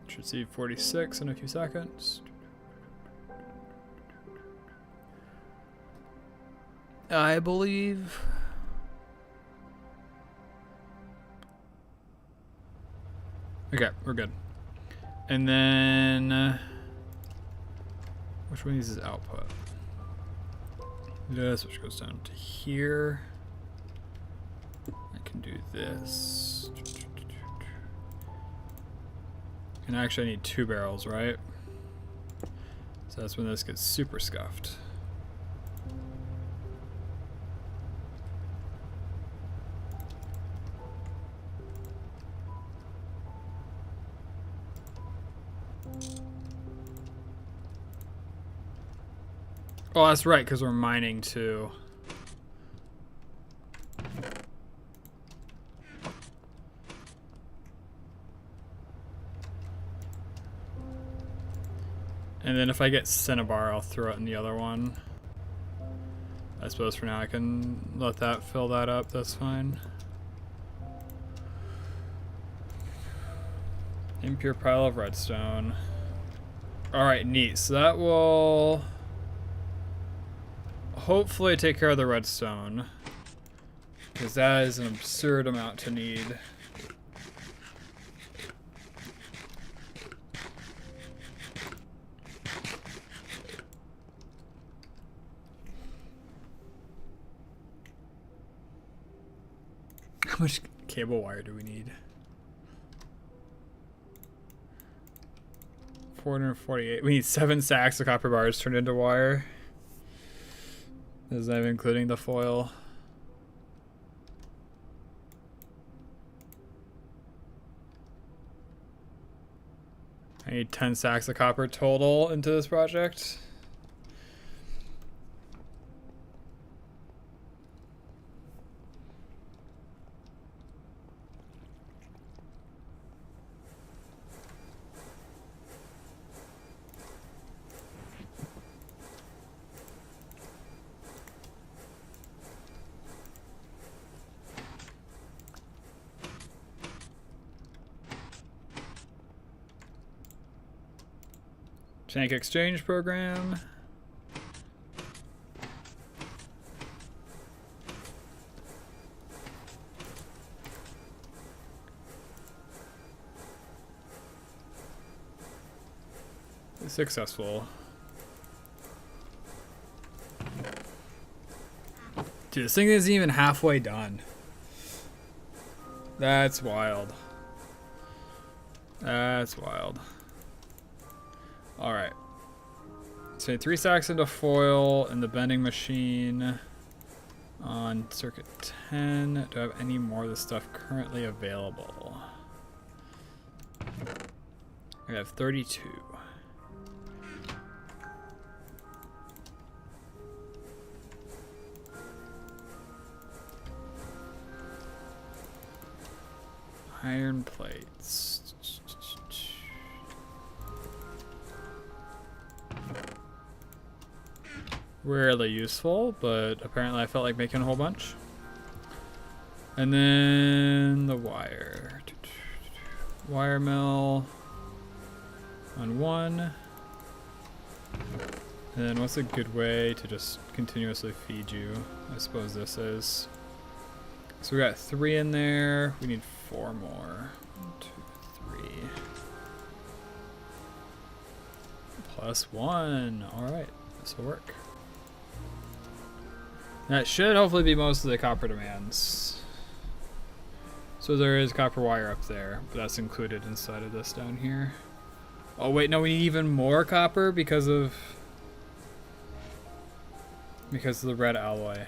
Should see 46 in a few seconds. I believe. Okay, we're good. And then, which one of these is output? This, which goes down to here. I can do this. And actually I need 2 barrels, right? So that's when this gets super scuffed. Oh, that's right, because we're mining too. And then if I get cinnabar, I'll throw it in the other one. I suppose for now I can let that fill that up, that's fine. Impure pile of redstone. Alright, neat. So that will hopefully take care of the redstone, because that is an absurd amount to need. How much cable wire do we need? 448. We need 7 sacks of copper bars turned into wire. Is that including the foil? I need 10 sacks of copper total into this project. Tank exchange program. Successful. Dude, this thing isn't even halfway done. That's wild. That's wild. Alright. So 3 sacks into foil and the bending machine on circuit 10. Do I have any more of this stuff currently available? I have 32. Iron plates. Rarely useful, but apparently I felt like making a whole bunch. And then the wire. Wire mill on 1. And then what's a good way to just continuously feed you? I suppose this is. So we got 3 in there. We need 4 more. 1, 2, 3. +1. Alright, this will work. That should hopefully be most of the copper demands. So there is copper wire up there, but that's included inside of this down here. Oh wait, no, we need even more copper because of the red alloy.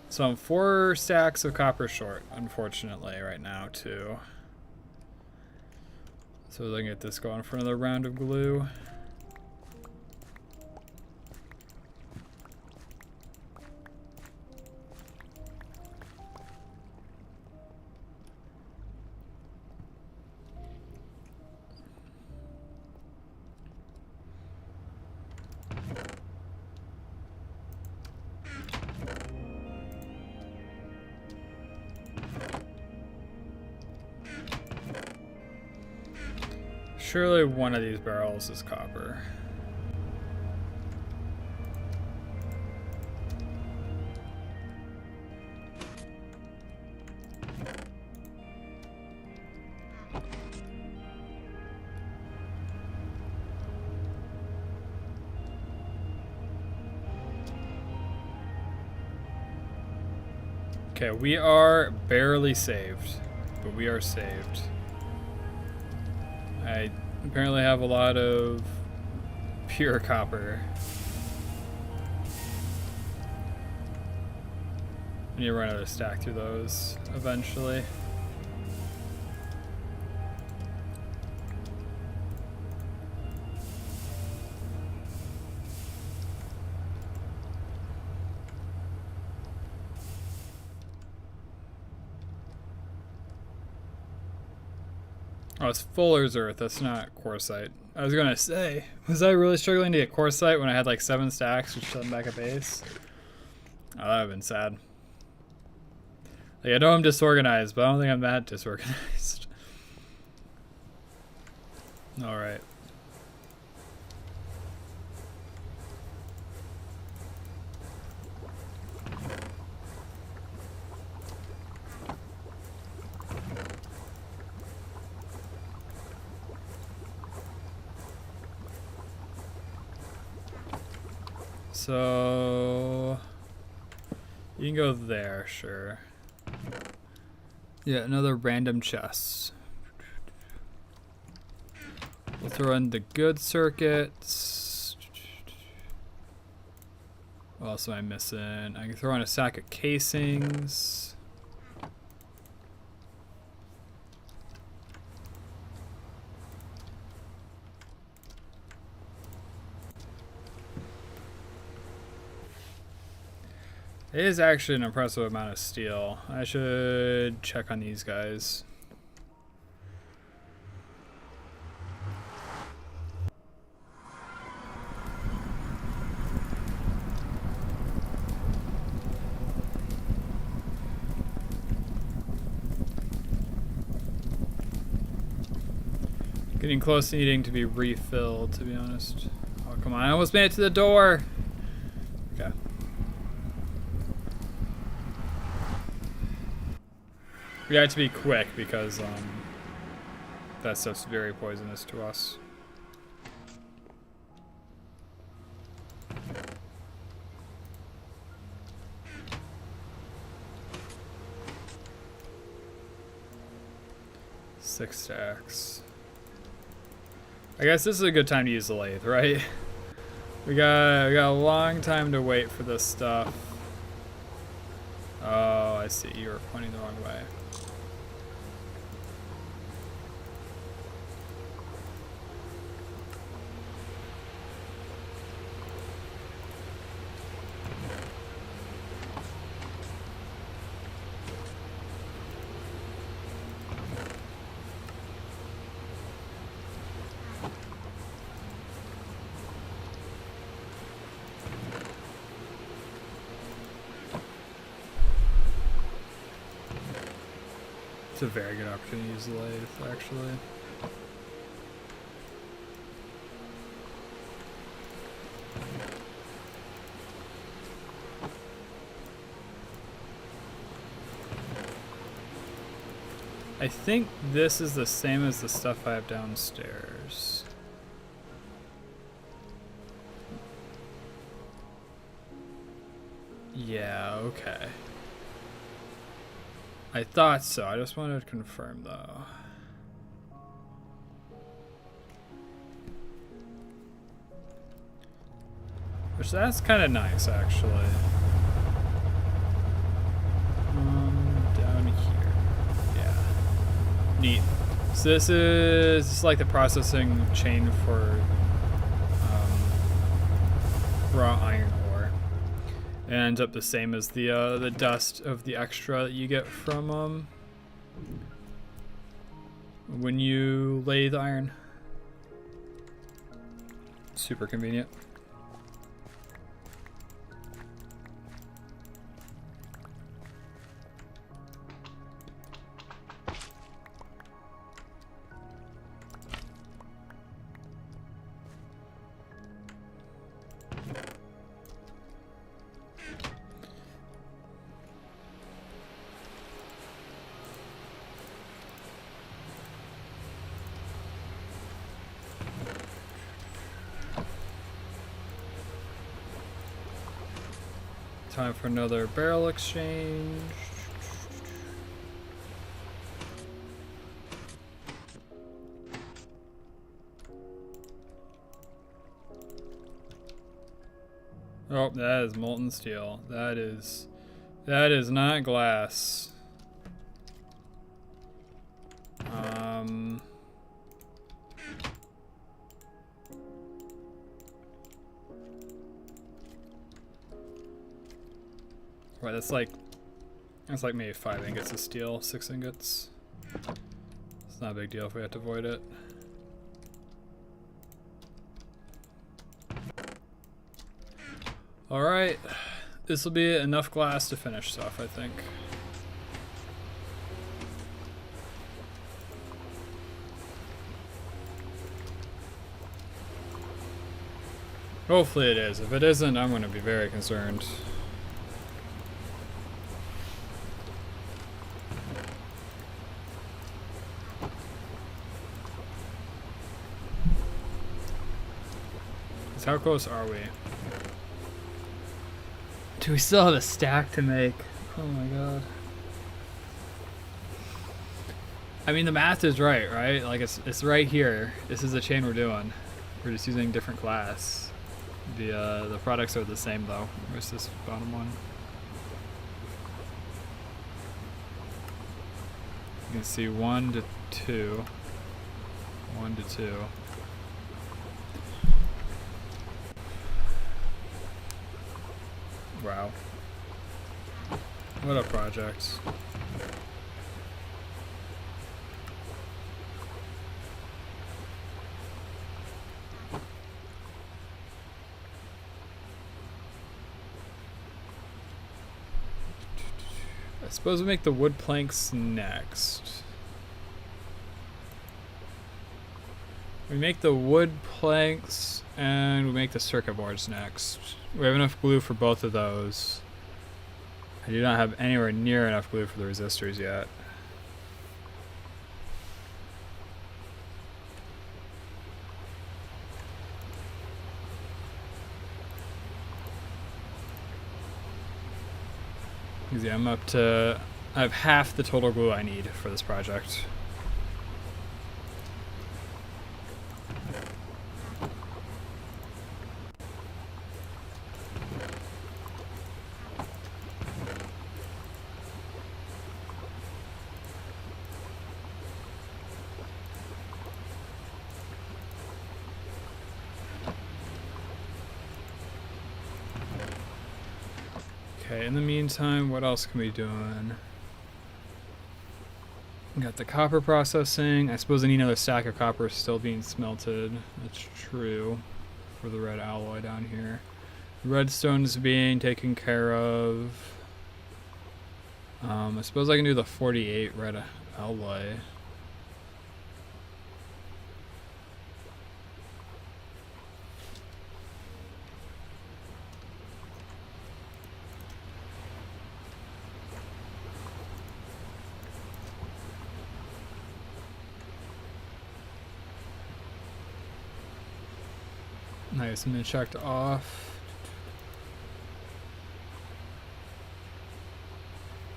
So I'm 4 stacks of copper short, unfortunately, right now too. So let's get this going for another round of glue. Surely one of these barrels is copper. Okay, we are barely saved, but we are saved. I apparently have a lot of pure copper. I need to run another stack through those eventually. Oh, it's Fuller's Earth. That's not quartzite. I was gonna say, was I really struggling to get quartzite when I had like 7 stacks just chilling back at base? Oh, that would have been sad. Like, I know I'm disorganized, but I don't think I'm that disorganized. All right. So you can go there, sure. Yeah, another random chest. We'll throw in the good circuits. What else am I missing? I can throw in a sack of casings. It is actually an impressive amount of steel. I should check on these guys. Getting close to needing to be refilled, to be honest. Oh, come on. I almost made it to the door. Okay. We have to be quick because that stuff's very poisonous to us. Six stacks. I guess this is a good time to use the lathe, right? We got a long time to wait for this stuff. Oh, I see. You were pointing the wrong way. It's a very good opportunity to use the lathe, actually. I think this is the same as the stuff I have downstairs. Yeah, okay. I thought so. I just wanted to confirm, though. Which, that's kind of nice, actually. Down here. Yeah. Neat. So this is like the processing chain for raw iron ore. It ends up the same as the dust of the extra that you get from when you lathe iron. Super convenient. Time for another barrel exchange. Oh, that is molten steel. That is not glass. Right, that's like maybe 5 ingots of steel, 6 ingots. It's not a big deal if we have to void it. Alright, this will be enough glass to finish stuff, I think. Hopefully it is. If it isn't, I'm going to be very concerned. How close are we? Do we still have a stack to make? Oh my god. I mean, the math is right? Like it's right here. This is the chain we're doing. We're just using different glass. The products are the same though. Where's this bottom one? You can see 1 to 2. 1 to 2. Wow. What a project. I suppose we make the wood planks next. We make the wood planks and we make the circuit boards next. We have enough glue for both of those. I do not have anywhere near enough glue for the resistors yet. Easy, I have half the total glue I need for this project. Okay, in the meantime, what else can we do? Got the copper processing. I suppose I need another stack of copper still being smelted. That's true for the red alloy down here. Redstone is being taken care of. I suppose I can do the 48 red alloy. Nice, and then checked off.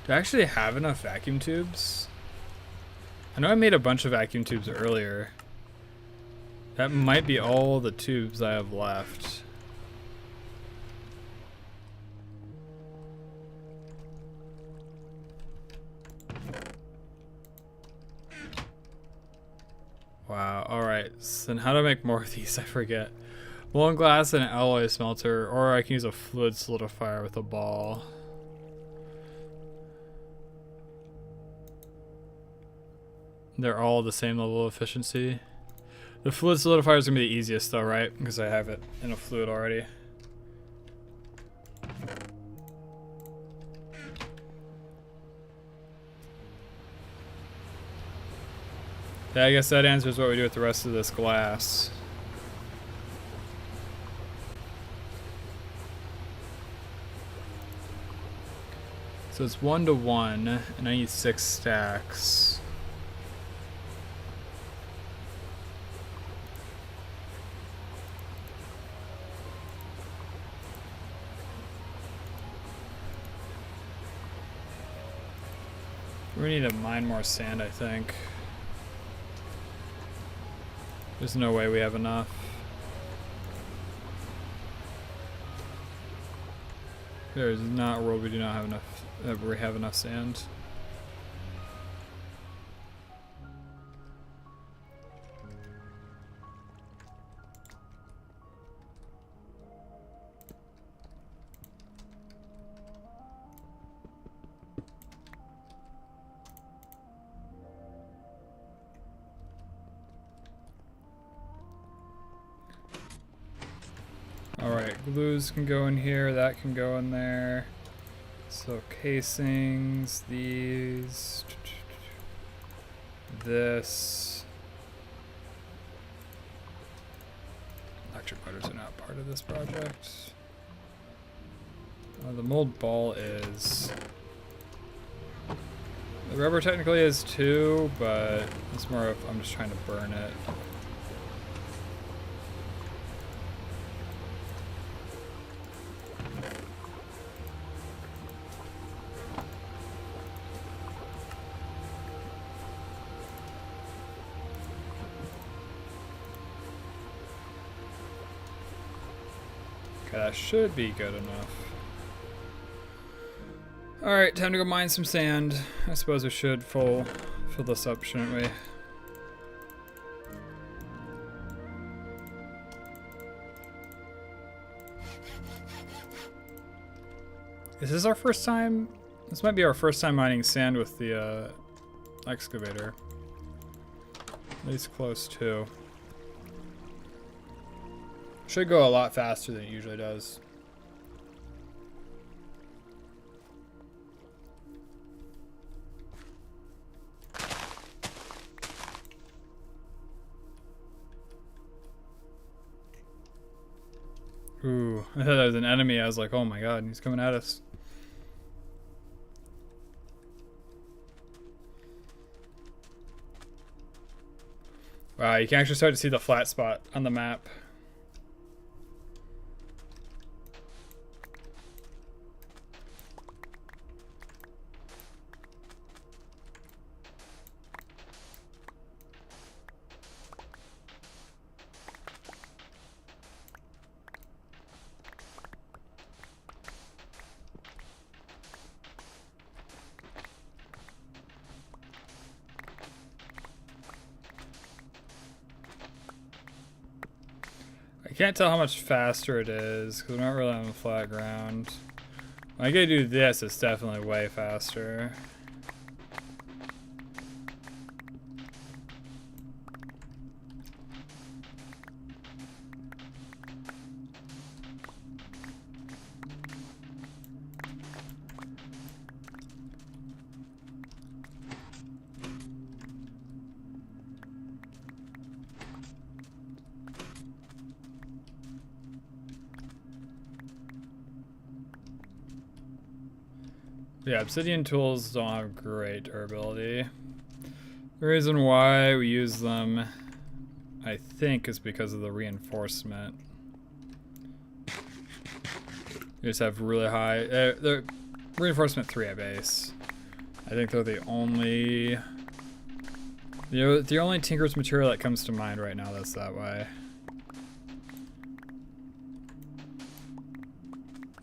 Do I actually have enough vacuum tubes? I know I made a bunch of vacuum tubes earlier. That might be all the tubes I have left. Wow, alright. So then how do I make more of these? I forget. Molten glass and an alloy smelter, or I can use a fluid solidifier with a ball. They're all the same level of efficiency. The fluid solidifier is gonna be the easiest though, right? Because I have it in a fluid already. Yeah, I guess that answers what we do with the rest of this glass. So it's 1 to 1, and I need 6 stacks. We need to mine more sand, I think. There's no way we have enough. There is not a world we do not have enough, we have enough sand. Alright, glues can go in here, that can go in there. So casings, these, this. Electric motors are not part of this project. The mold ball is. The rubber technically is too, but it's more of I'm just trying to burn it. Okay, that should be good enough. Alright, time to go mine some sand. I suppose we should fill this up, shouldn't we? Is this our first time? This might be our first time mining sand with the excavator. At least close to. Should go a lot faster than it usually does. Ooh, I thought that was an enemy. I was like, oh my god, he's coming at us. Wow, you can actually start to see the flat spot on the map. I can't tell how much faster it is because we're not really on the flat ground. When I go do this, it's definitely way faster. Yeah, obsidian tools don't have great durability. The reason why we use them, I think, is because of the reinforcement. You just have really high... the reinforcement 3 at base. I think they're the only... the only Tinker's material that comes to mind right now that's that way.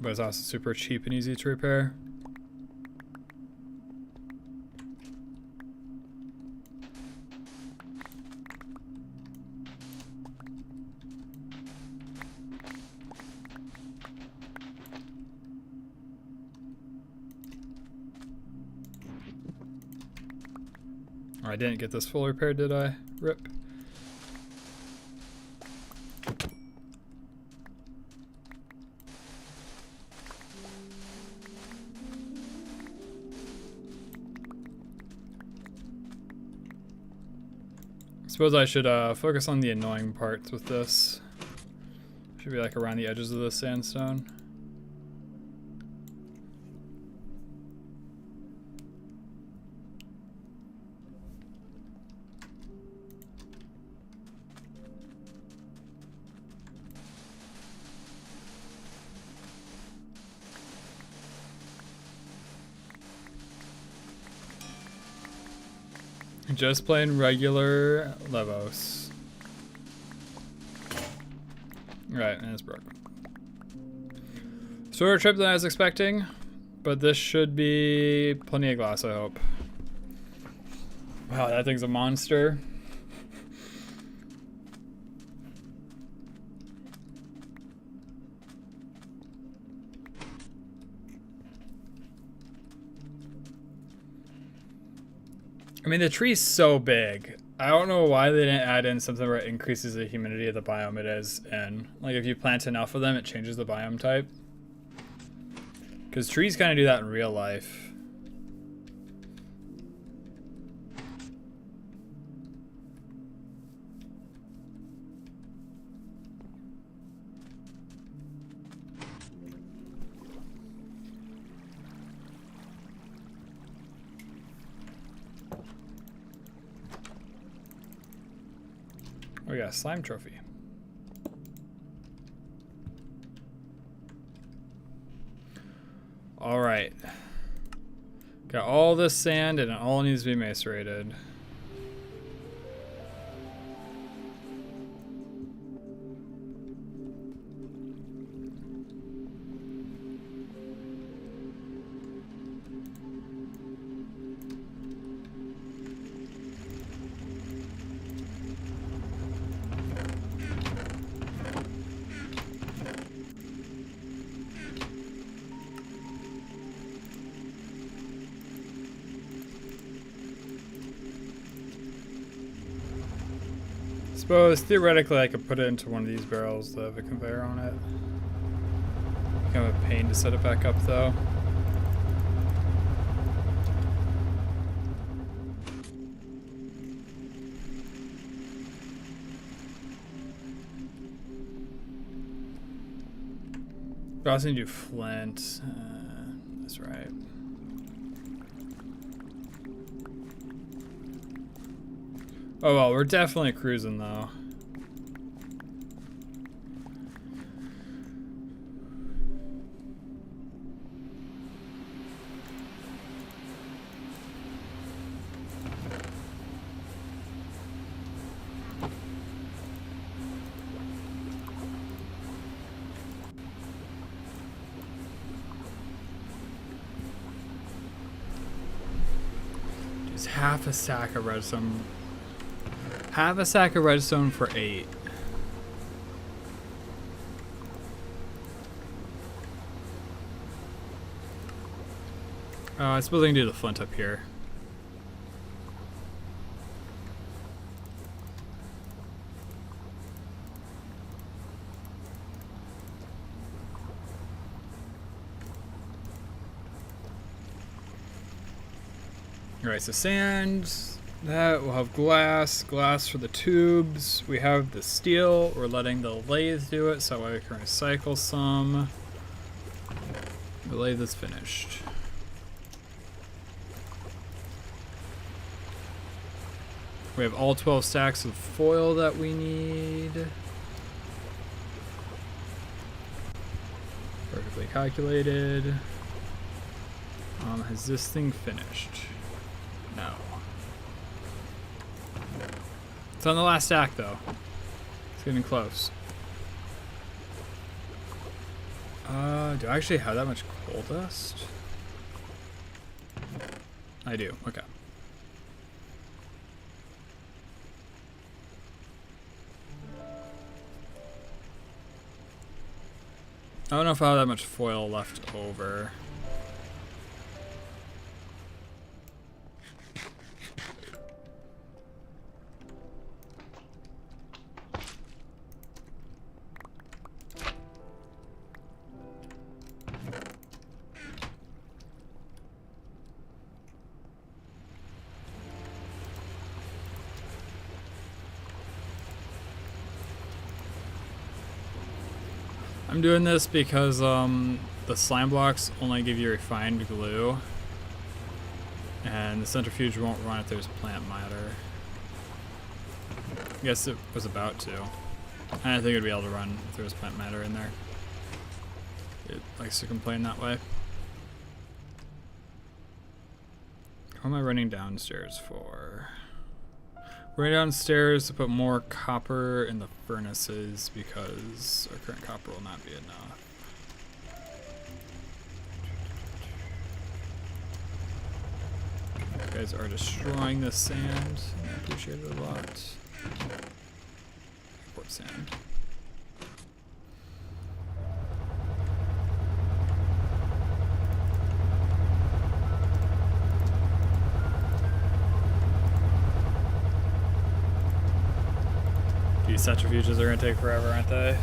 But it's also super cheap and easy to repair. Oh, I didn't get this full repaired, did I? Rip. Suppose I should focus on the annoying parts with this. Should be like around the edges of the sandstone. Just playing regular Levos. Right, and it's broke. Shorter trip than I was expecting, but this should be plenty of glass, I hope. Wow, that thing's a monster. I mean, the tree's so big. I don't know why they didn't add in something where it increases the humidity of the biome it is in. Like, if you plant enough of them, it changes the biome type. Because trees kind of do that in real life. Oh, we got a slime trophy. All right. Got all this sand and it all needs to be macerated. Suppose theoretically I could put it into one of these barrels that have a conveyor on it. Kind of a pain to set it back up though. But I also need to do flint. That's right. Oh well, we're definitely cruising though. Just half a sack of redstone. Half a sack of redstone for 8. I suppose I can do the flint up here. Alright, so sand. That we'll have glass for the tubes. We have the steel. We're letting the lathe do it, so I can recycle some. The lathe is finished. We have all 12 stacks of foil that we need. Perfectly calculated. Has this thing finished? No. It's on the last stack though. It's getting close. Do I actually have that much coal dust? I do, okay. I don't know if I have that much foil left over. I'm doing this because the slime blocks only give you refined glue, and the centrifuge won't run if there's plant matter. I guess it was about to. I didn't think it'd be able to run if there was plant matter in there. It likes to complain that way. How am I running downstairs for? Running downstairs to put more copper in the furnaces because our current copper will not be enough. guys are destroying the sand. I appreciate it a lot. Port sand. These centrifuges are gonna take forever, aren't they?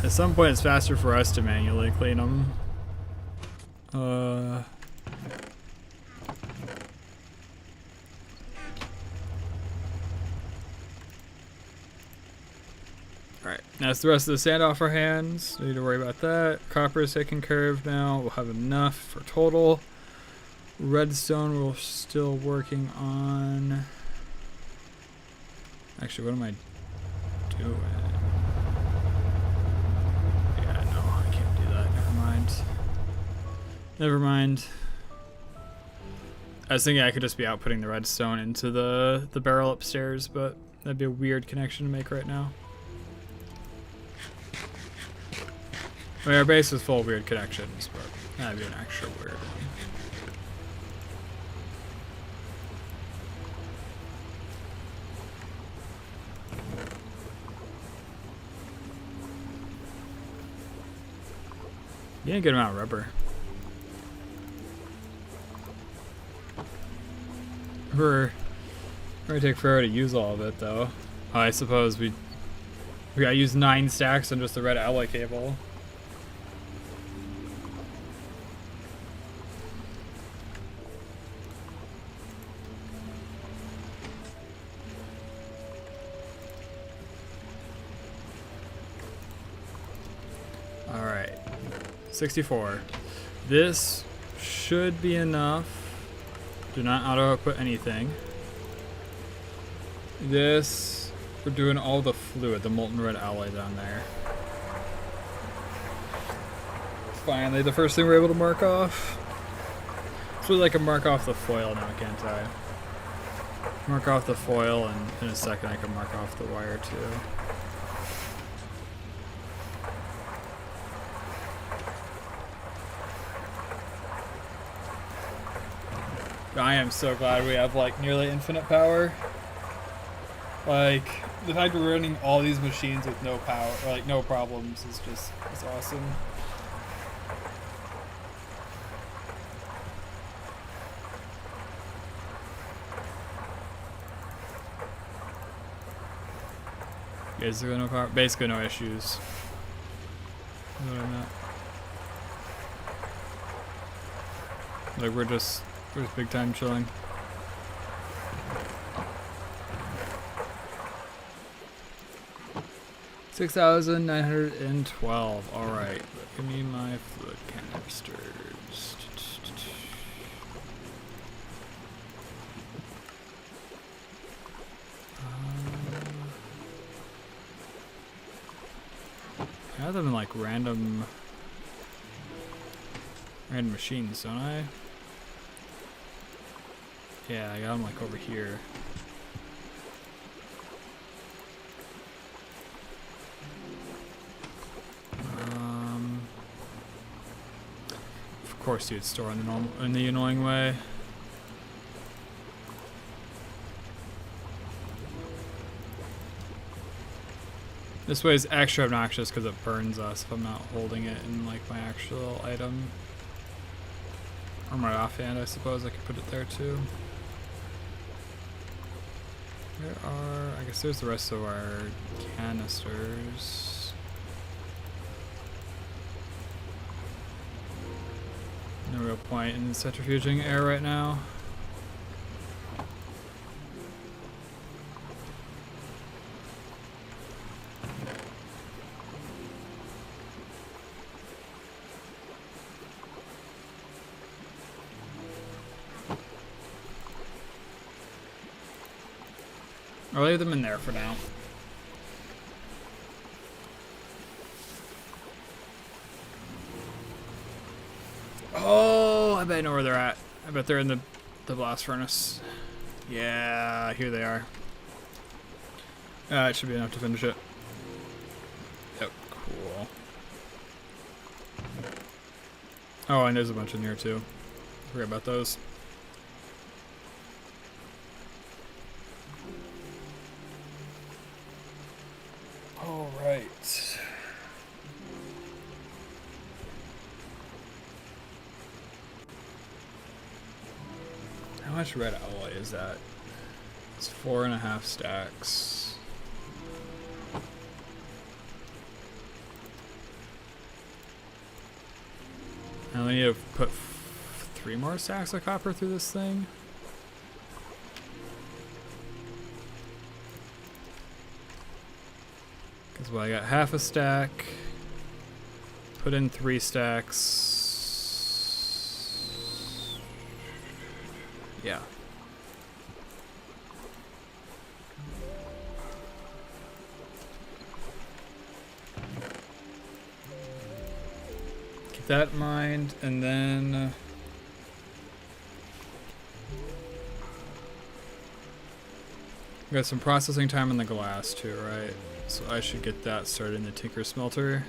At some point, it's faster for us to manually clean them. Alright, now it's the rest of the sand off our hands. No need to worry about that. Copper is taken care of now. We'll have enough for total. Redstone we're still working on. Actually, what am I doing? Yeah, no, I can't do that. Never mind. Never mind. I was thinking I could just be outputting the redstone into the barrel upstairs, but that'd be a weird connection to make right now. I mean, our base is full of weird connections, but that'd be an extra weird one. You didn't get him out of rubber. We're gonna take forever to use all of it, though. I suppose we gotta use 9 stacks on just the red alloy cable. All right. 64. This should be enough. Do not auto output anything. This, we're doing all the fluid, the molten red alloy down there. Finally, the first thing we're able to mark off. It's really like a mark off the foil now, can't I? Mark off the foil, and in a second I can mark off the wire too. I am so glad we have like nearly infinite power. Like the fact that we're running all these machines with no power, or like no problems, is just it's awesome. Basically no power, basically no issues. You know what I meant? Like we're just big time chilling. $6,912. All right, give me my fluid canisters. I have them in like random machines, don't I? Yeah, I got them like over here. Of course, you'd store in the annoying way. This way is extra obnoxious because it burns us if I'm not holding it in like my actual item. Or my offhand, I suppose I could put it there too. I guess there's the rest of our canisters. No real point in centrifuging air right now. I'll leave them in there for now. Oh, I bet I know where they're at. I bet they're in the blast furnace. Yeah, here they are. It should be enough to finish it. Yep, cool. Oh, and there's a bunch in here too. Forget about those. All right. How much red alloy is that? It's 4.5 stacks. I only need to put 3 more stacks of copper through this thing. Because, well, I got half a stack. Put in 3 stacks. Yeah. Keep that in mind, and then we got some processing time on the glass too, right? So I should get that started in the Tinker Smelter.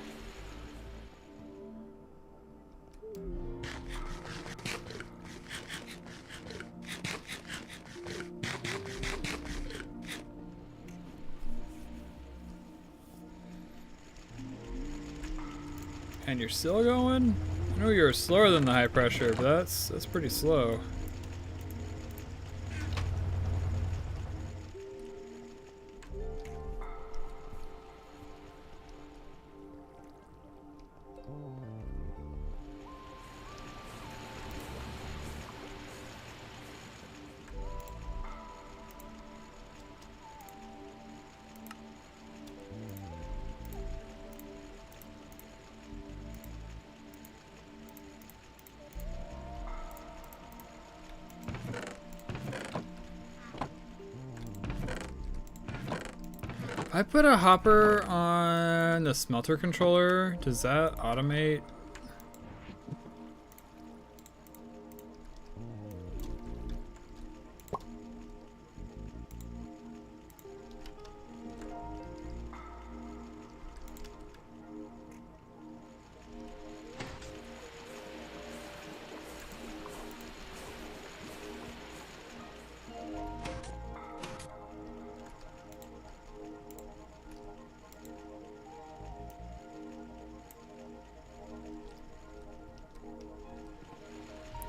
And you're still going? I know you're slower than the high pressure, but that's pretty slow. If I put a hopper on the smelter controller, does that automate?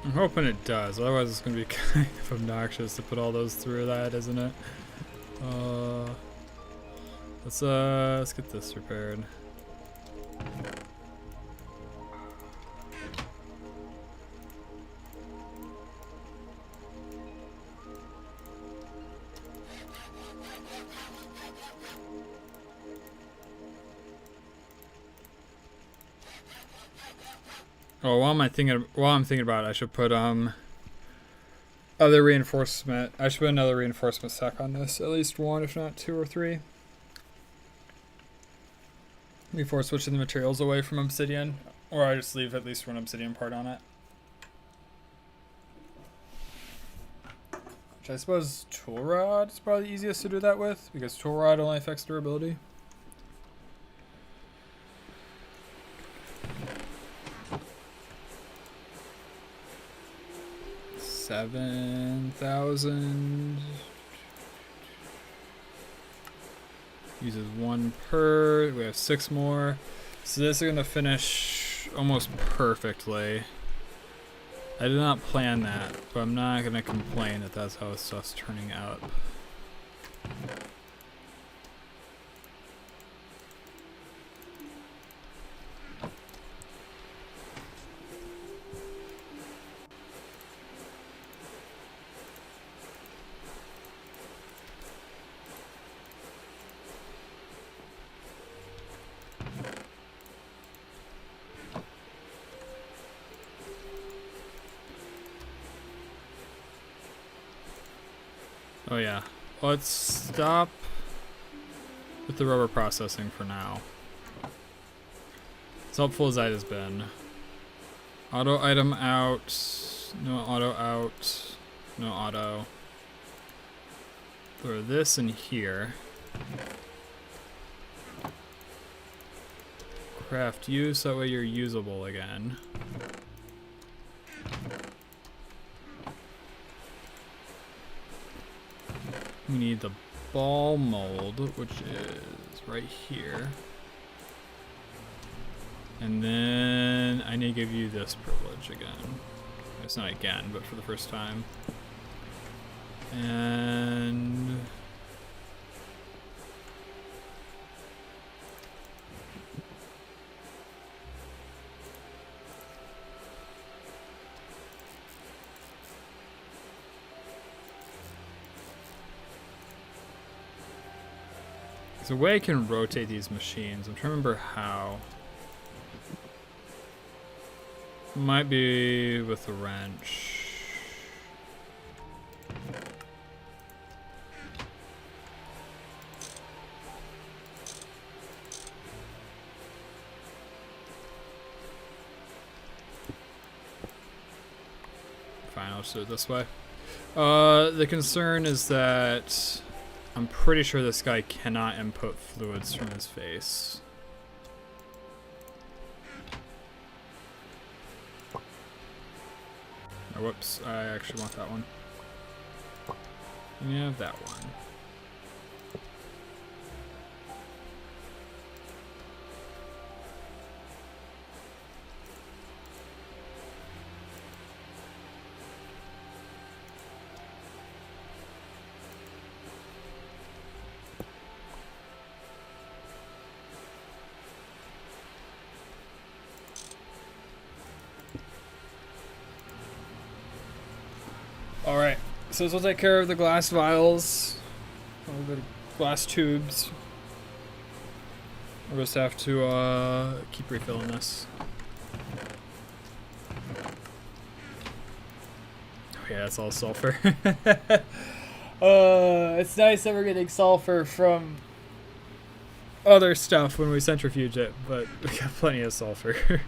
I'm hoping it does, otherwise it's going to be kind of obnoxious to put all those through that, isn't it? Let's get this repaired. Oh, while I'm thinking about it, I should put other reinforcement. I should put another reinforcement stack on this, at least 1, if not 2 or 3. Before switching the materials away from obsidian, or I just leave at least 1 obsidian part on it. Which I suppose tool rod is probably the easiest to do that with, because tool rod only affects durability. $7,000. Uses 1 per. We have 6 more. So this is gonna finish almost perfectly. I did not plan that, but I'm not gonna complain that that's how stuff's turning out. Oh yeah, let's stop with the rubber processing for now. As helpful as that has been. Auto item out, no auto out, no auto. Throw this in here. Craft you so that way you're usable again. We need the ball mold, which is right here. And then I need to give you this privilege again. It's not again, but for the first time. And there's a way I can rotate these machines. I'm trying to remember how. Might be with a wrench. Fine, I'll just do it this way. The concern is that I'm pretty sure this guy cannot input fluids from his face. Oh, whoops, I actually want that one. Yeah, that one. Alright, so this will take care of the glass vials, or the glass tubes. We'll just have to keep refilling this. Oh yeah, that's all sulfur. It's nice that we're getting sulfur from other stuff when we centrifuge it, but we got plenty of sulfur.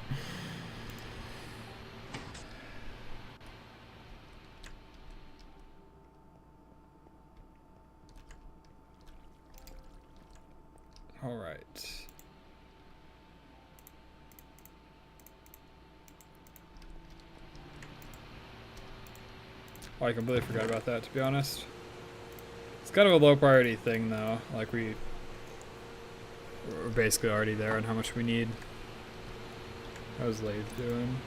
All right. Oh, I completely forgot about that, to be honest. It's kind of a low priority thing, though. Like, we're basically already there on how much we need. How's Lathe doing?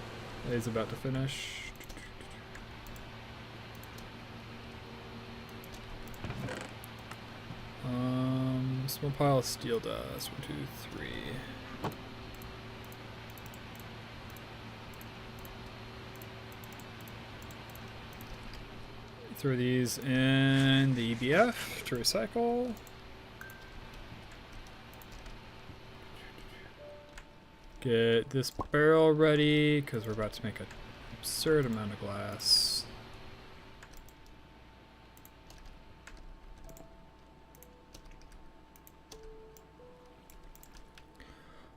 Lathe's about to finish. Small pile of steel dust. 1, 2, 3. Throw these in the EBF to recycle. Get this barrel ready because we're about to make an absurd amount of glass.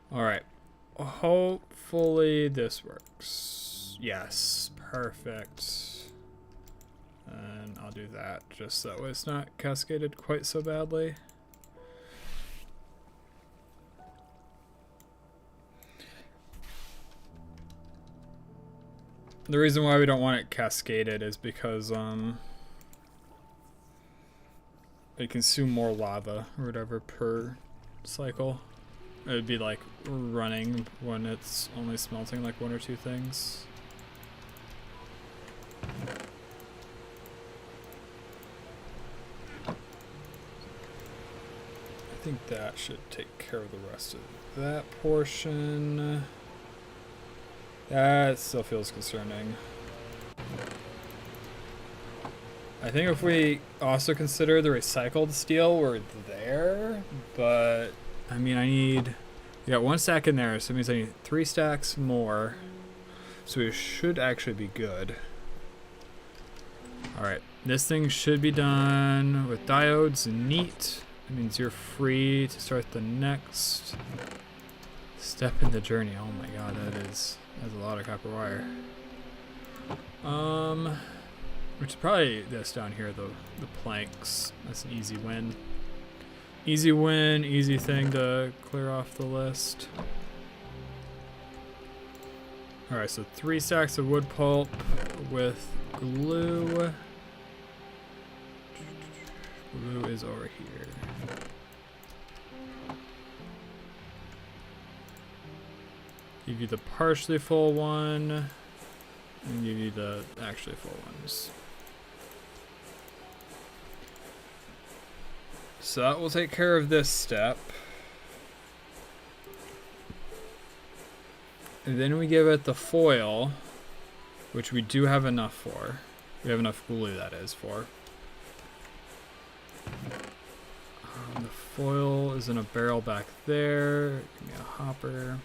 Alright, hopefully this works. Yes, perfect. And I'll do that just so it's not cascaded quite so badly. The reason why we don't want it cascaded is because it consumes more lava or whatever per cycle. It would be like running when it's only smelting like 1 or 2 things. I think that should take care of the rest of that portion. That still feels concerning. I think if we also consider the recycled steel, we're there, but I mean, we got 1 stack in there, so it means I need 3 stacks more. So it should actually be good. Alright, this thing should be done with diodes. Neat. That means you're free to start the next step in the journey. Oh my god, that's a lot of copper wire. Which is probably this down here, the planks. That's an easy win. Easy win, easy thing to clear off the list. Alright, so 3 stacks of wood pulp with glue. Glue is over here. Give you the partially full one, and give you the actually full ones. So that will take care of this step. And then we give it the foil, which we do have enough for. We have enough glue, that is, for. The foil is in a barrel back there. Give me a hopper.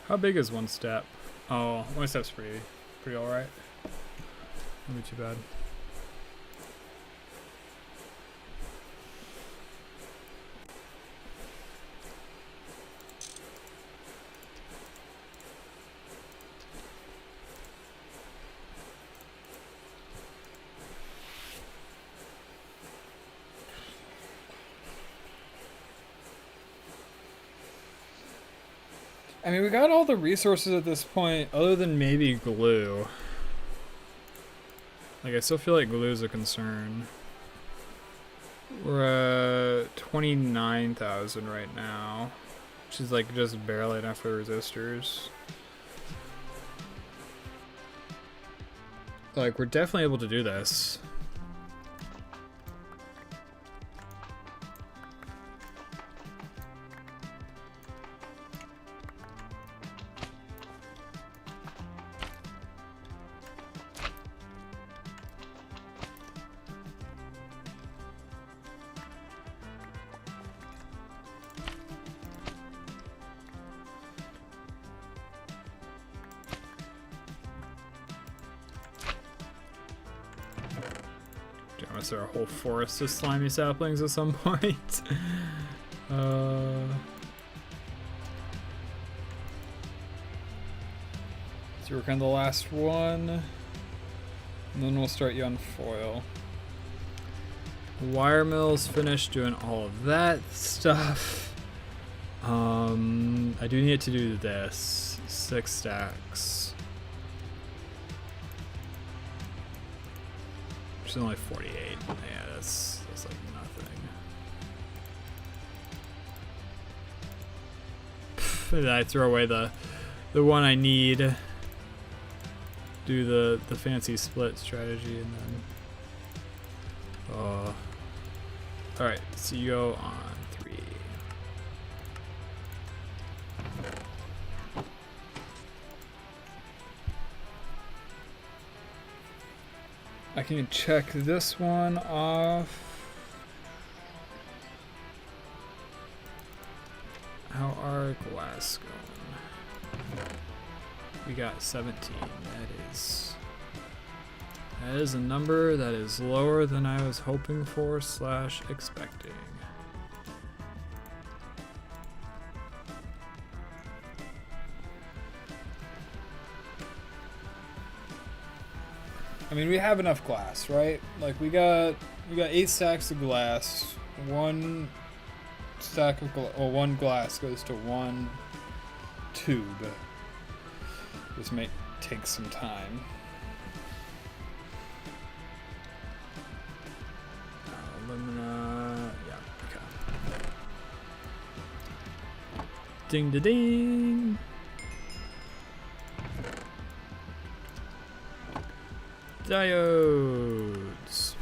How big is one step? Oh, one step's pretty alright. Not too bad. I mean, we got all the resources at this point, other than maybe glue. Like, I still feel like glue is a concern. We're at 29,000 right now, which is like just barely enough for resistors. Like, we're definitely able to do this. Is there a whole forest of slimy saplings at some point? Let's work on the last one, and then we'll start you on foil. Wire mill's finished doing all of that stuff. I do need to do this. 6 stacks. Which is only 48. Yeah, that's like nothing. Then I throw away the one I need. Do the fancy split strategy and then. All right, so you go on 3. I can check this one off. How are glass going? We got 17. That is a number that is lower than I was hoping for / expecting. I mean, we have enough glass, right? Like we got 8 stacks of glass. One stack of one glass goes to one tube. This may take some time. Alumina, yeah, okay. Ding da ding. Diodes.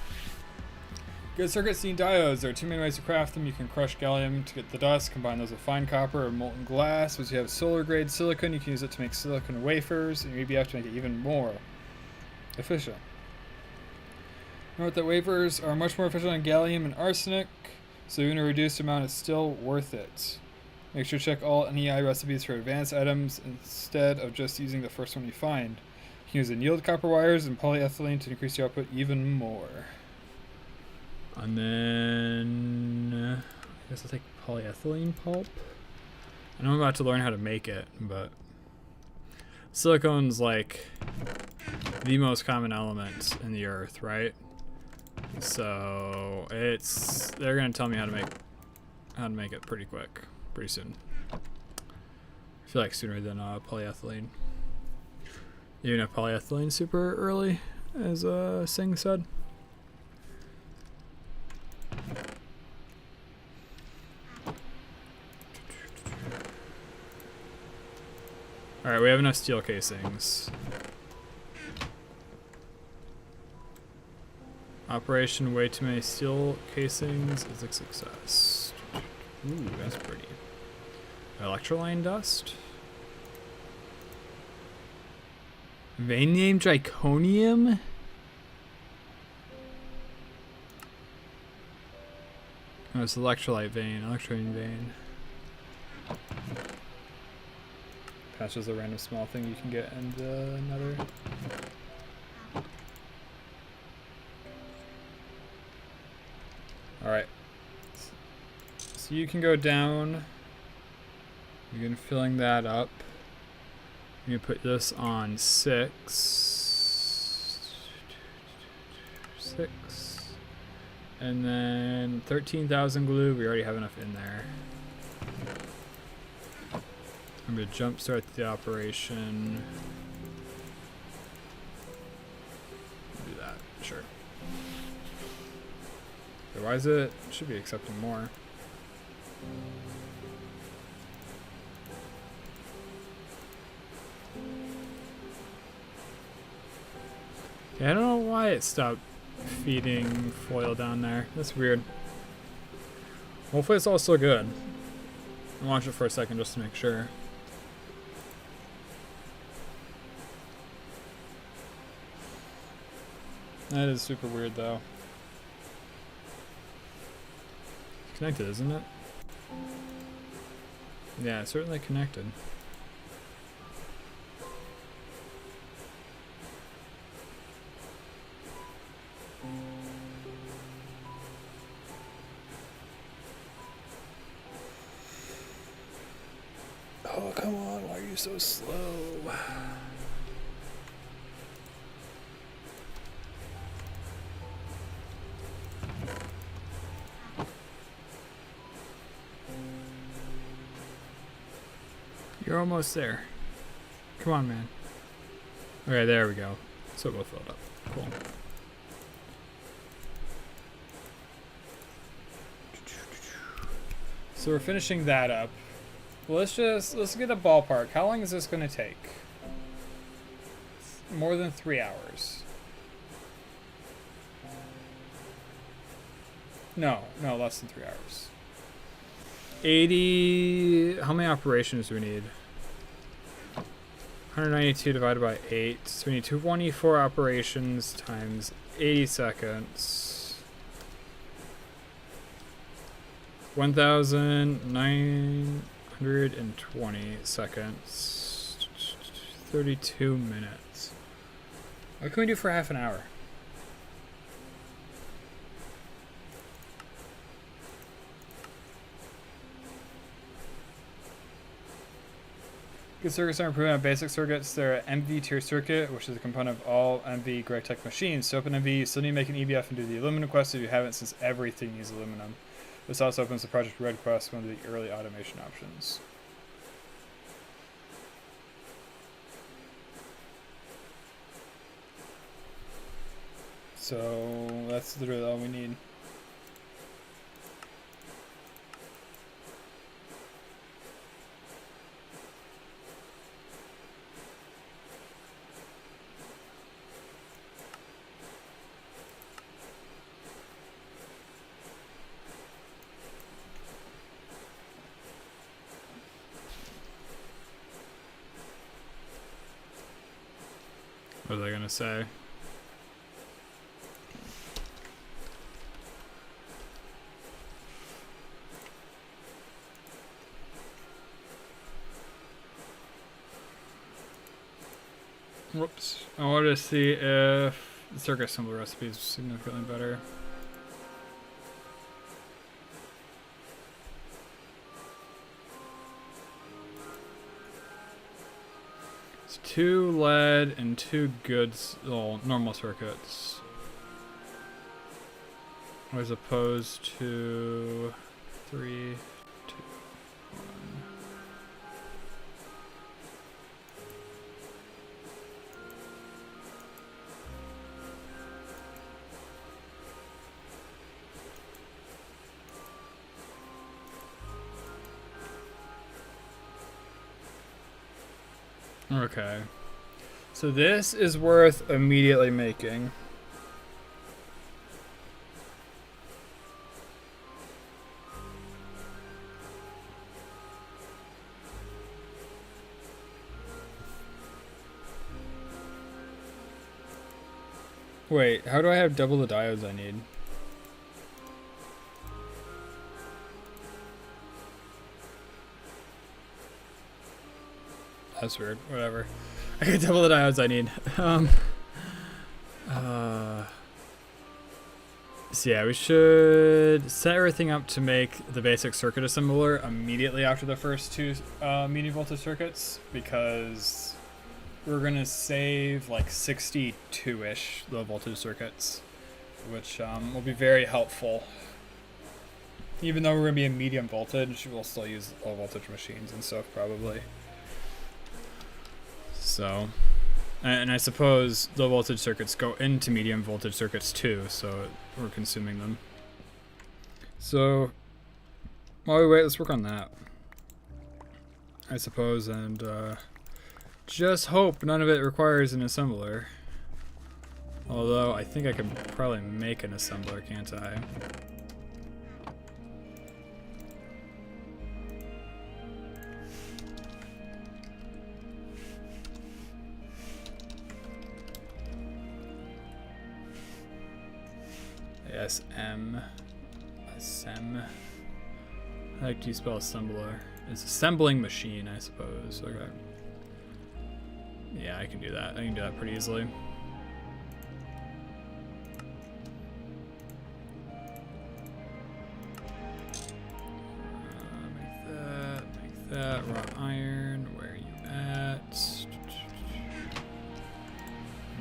Good circuits need diodes. There are 2 main ways to craft them. You can crush gallium to get the dust, combine those with fine copper or molten glass. Once you have solar grade silicon, you can use it to make silicon wafers, and maybe you have to make it even more efficient. Note that wafers are much more efficient on gallium and arsenic, so even a reduced amount is still worth it. Make sure to check all NEI recipes for advanced items instead of just using the first one you find. You can use annealed copper wires and polyethylene to increase your output even more. And then I guess I'll take polyethylene pulp. I know I'm about to learn how to make it, but silicone's like the most common element in the earth, right? So they're gonna tell me how to make it pretty quick, pretty soon. I feel like sooner than polyethylene. Even if polyethylene super early, as Singh said. Alright, we have enough steel casings. Operation way too many steel casings is a success. Ooh, that's pretty. Electroline dust. Vein name Draconium? Oh, it's electrolyte vein, electrolyte vein. Patch is a random small thing you can get and another. Alright. So you can go down. You can filling that up. You can put this on 6. 6. And then 13,000 glue. We already have enough in there. I'm going to jump start the operation. Do that, sure. Okay, why is it should be accepting more? Okay, I don't know why it stopped feeding foil down there. That's weird. Hopefully it's all still good. I'll launch it for a second just to make sure. That is super weird though. It's connected, isn't it? Yeah, it's certainly connected. Oh, come on, why are you so slow? You're almost there. Come on, man. Okay, there we go. So both filled up. Cool. So we're finishing that up. Let's get a ballpark. How long is this going to take? More than 3 hours. No, less than 3 hours. 80. How many operations do we need? 192 divided by 8. So we need 24 operations times 80 seconds. 1,920 seconds. 32 minutes. What can we do for half an hour? Good circuits are improving on basic circuits. They're an MV tier circuit, which is a component of all MV GregTech machines. To open MV, you still need to make an EBF and do the aluminum quest if you haven't, since everything needs aluminum. This also opens the Project Red quest, one of the early automation options. So that's literally all we need. What was I gonna say? Whoops. I wanted to see if the circuit symbol recipe is significantly better. It's 2 lead and 2 good, normal circuits. As opposed to 3, 2, 1. Okay. So this is worth immediately making. Wait, how do I have double the diodes I need? That's weird. Whatever. I got double the diodes I need. So yeah, we should set everything up to make the basic circuit assembler immediately after the first 2 medium voltage circuits, because we're gonna save like 62-ish low voltage circuits, which will be very helpful. Even though we're gonna be in medium voltage, we'll still use low voltage machines and stuff probably. So, and I suppose low voltage circuits go into medium voltage circuits too, so we're consuming them. So, while we wait, let's work on that, I suppose, and just hope none of it requires an assembler. Although, I think I could probably make an assembler, can't I? SM. How do you spell assembler? It's assembling machine, I suppose. Okay. Yeah, I can do that. I can do that pretty easily. Make that. Raw iron. Where are you at?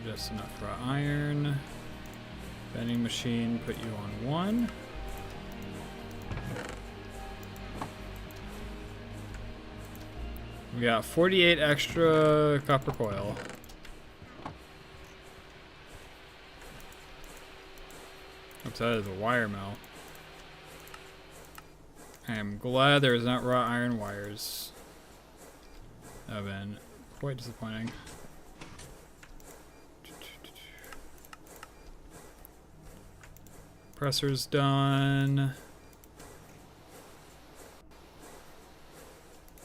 Just enough raw iron. Vending machine, put you on 1. We got 48 extra copper coil. Oops, that is a wire mill. I am glad there is not raw iron wires. That would have been quite disappointing. Presser's done.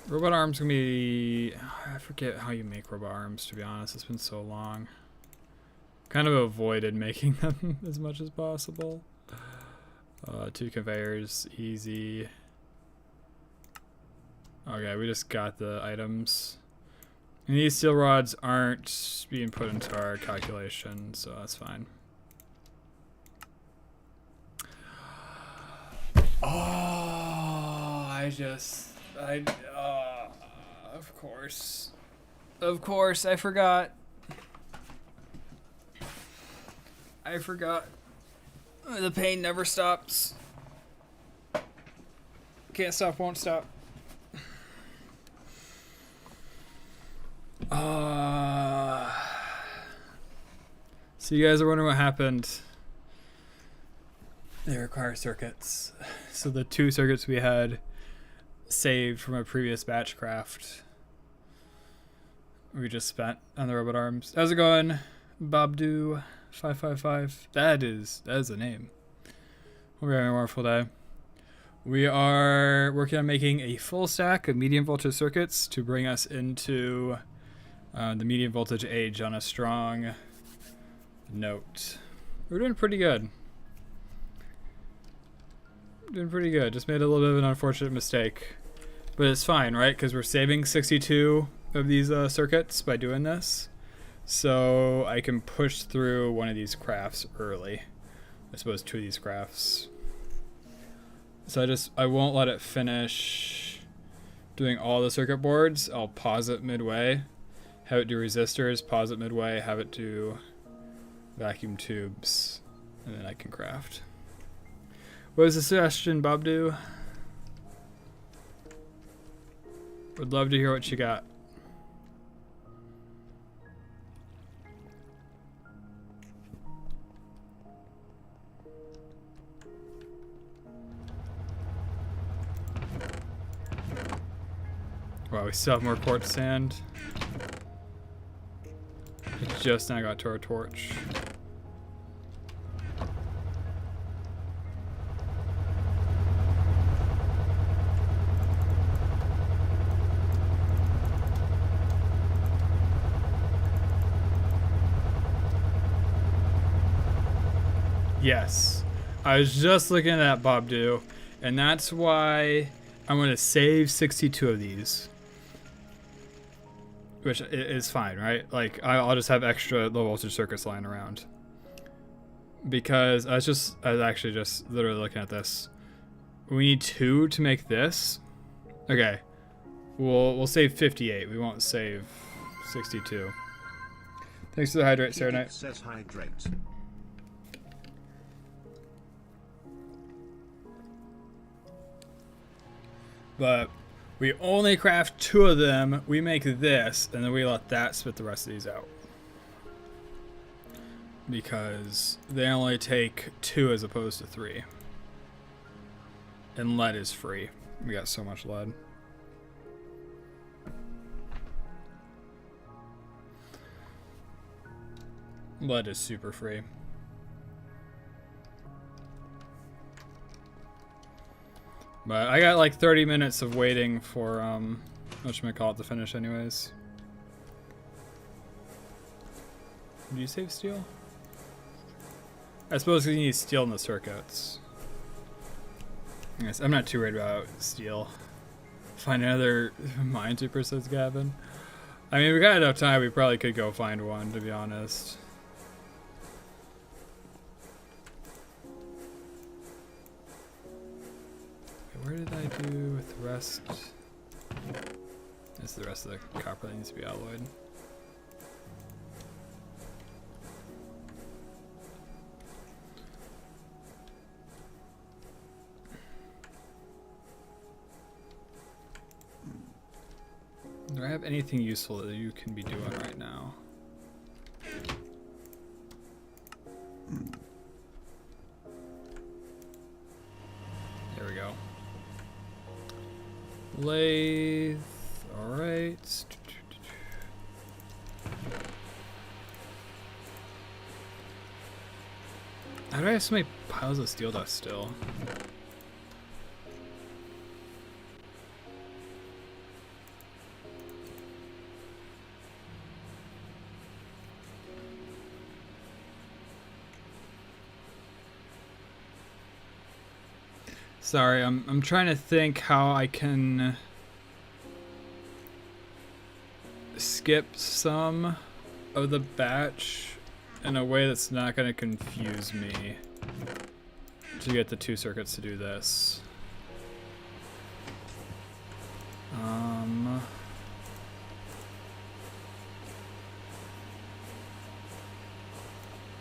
Robot arms gonna be... I forget how you make robot arms, to be honest. It's been so long. Kind of avoided making them as much as possible. 2 conveyors, easy. Okay, we just got the items. And these steel rods aren't being put into our calculation, so that's fine. Oh, of course, I forgot. The pain never stops. Can't stop, won't stop. So you guys are wondering what happened. They require circuits. So the 2 circuits we had saved from a previous batch craft, we just spent on the robot arms. How's it going, Bobdo555? That is a name. We're having a wonderful day. We are working on making a full stack of medium voltage circuits to bring us into the medium voltage age on a strong note. We're doing pretty good. Just made a little bit of an unfortunate mistake, but it's fine, right? Because we're saving 62 of these circuits by doing this. So I can push through one of these crafts early. I suppose 2 of these crafts. So I won't let it finish doing all the circuit boards. I'll pause it midway, have it do resistors, pause it midway, have it do vacuum tubes, and then I can craft. What was the suggestion, Bobdu? Would love to hear what you got. Wow, we still have more quartz sand. It just now got to our torch. Yes, I was just looking at that, Bobdu, and that's why I'm going to save 62 of these. Which is fine, right? Like, I'll just have extra low voltage circuits lying around. Because I was actually just literally looking at this. We need 2 to make this. Okay. We'll save 58. We won't save 62. Thanks for the hydrate, Sarah Knight. Says hydrate. But we only craft 2 of them. We make this, and then we let that spit the rest of these out. Because they only take 2 as opposed to 3. And lead is free. We got so much lead. Lead is super free. But I got like 30 minutes of waiting for whatchamacallit to finish anyways. Do you save steel? I suppose you need steel in the circuits. Yes, I'm not too worried about steel. Find another mine super, says Gavin. I mean, we got enough time, we probably could go find one, to be honest. Where did I do with the rest? That's the rest of the copper that needs to be alloyed. Do I have anything useful that you can be doing right now? There we go. Lathe. Alright. How do I have so many piles of steel dust still? Sorry, I'm trying to think how I can skip some of the batch in a way that's not going to confuse me to get the 2 circuits to do this.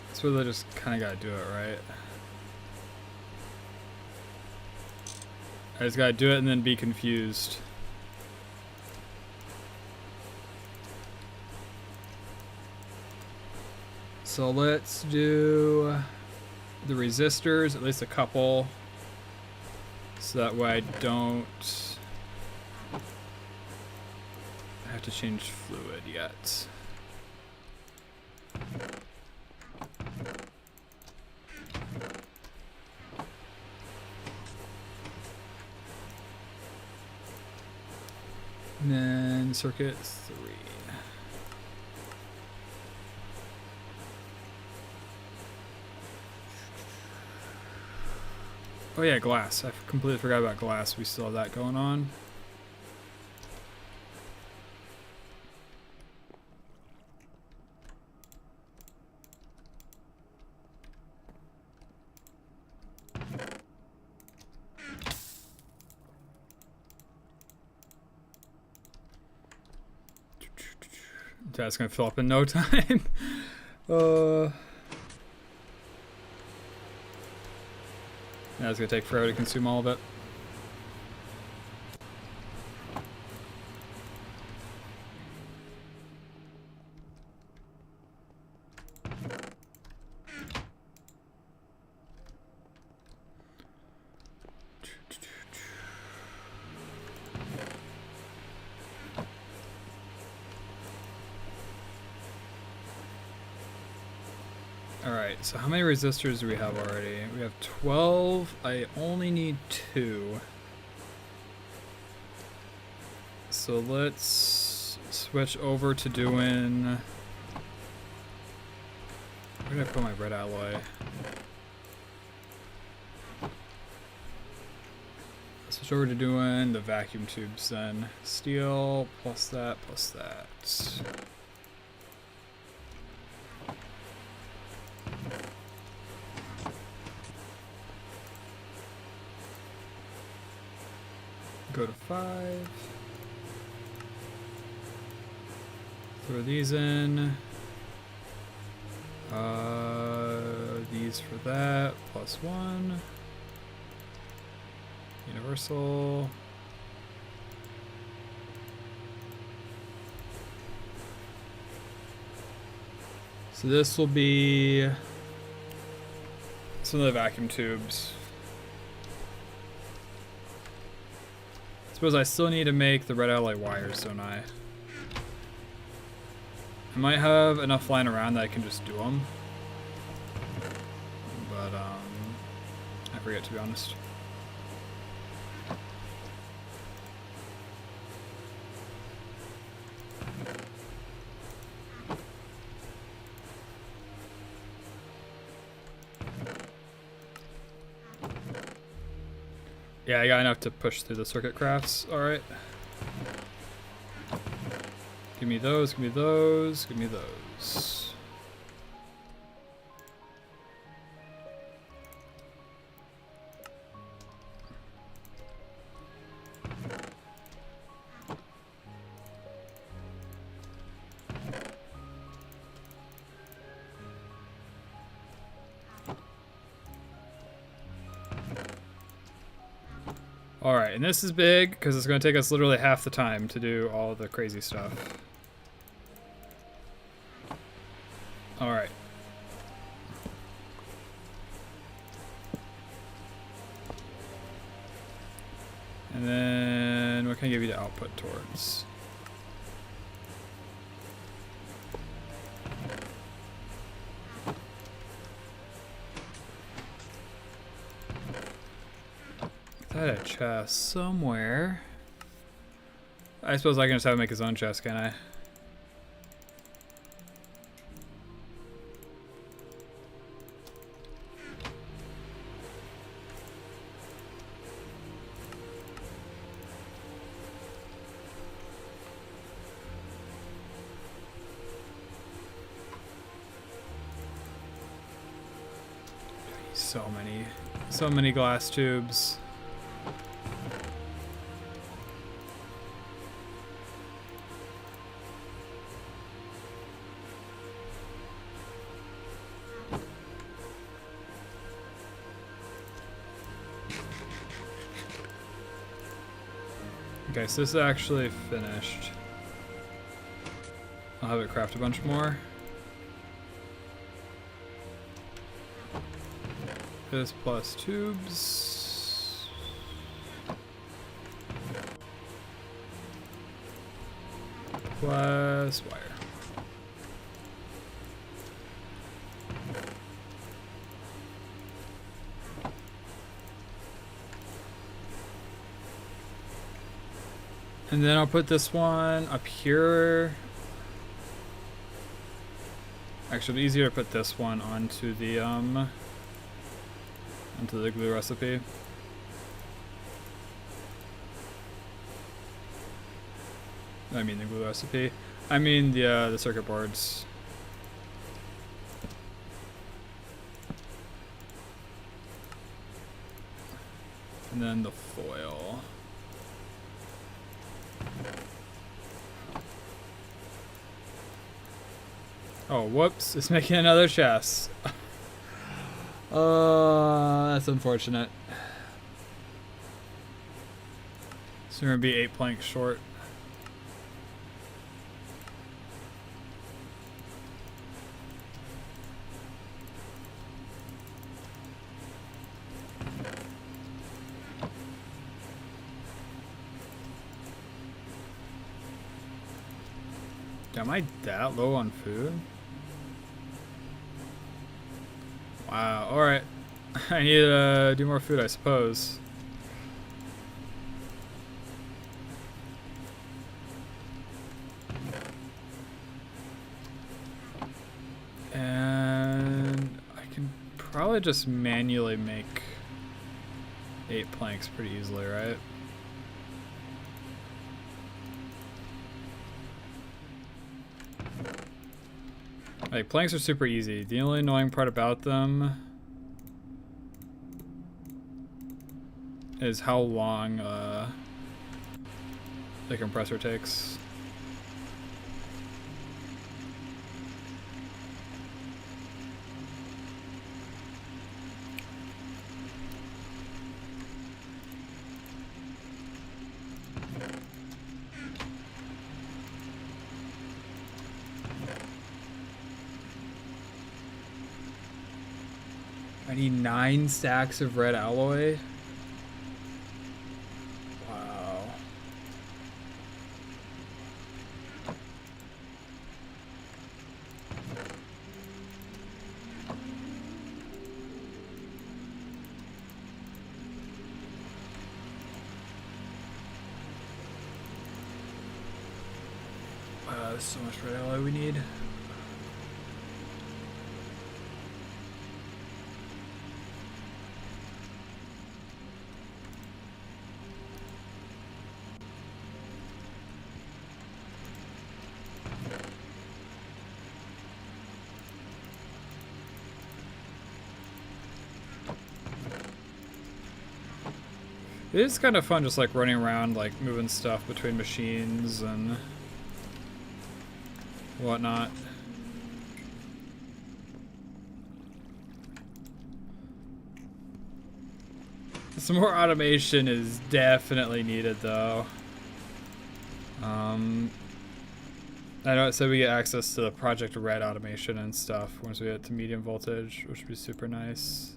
That's where they just kind of got to do it, right? I just gotta do it and then be confused. So let's do the resistors, at least a couple, so that way I don't have to change fluid yet. And then circuit 3. Oh yeah, glass. I completely forgot about glass. We still have that going on. That's gonna fill up in no time. That's gonna take forever to consume all of it. Alright, so how many resistors do we have already? We have 12. I only need 2. So let's switch over to doing... Where did I put my red alloy? Switch over to doing the vacuum tubes then. Steel, plus that, plus that. Go to 5. Throw these in. These for that, plus 1. Universal. So this will be some of the vacuum tubes. I suppose I still need to make the red alloy wires, don't I? I might have enough lying around that I can just do them. But, I forget, to be honest. Yeah, I got enough to push through the circuit crafts. Alright. Give me those, give me those, give me those. Alright, and this is big because it's going to take us literally half the time to do all the crazy stuff. Alright. And then what can I give you the output towards? I had a chest somewhere. I suppose I can just have him make his own chest, can I? So many glass tubes. Okay, so this is actually finished. I'll have it craft a bunch more. This plus tubes. Plus wire. And then I'll put this one up here. Actually, it'd be easier to put this one onto the glue recipe. I mean the glue recipe. I mean the circuit boards. And then the foil. Oh, whoops. It's making another chest. That's unfortunate. So we're gonna be 8 planks short. Am I that low on food? Wow, alright. I need to do more food, I suppose. And I can probably just manually make 8 planks pretty easily, right? Like, planks are super easy. The only annoying part about them is how long the compressor takes. I need 9 stacks of red alloy. Wow. Wow, there's so much red alloy we need. It is kind of fun just like running around, like moving stuff between machines and whatnot. Some more automation is definitely needed though. I know it said we get access to the Project Red automation and stuff once we get to medium voltage, which would be super nice.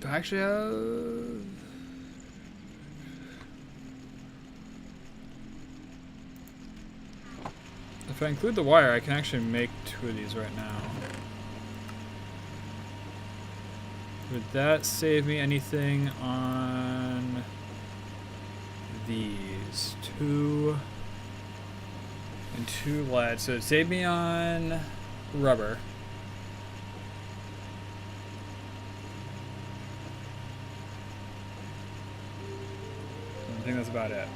Do I actually have... If I include the wire, I can actually make 2 of these right now. Would that save me anything on these? 2 and 2 lead. So it saved me on rubber. I think that's about it.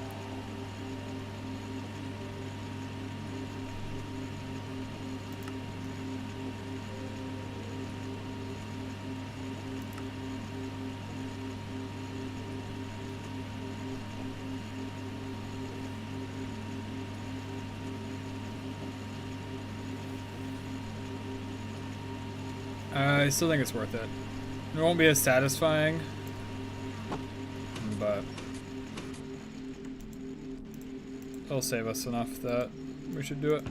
I still think it's worth it. It won't be as satisfying, but it'll save us enough that we should do it.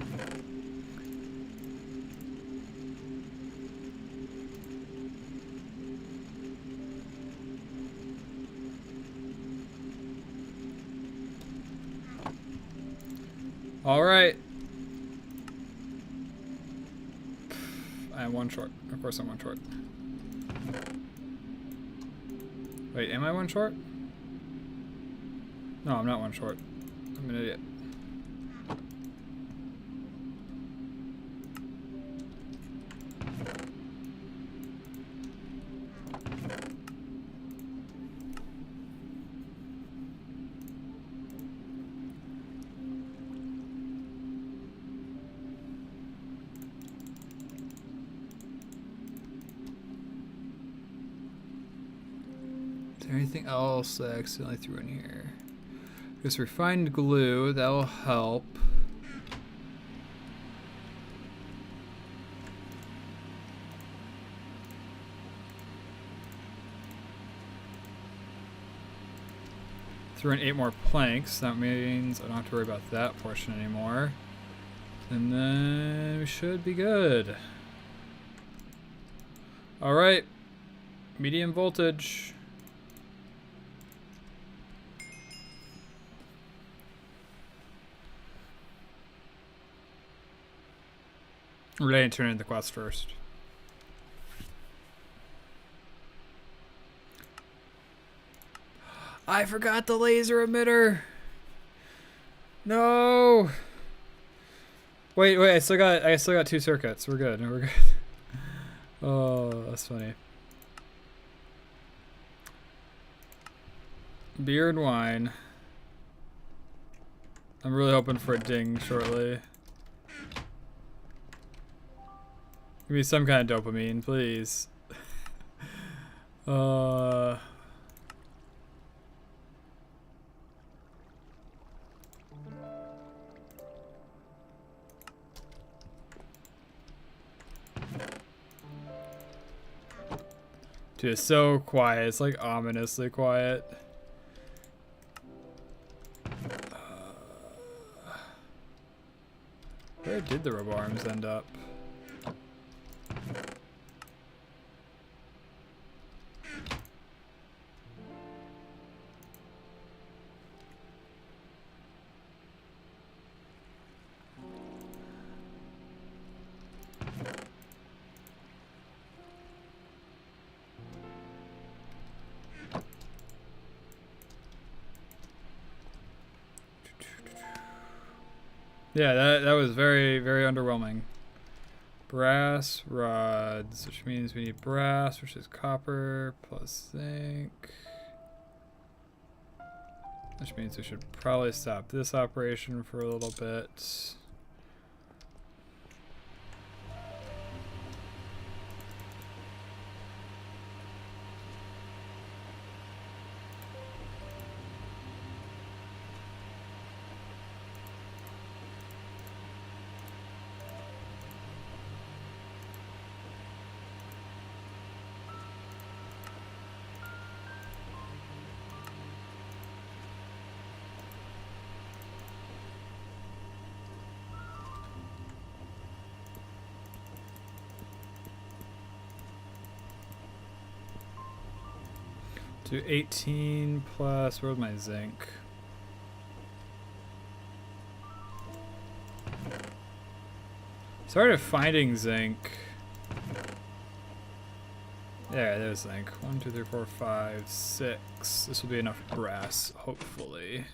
All right. I'm 1 short. Of course I'm 1 short. Wait, am I 1 short? No, I'm not 1 short. I'm an idiot. there anything else that I accidentally threw in here? This refined glue, that'll help. Threw in 8 more planks. That means I don't have to worry about that portion anymore. And then we should be good. Alright. Medium voltage. We're going to turn in the quest first. I forgot the laser emitter. No. Wait, I still got 2 circuits. We're good. We're good. Oh, that's funny. Beer and wine. I'm really hoping for a ding shortly. Give me some kind of dopamine, please. Dude, it's so quiet. It's like ominously quiet. Where did the robo arms end up? Yeah, that was very, very underwhelming. Brass rods, which means we need brass, which is copper plus zinc. Which means we should probably stop this operation for a little bit. Do 18 plus, where's my zinc? Started finding zinc. Yeah, there's zinc. 1, 2, 3, 4, 5, 6. This will be enough brass, hopefully.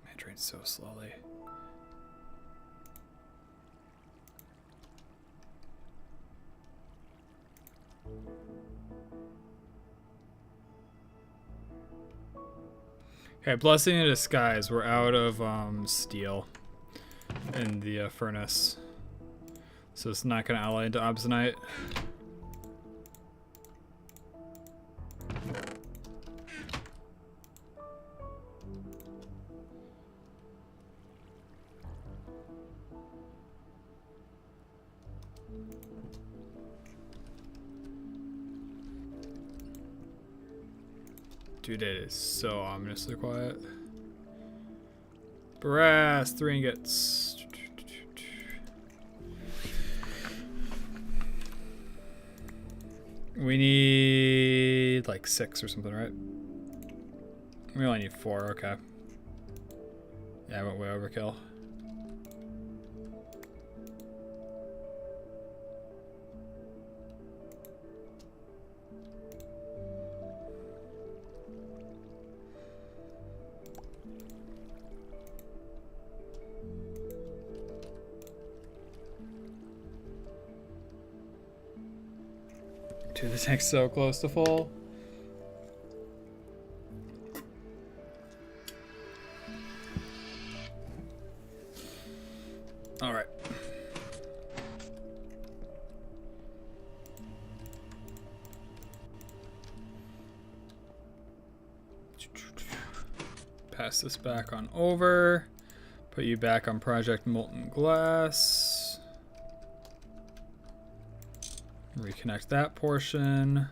Man, it drains so slowly. Okay, blessing in disguise. We're out of steel in the furnace, so it's not going to ally into obsonite. Dude, it is so ominously quiet. Brass, 3 ingots. We need like 6 or something, right? We only need 4, okay. Yeah, I went way overkill. Dude, the tank's so close to full. All right. pass this back on over. Put you back on Project Molten Glass. Reconnect that portion.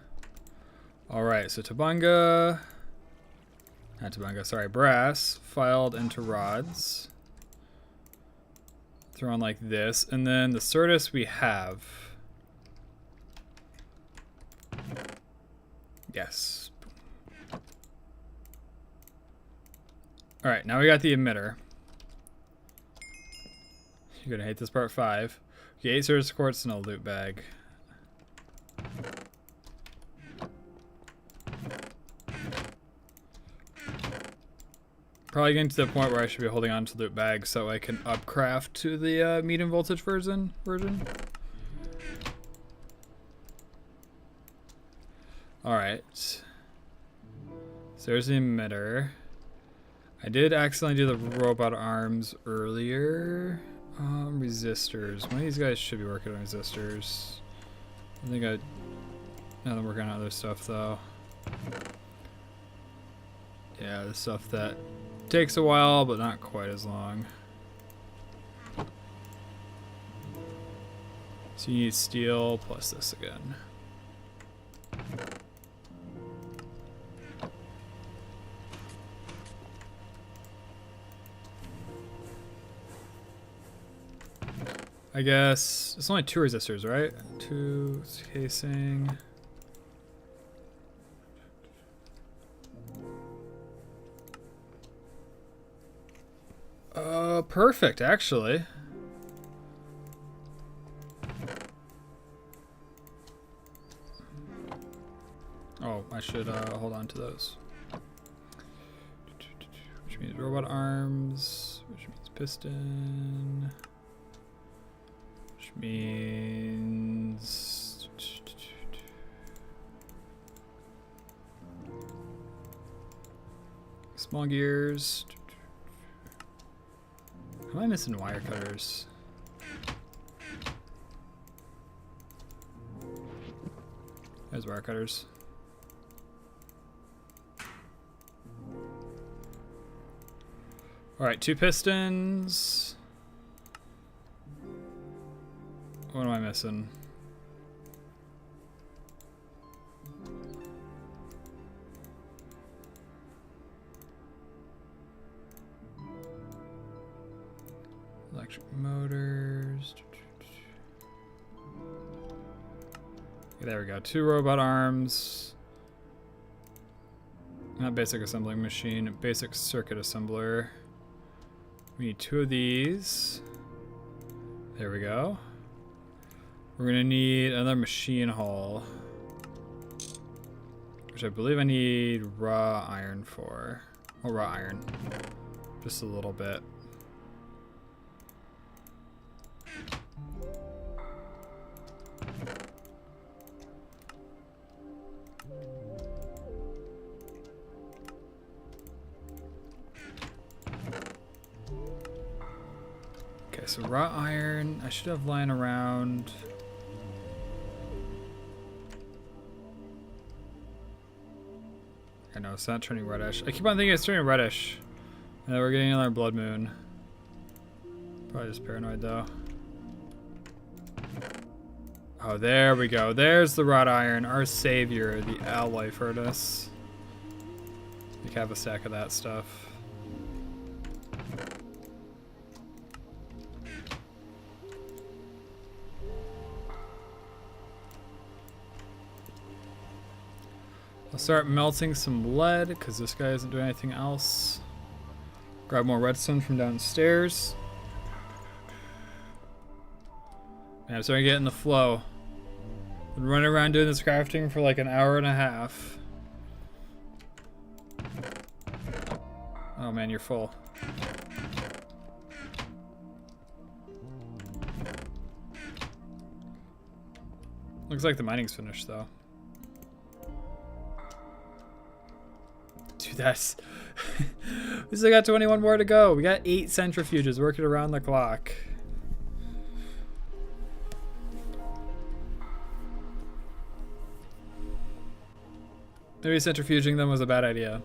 Alright, so Tabunga, not Tabunga, sorry, brass, filed into rods. Throw on like this, and then the Certus we have. Yes. Alright, now we got the emitter. You're gonna hate this part 5. Okay, 8 Certus quartz and a loot bag. Probably getting to the point where I should be holding on to loot bags so I can upcraft to the medium voltage version. Alright. So there's the emitter. I did accidentally do the robot arms earlier. Resistors. One of these guys should be working on resistors. I think now they're working on other stuff though. Yeah, the stuff that takes a while, but not quite as long. So you need steel plus this again. I guess it's only 2 resistors, right? 2 casing. Perfect, actually. Oh, I should hold on to those. Which means robot arms, which means piston, which means small gears. Am I missing wire cutters? There's wire cutters. Alright, 2 pistons. What am I missing? Electric motors. There we go. 2 robot arms. Not basic assembling machine, basic circuit assembler. We need 2 of these. There we go. We're gonna need another machine hull, which I believe I need raw iron for. Oh, raw iron. Just a little bit. Okay, so raw iron, I should have lying around. I know, it's not turning reddish. I keep on thinking it's turning reddish. And we're getting another blood moon. Probably just paranoid though. Oh, there we go. There's the wrought iron, our savior, the alloy furnace. We have a stack of that stuff. I'll start melting some lead because this guy isn't doing anything else. Grab more redstone from downstairs. Man, I'm starting to get in the flow. Been running around doing this crafting for like an hour and a half. Oh man, you're full. Looks like the mining's finished though. Dude, that's... we still got 21 more to go. We got 8 centrifuges working around the clock. Maybe centrifuging them was a bad idea.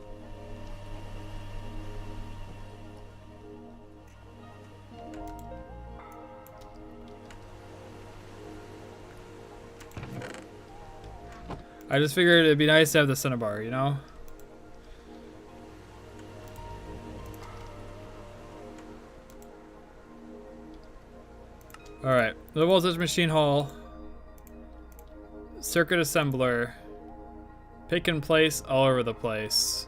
I just figured it'd be nice to have the cinnabar, you know? Alright, low voltage machine hull, circuit assembler, pick and place all over the place.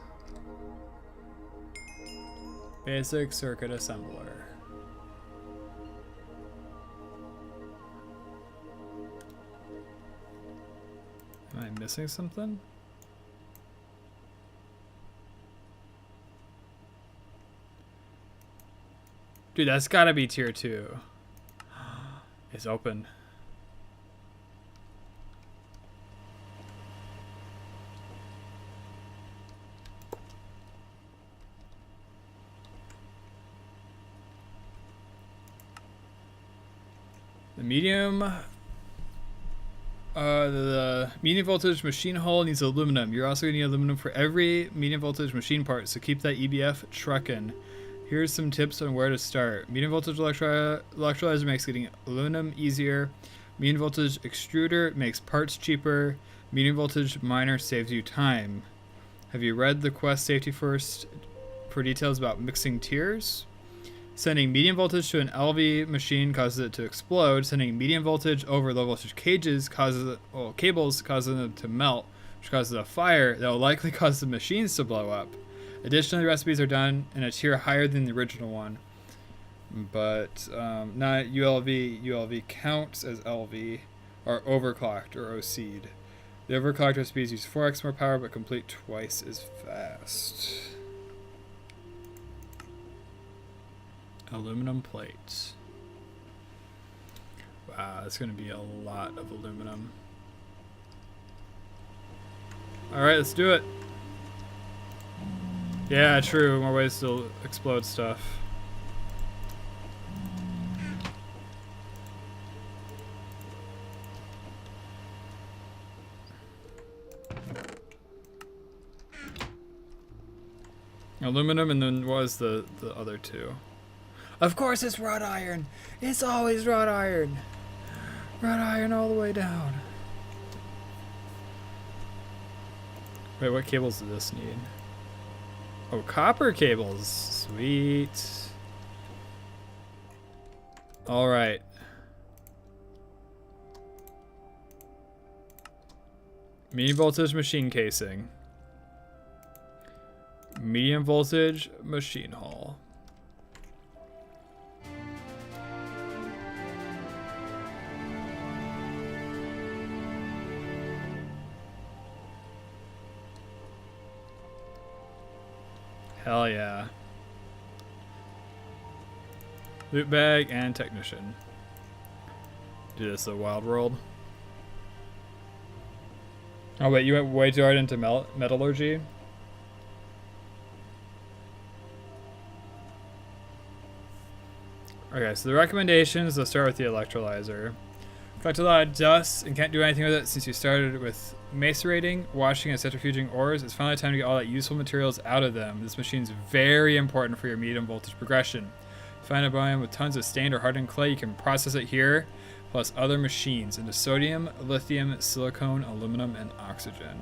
Basic circuit assembler. Am I missing something? Dude, that's gotta be tier 2. It's open. The medium voltage machine hull needs aluminum. You're also gonna need aluminum for every medium voltage machine part, so keep that EBF trucking. Here's some tips on where to start. Medium voltage electrolyzer makes getting aluminum easier. Medium voltage extruder makes parts cheaper. Medium voltage miner saves you time. Have you read the Quest Safety First for details about mixing tiers? Sending medium voltage to an LV machine causes it to explode. Sending medium voltage over low voltage cables causes them to melt, which causes a fire that will likely cause the machines to blow up. Additionally, recipes are done in a tier higher than the original one, but not ULV. ULV counts as LV, or overclocked or OC'd. The overclocked recipes use 4x more power but complete twice as fast. Aluminum plates. Wow, that's going to be a lot of aluminum. Alright, let's do it. Yeah, true. More ways to explode stuff. Aluminum, and then what was the other two? Of course it's wrought iron! It's always wrought iron! Wrought iron all the way down. Wait, what cables does this need? Oh, copper cables. Sweet. Alright. Medium voltage machine casing. Medium voltage machine hull. Hell yeah. Loot bag and technician. Do this a wild world. Oh wait, you went way too hard into metallurgy? Okay, so the recommendations, let's start with the electrolyzer. Collect a lot of dust and can't do anything with it since you started with macerating, washing, and centrifuging ores. It's finally time to get all that useful materials out of them. This machine's very important for your medium voltage progression. Find a biome with tons of stained or hardened clay, you can process it here, plus other machines into sodium, lithium, silicone, aluminum, and oxygen.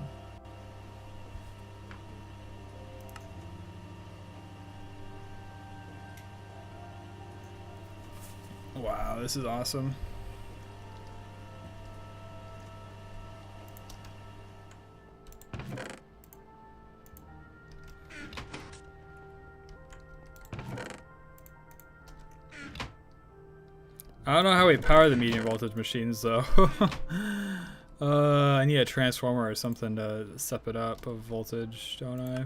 Wow, this is awesome. I don't know how we power the medium voltage machines though. I need a transformer or something to step it up of voltage, don't I?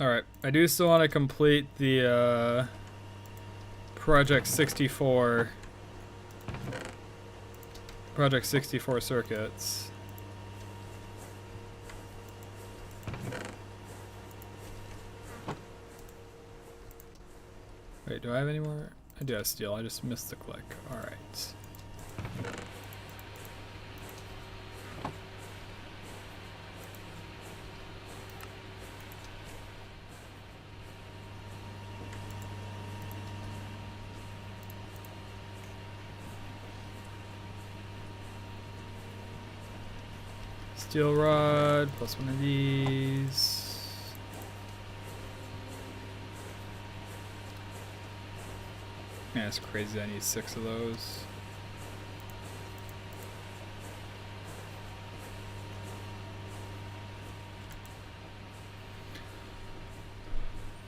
Alright, I do still want to complete the Project 64 circuits. Wait, do I have any more? I do have steel, I just missed the click. Alright. Steel rod, plus one of these. Yeah, it's crazy. I need 6 of those.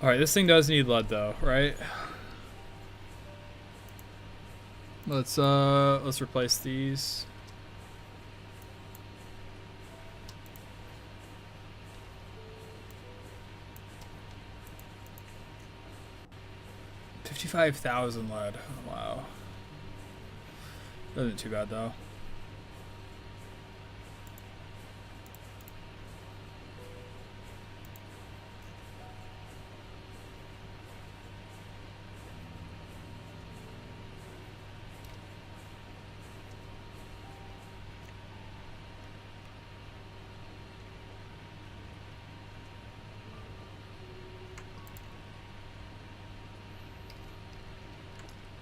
Alright, this thing does need lead though, right? Let's replace these. $55,000 lead. Oh, wow. Isn't too bad though.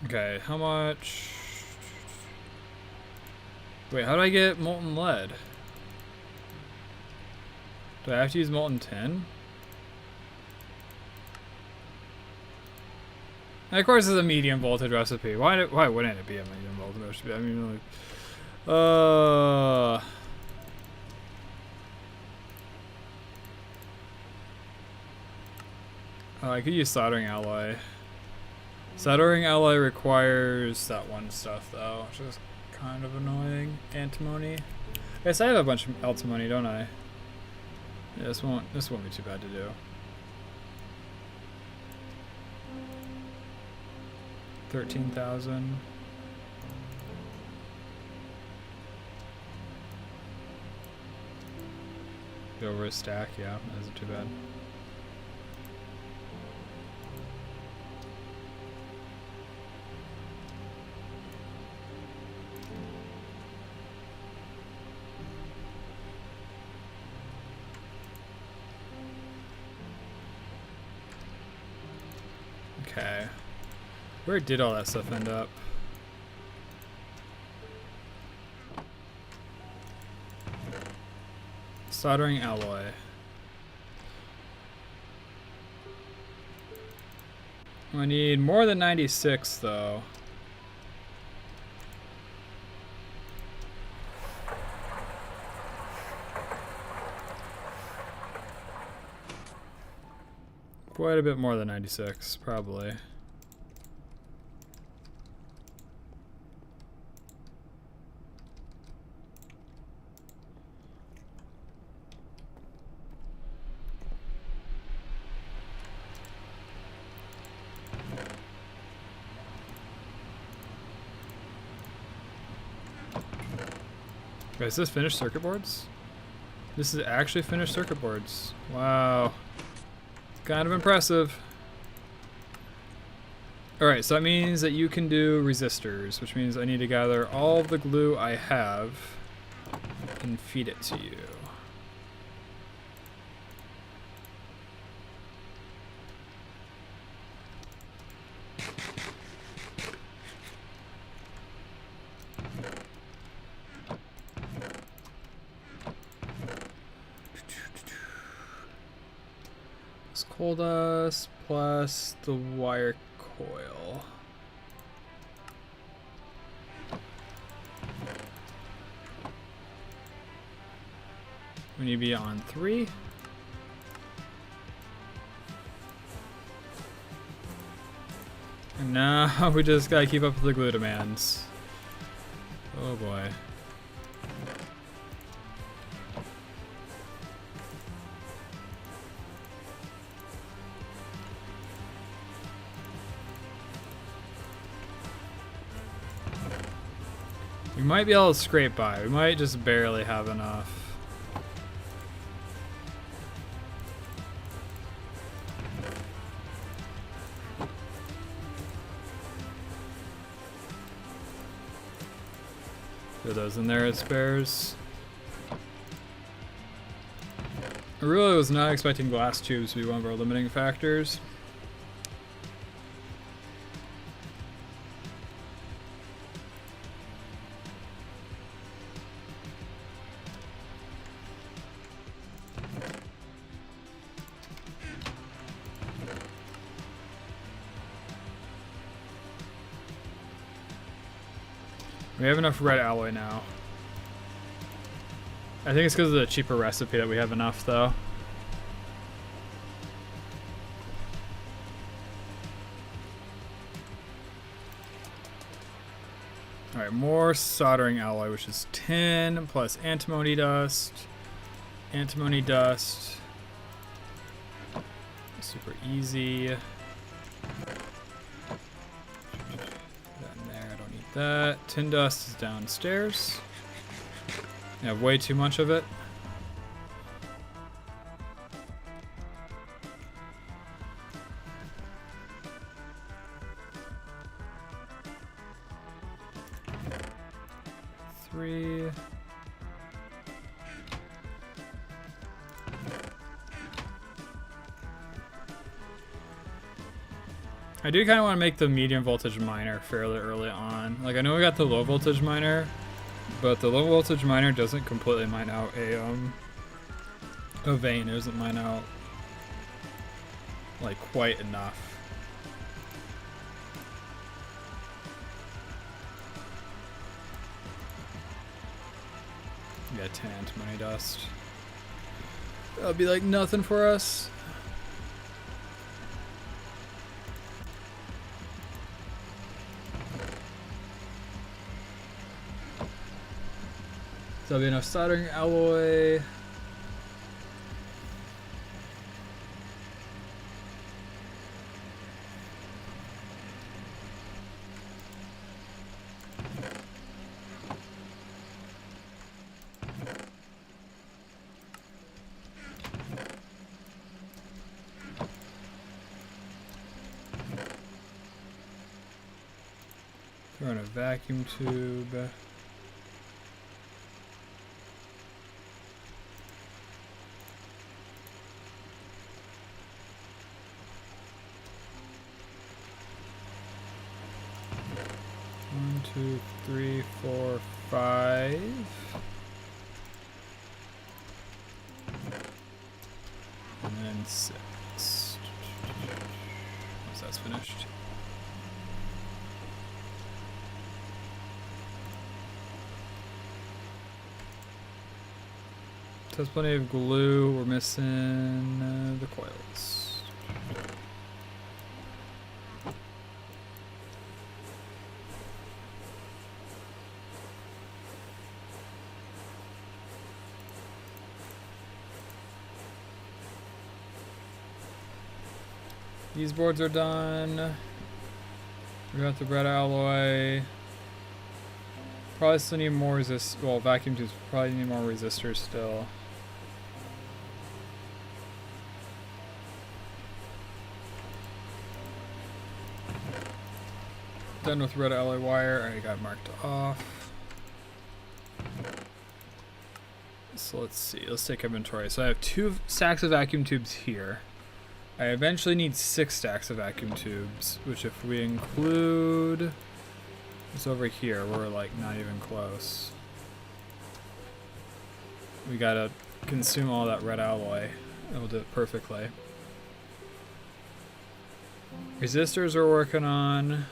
Okay, how much? Wait, how do I get molten lead? Do I have to use molten tin? And of course, it's a medium voltage recipe. Why wouldn't it be a medium voltage recipe? I mean, like, I could use soldering alloy. Soldering alloy requires that one stuff though, which is kind of annoying. Antimony. I guess I have a bunch of antimony, don't I? Yeah, this won't be too bad to do. 13,000. Go over a stack, yeah, that isn't too bad. Okay. Where did all that stuff end up? Soldering alloy. I need more than 96 though. Quite a bit more than 96, probably. Wait, is this finished circuit boards? This is actually finished circuit boards. Wow. Kind of impressive. Alright, so that means that you can do resistors, which means I need to gather all of the glue I have and feed it to you. Coal dust plus the wire coil. We need to be on 3. And now we just gotta keep up with the glue demands. Oh boy. We might be able to scrape by. We might just barely have enough. Throw those in there as spares. I really was not expecting glass tubes to be one of our limiting factors. We have enough red alloy now. I think it's because of the cheaper recipe that we have enough, though. Alright, more soldering alloy, which is 10 plus antimony dust. Antimony dust. Super easy. Put that in there, I don't need that. Tin dust is downstairs. I have way too much of it. Three. I do kind of want to make the medium voltage miner fairly early on. Like, I know we got the low voltage miner, but the low voltage miner doesn't completely mine out a vein. It doesn't mine out like quite enough. Yeah, 10 antimony dust. That'll be like nothing for us. So that'll be enough soldering alloy. Throw in a vacuum tube. One, two, three, four, five. And then 6. Once that's finished. There's plenty of glue. We're missing the coils. These boards are done. We got the red alloy. Probably still need more well, vacuum tubes probably need more resistors still. Done with red alloy wire. Already got marked off. So let's see. Let's take inventory. So I have 2 stacks of vacuum tubes here. I eventually need 6 stacks of vacuum tubes, which if we include this over here, we're like not even close. We gotta consume all that red alloy. It'll do it perfectly. Resistors we're working on.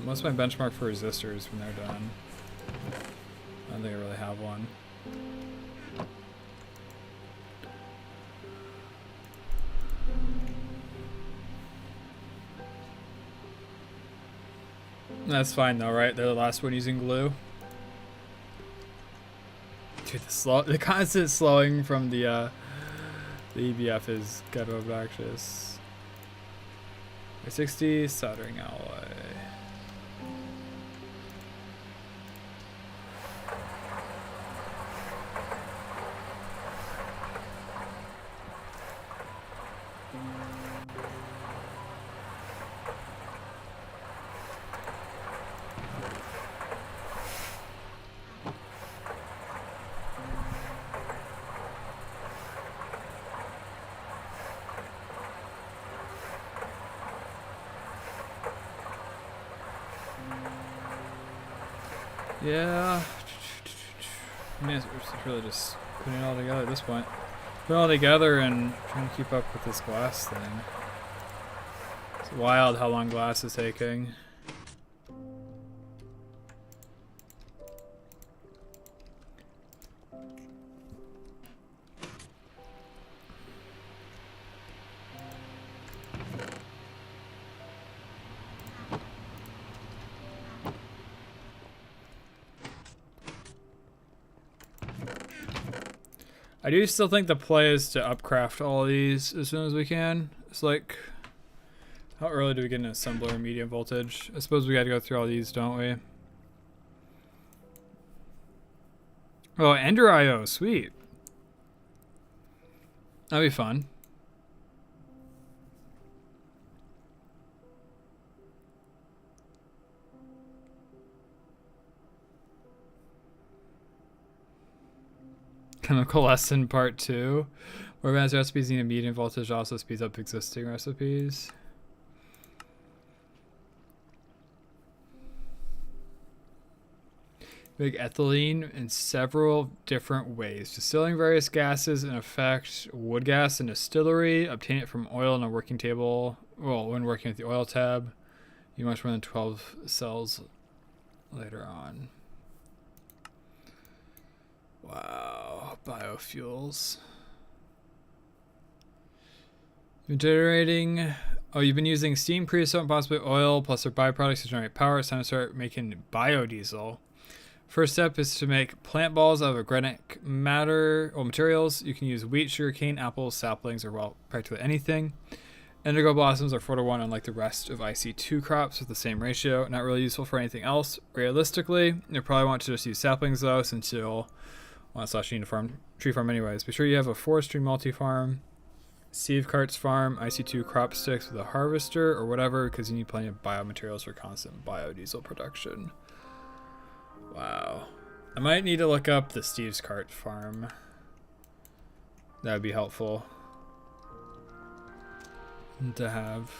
What's my benchmark for resistors when they're done? I don't think I really have one. That's fine though, right? They're the last one using glue. Dude, the constant slowing from the EBF is kind of obnoxious. 60 soldering alloy. Yeah. I mean, it's really just putting it all together at this point. Putting it all together and trying to keep up with this glass thing. It's wild how long glass is taking. I do still think the play is to upcraft all of these as soon as we can. It's like, how early do we get an assembler medium voltage? I suppose we got to go through all these, don't we? Oh, Ender IO, sweet. That'd be fun. Chemical lesson part 2. More advanced recipes need a medium voltage, also speeds up existing recipes. Make ethylene in several different ways. Distilling various gases in effect, wood gas in distillery, obtain it from oil in a working table. Well, when working with the oil tab, you much more than 12 cells later on. Wow, biofuels. You're generating. Oh, you've been using steam, creosote, and possibly oil plus their byproducts to generate power. It's time to start making biodiesel. First step is to make plant balls out of organic matter or materials. You can use wheat, sugarcane, apples, saplings, or well, practically anything. Indigo blossoms are 4-to-1 unlike the rest of IC2 crops with the same ratio. Not really useful for anything else. Realistically, you probably want to just use saplings though, since you'll want to need a tree farm anyways. Be sure you have a forestry multi-farm, sieve carts farm, IC2 crop sticks with a harvester or whatever, because you need plenty of biomaterials for constant biodiesel production. Wow. I might need to look up the Steve's Cart farm. That would be helpful to have.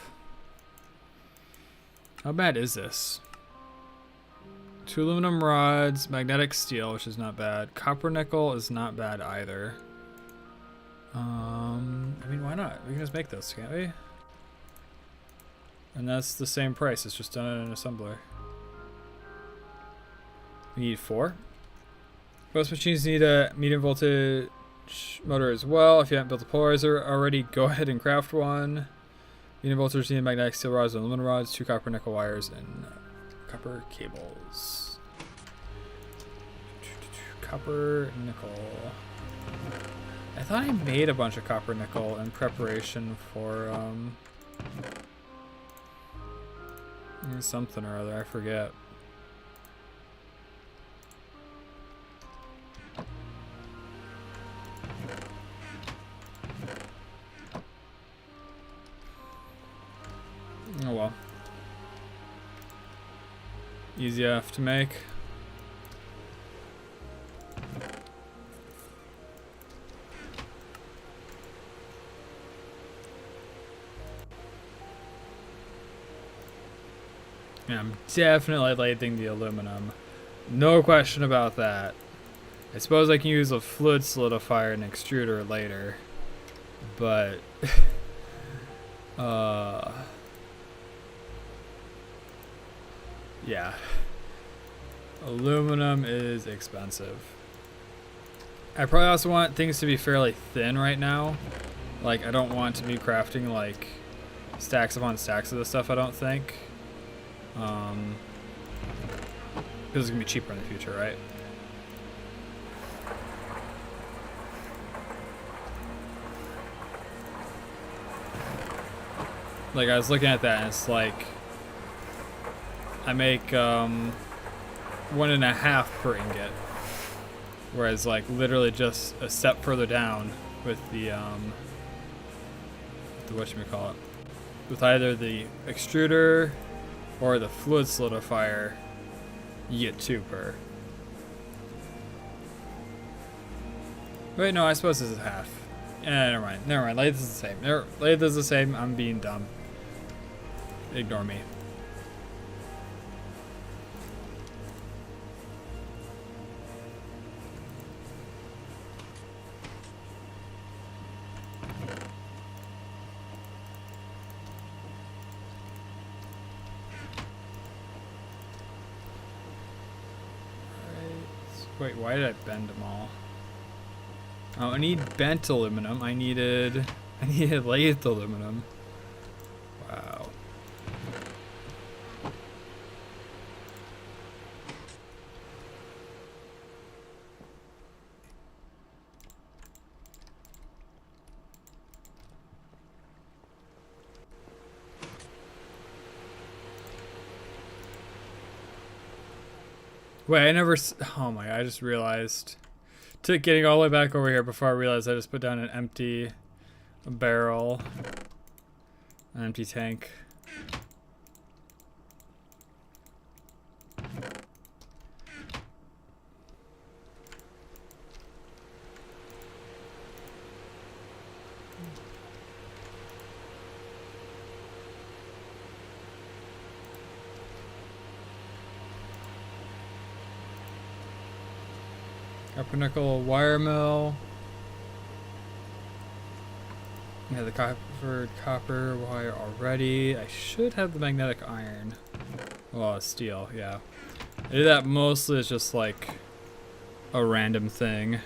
How bad is this? 2 aluminum rods, magnetic steel, which is not bad. Copper nickel is not bad either. I mean, why not? We can just make this, can't we? And that's the same price. It's just done in an assembler. We need 4. Most machines need a medium voltage motor as well. If you haven't built a polarizer already, go ahead and craft one. Medium voltage need magnetic steel rods and aluminum rods, 2 copper nickel wires, and copper cables. Copper nickel. I thought I made a bunch of copper nickel in preparation for something or other. I forget. Oh well. Easy enough to make. Yeah, I'm definitely ladling the aluminum. No question about that. I suppose I can use a fluid solidifier and extruder later. But yeah. Aluminum is expensive. I probably also want things to be fairly thin right now. Like, I don't want to be crafting like stacks upon stacks of this stuff, I don't think. Because it's gonna be cheaper in the future, right? Like, I was looking at that and it's like I make 1.5 per ingot, whereas like literally just a step further down with the whatchamacallit, with either the extruder or the fluid solidifier, you get 2 per. Wait, no, I suppose this is half. Never mind. Lathe is the same. Lathe is the same. I'm being dumb. Ignore me. Wait, why did I bend them all? Oh, I need bent aluminum. I needed lathed aluminum. Wow. Wait, I never. Oh my! I just realized. Getting all the way back over here before I realized I just put down an empty barrel, an empty tank. Copper nickel wire mill. Yeah, the copper wire already. I should have the magnetic iron. Well, steel, yeah. I do that mostly as just like a random thing.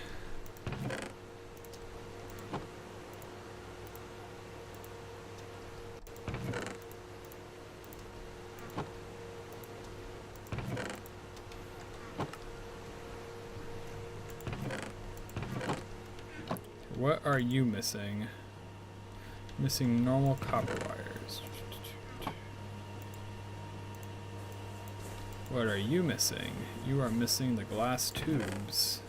What are you missing? Missing normal copper wires. What are you missing? You are missing the glass tubes.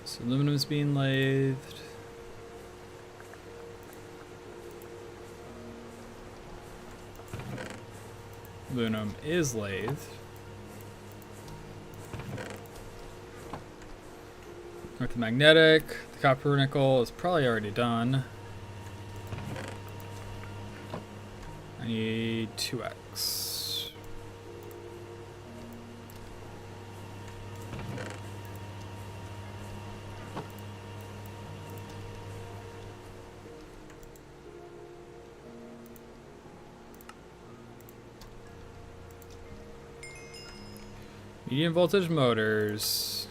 So aluminum is being lathed. Aluminum is lathed. With the magnetic, the copper nickel is probably already done. I need 2x. Medium voltage motors.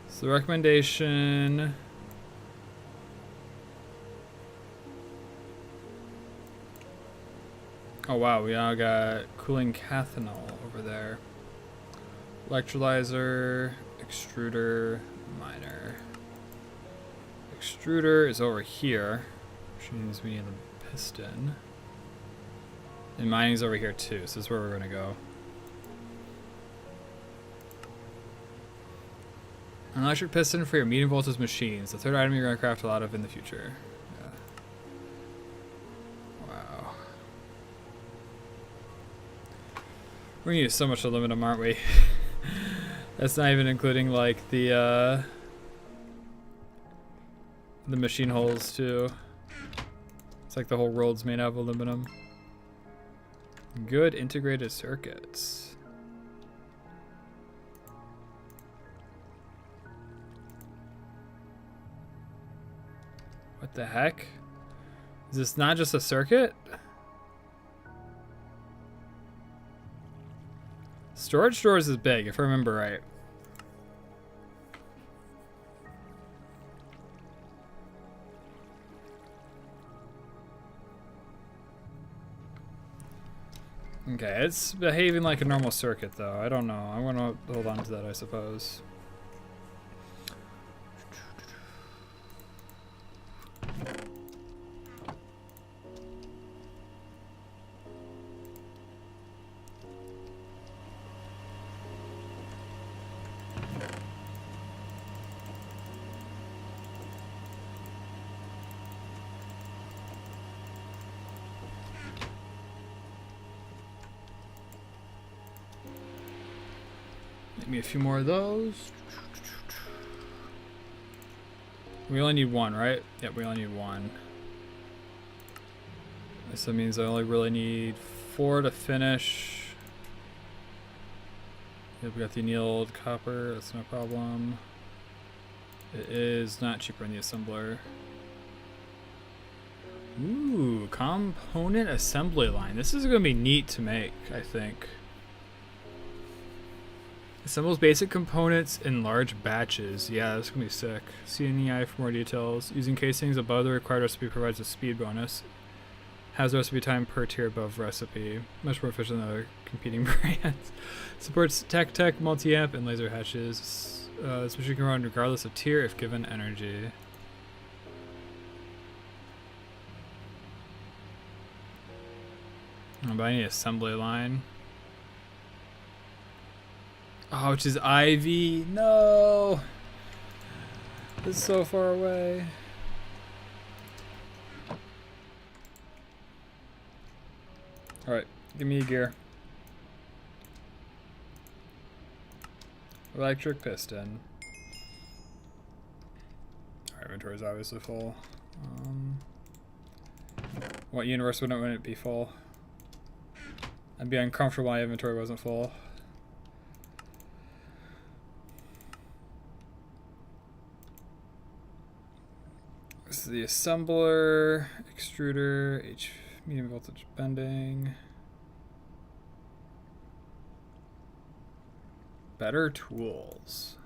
So the recommendation. Oh wow, we now got cooling cathanol over there. Electrolyzer, extruder, miner. Extruder is over here, which means we need the piston. And mining's over here too, so this is where we're gonna go. An electric piston for your medium voltage machines. The third item you're gonna craft a lot of in the future. Yeah. Wow. We're gonna use so much aluminum, aren't we? That's not even including like the machine holes too. It's like the whole world's made out of aluminum. Good integrated circuits. What the heck? Is this not just a circuit? Storage doors is big, if I remember right. Okay, it's behaving like a normal circuit though. I don't know. I'm gonna hold on to that, I suppose. Me a few more of those. We only need one, right? Yep, we only need one. So that means I only really need 4 to finish. Yep, we got the annealed copper, that's no problem. It is not cheaper in the assembler. Ooh, component assembly line. This is gonna be neat to make, I think. Assembles basic components in large batches. Yeah, that's gonna be sick. See NEI for more details. Using casings above the required recipe provides a speed bonus. Has recipe time per tier above recipe. Much more efficient than other competing brands. Supports tech, multi-amp, and laser hatches. This machine can run regardless of tier if given energy. Oh, but I need assembly line. Oh, which is Ivy. No! It's so far away. Alright, give me a gear. Electric piston. Our inventory is obviously full. What universe wouldn't it be full? I'd be uncomfortable my inventory wasn't full. This is the assembler, extruder, medium voltage bending. Better tools.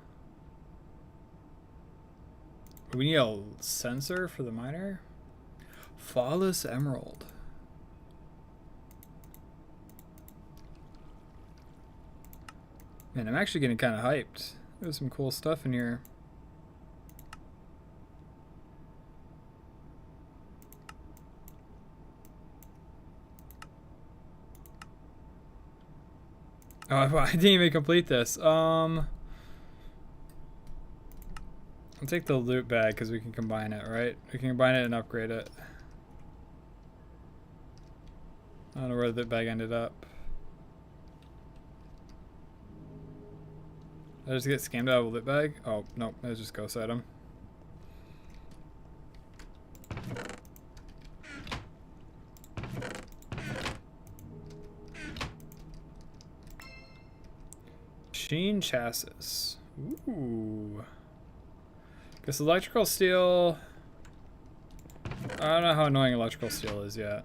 We need a sensor for the miner. Flawless emerald. Man, I'm actually getting kind of hyped. There's some cool stuff in here. Oh, I didn't even complete this. I'll take the loot bag because we can combine it, right? We can combine it and upgrade it. I don't know where the loot bag ended up. Did I just get scammed out of a loot bag? Oh, no, it was just ghost item. Machine chassis. Ooh. Guess electrical steel. I don't know how annoying electrical steel is yet.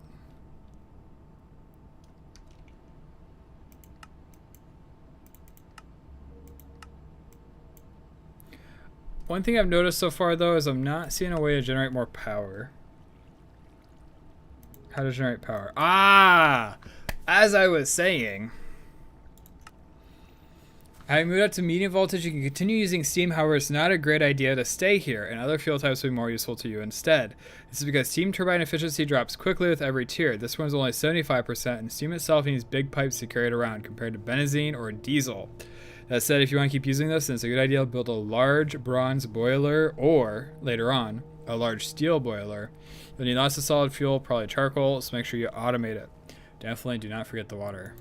One thing I've noticed so far though is I'm not seeing a way to generate more power. How to generate power? Ah! As I was saying, having moved up to medium voltage, you can continue using steam. However, it's not a great idea to stay here, and other fuel types will be more useful to you instead. This is because steam turbine efficiency drops quickly with every tier. This one's only 75%, and steam itself needs big pipes to carry it around compared to benzene or diesel. That said, if you want to keep using this, then it's a good idea to build a large bronze boiler, or, later on, a large steel boiler. You'll need lots of solid fuel, probably charcoal, so make sure you automate it. Definitely do not forget the water.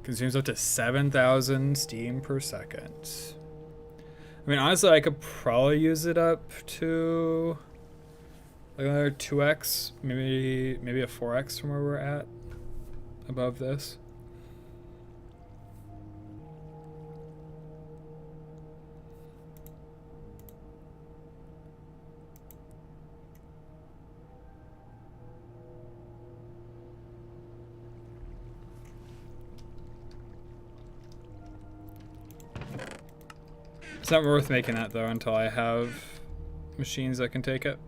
Consumes up to 7,000 steam per second. I mean, honestly, I could probably use it up to like another 2x, maybe a 4x from where we're at above this. It's not worth making that though until I have machines that can take it.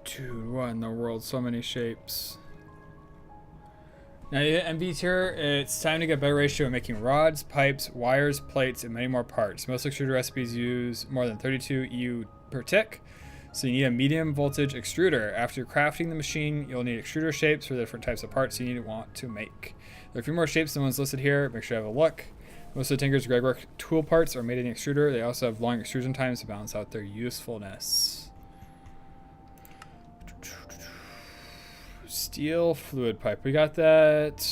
Dude, what in the world? So many shapes. Now you hit MV tier, it's time to get a better ratio of making rods, pipes, wires, plates, and many more parts. Most extruder recipes use more than 32 EU per tick, so you need a medium voltage extruder. After crafting the machine, you'll need extruder shapes for the different types of parts you want to make. There are a few more shapes than ones listed here. Make sure you have a look. Most of the Tinker's GregTech tool parts are made in the extruder. They also have long extrusion times to balance out their usefulness. Steel fluid pipe. We got that.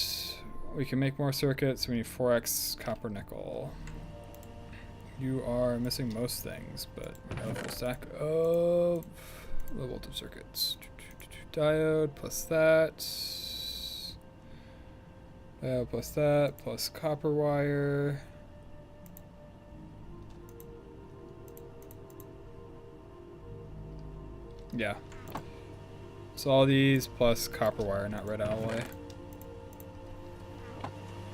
We can make more circuits. We need 4x copper nickel. You are missing most things, but we got a full stack of low voltage circuits. Diode plus that. Diode plus that. Plus copper wire. Yeah. So all these plus copper wire, not red alloy.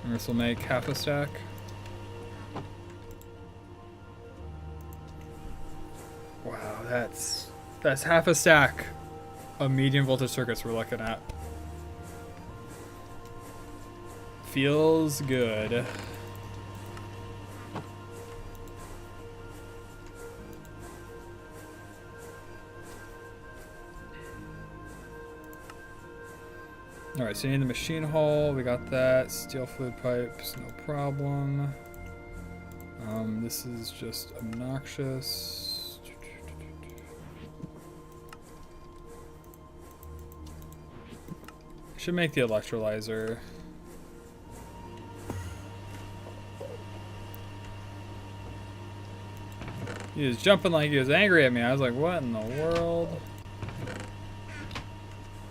And this will make half a stack. Wow, that's half a stack of medium voltage circuits we're looking at. Feels good. Alright, so you need the machine hull, we got that. Steel fluid pipes, no problem. This is just obnoxious. Should make the electrolyzer. He was jumping like he was angry at me. I was like, what in the world?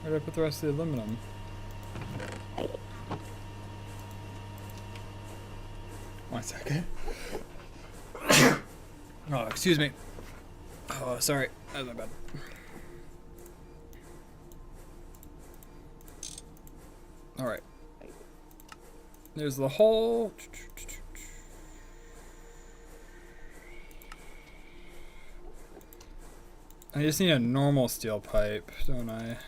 Where did I put the rest of the aluminum? One second. Oh, excuse me. Oh, sorry. That was my bad. Alright. There's the hole. I just need a normal steel pipe, don't I?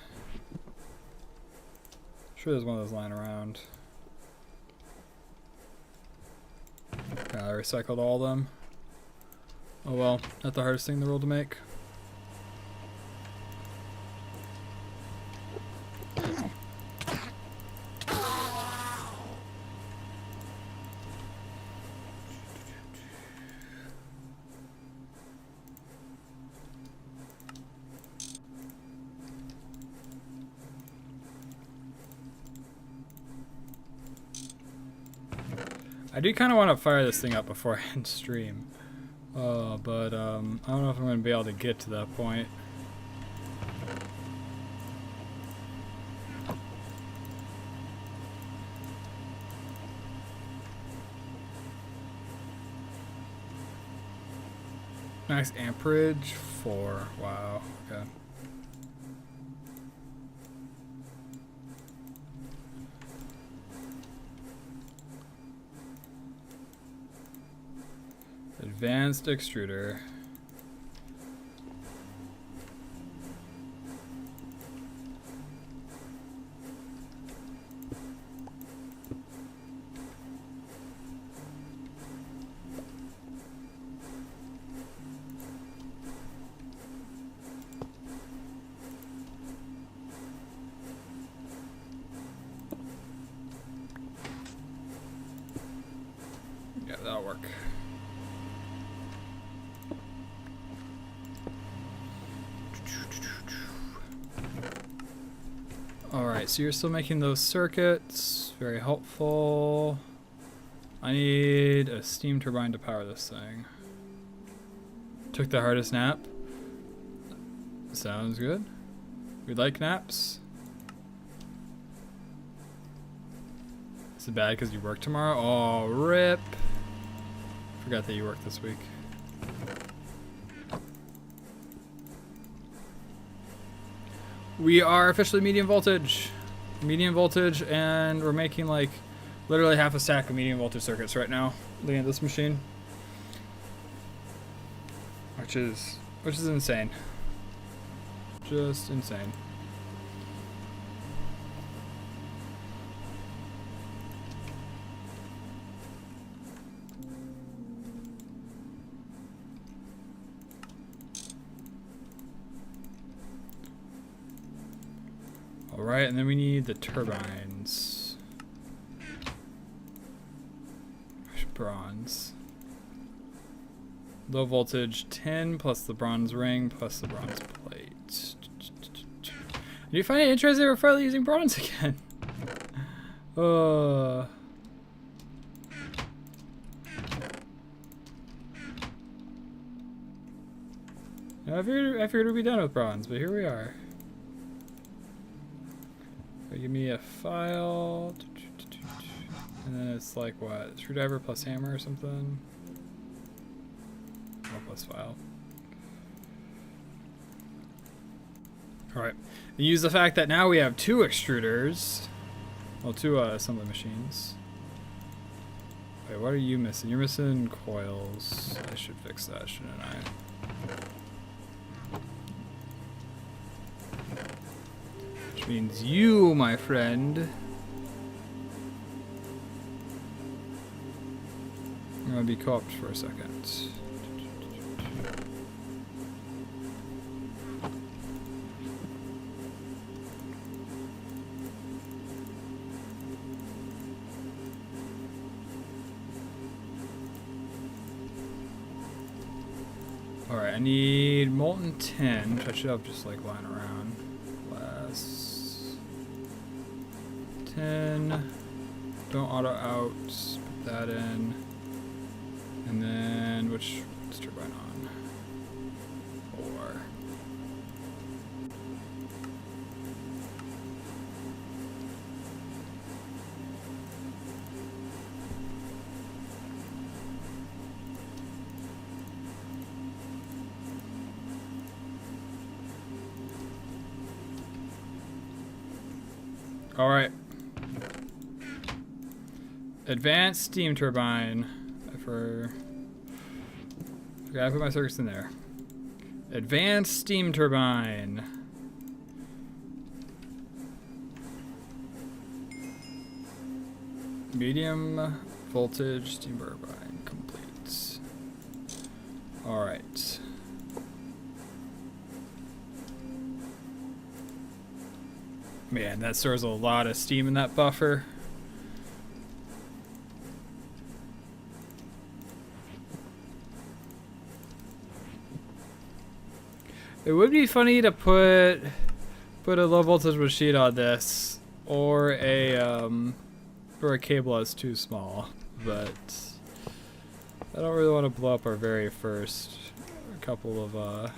Sure there's one of those lying around. Yeah, I recycled all of them. Oh well, not the hardest thing in the world to make. I do kind of want to fire this thing up before I end stream. But I don't know if I'm going to be able to get to that point. Max amperage 4. Wow. Okay. Advanced extruder. Yeah, that'll work. Alright, so you're still making those circuits. Very helpful. I need a steam turbine to power this thing. Took the hardest nap. Sounds good. We like naps. Is it bad because you work tomorrow? Oh, rip. Forgot that you work this week. We are officially medium voltage. Medium voltage, and we're making like literally half a stack of medium voltage circuits right now looking at this machine. Which is insane. Just insane. Alright, and then we need the turbines. Bronze. Low voltage 10 plus the bronze ring plus the bronze plate. Do you find it interesting we're finally using bronze again? I figured we'd be done with bronze, but here we are. Give me a file, and then it's like what? Screwdriver plus hammer or something? Oh, plus file. Alright, use the fact that now we have two extruders, well, two assembly machines. Wait, what are you missing? You're missing coils. I should fix that, shouldn't I? Which means you, my friend. I'm gonna be co-opted for a second. Alright, I need molten tin, which I should have just like lying around. Glass. Tin. Don't auto out. Put that in. And then, what's turbine on? 4. All right. Advanced steam turbine. Forgot to put my circuits in there. Advanced steam turbine. Medium voltage steam turbine complete. All right. Man, that stores a lot of steam in that buffer. It would be funny to put a low voltage machine on this, or a cable that's too small, but I don't really want to blow up our very first couple of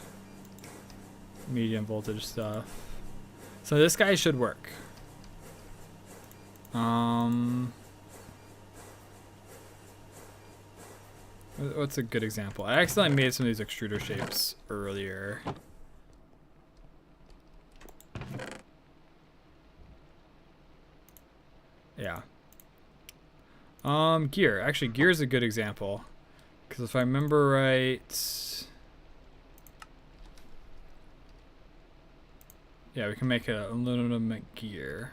medium voltage stuff. So this guy should work. What's a good example? I accidentally made some of these extruder shapes earlier. Yeah. Gear. Actually, gear is a good example. Because if I remember right... Yeah, we can make an aluminum gear.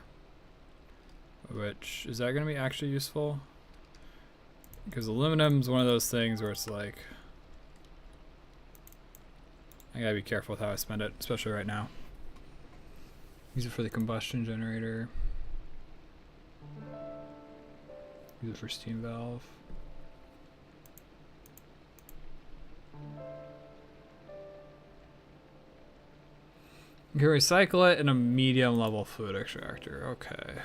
Which, is that going to be actually useful? Because aluminum is one of those things where it's like... I gotta be careful with how I spend it, especially right now. Use it for the combustion generator. Use it for steam valve. You can recycle it in a medium level fluid extractor. Okay.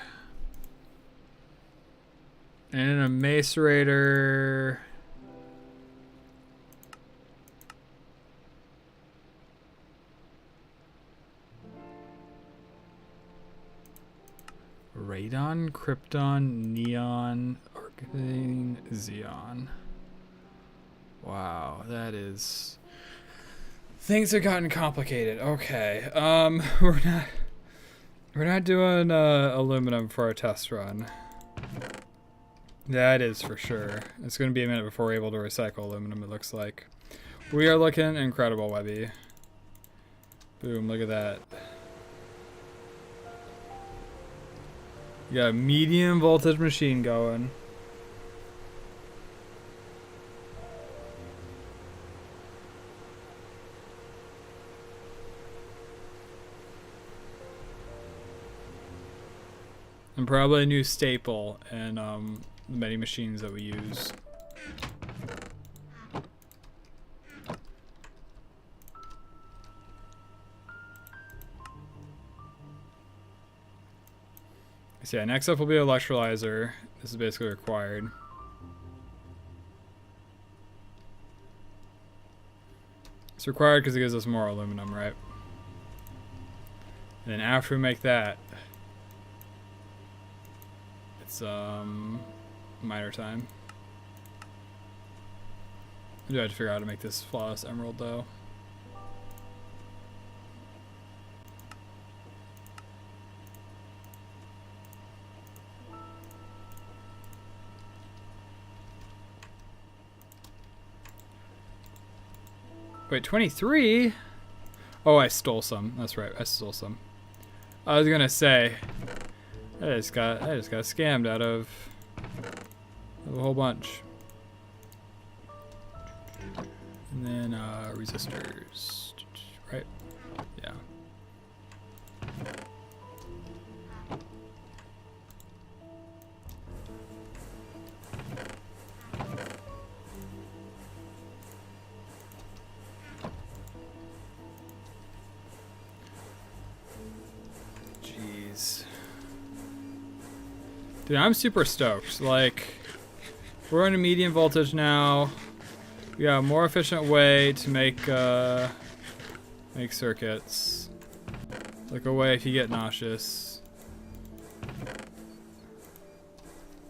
And in a macerator. Radon, krypton, neon, arcane, xeon. Wow, that is... Things have gotten complicated. Okay, we're not doing aluminum for our test run. That is for sure. It's going to be a minute before we're able to recycle aluminum, it looks like. We are looking incredible, Webby. Boom, look at that. You got a medium voltage machine going. And probably a new staple in the many machines that we use. So yeah, next up will be electrolyzer. This is basically required. It's required because it gives us more aluminum, right? And then after we make that, it's miner time. I do have to figure out how to make this flawless emerald though. Wait, 23? Oh, I stole some. That's right, I stole some. I was gonna say, I just got scammed out of a whole bunch. And then resistors, right? Yeah. Jeez. Dude, I'm super stoked. Like, we're in a medium voltage now. We got a more efficient way to make circuits. Like a way if you get nauseous.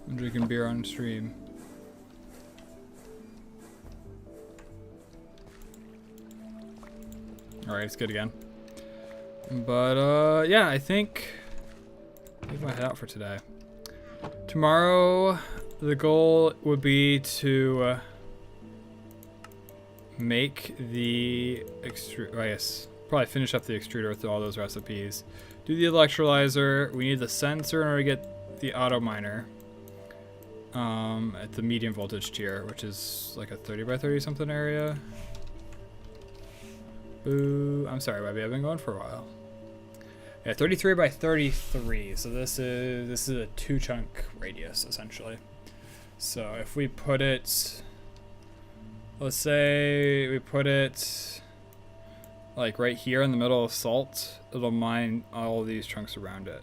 I'm drinking beer on stream. Alright, it's good again. But yeah, I think I'm gonna head out for today. Tomorrow the goal would be to make the I guess probably finish up the extruder with all those recipes. Do the electrolyzer. We need the sensor in order to get the auto miner at the medium voltage tier, which is like a 30 by 30 something area. Ooh, I'm sorry, Webby. I've been going for a while. Yeah, 33 by 33. So this is a 2-chunk radius essentially. So if we put it, let's say we put it like right here in the middle of salt, it'll mine all of these chunks around it.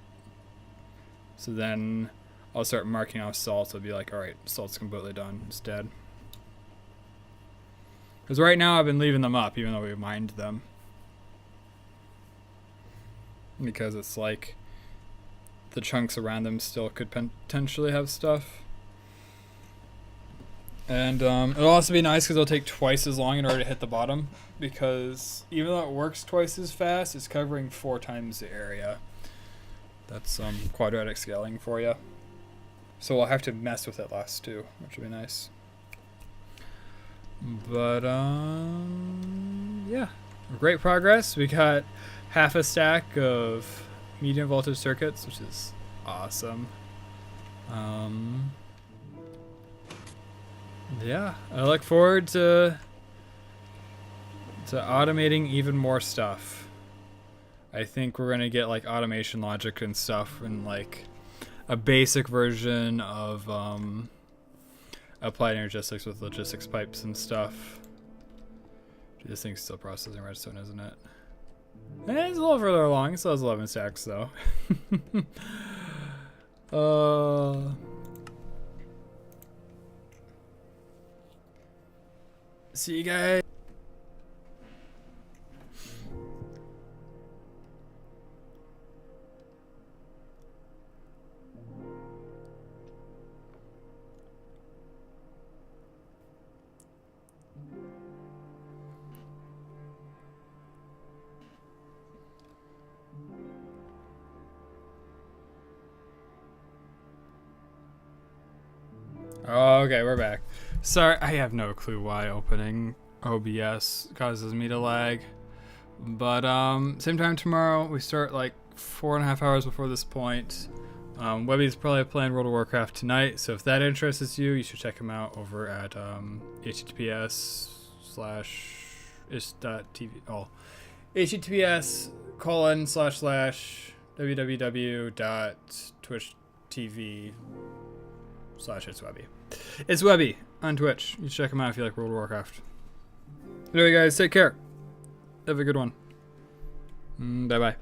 So then I'll start marking off salt. It'll be like, all right, salt's completely done. It's dead. Because right now I've been leaving them up even though we mined them. Because it's like the chunks around them still could potentially have stuff. And it'll also be nice because it'll take twice as long in order to hit the bottom. Because even though it works twice as fast, it's covering 4 times the area. That's quadratic scaling for you. So we'll have to mess with it less too, which will be nice. But yeah, great progress. We got half a stack of medium voltage circuits, which is awesome. Yeah, I look forward to automating even more stuff. I think we're gonna get like automation logic and stuff, and like a basic version of applied energistics with logistics pipes and stuff. This thing's still processing redstone, isn't it? It's a little further along. It still has 11 stacks though. See you guys. Oh, okay, we're back. Sorry, I have no clue why opening OBS causes me to lag. But same time tomorrow, we start like 4.5 hours before this point. Webby's probably playing World of Warcraft tonight, so if that interests you, you should check him out over at https://ish.tv. Oh, https://www.twitch.tv/it's Webby. It's Webby on Twitch. You should check him out if you like World of Warcraft. Anyway, guys, take care. Have a good one. Bye-bye.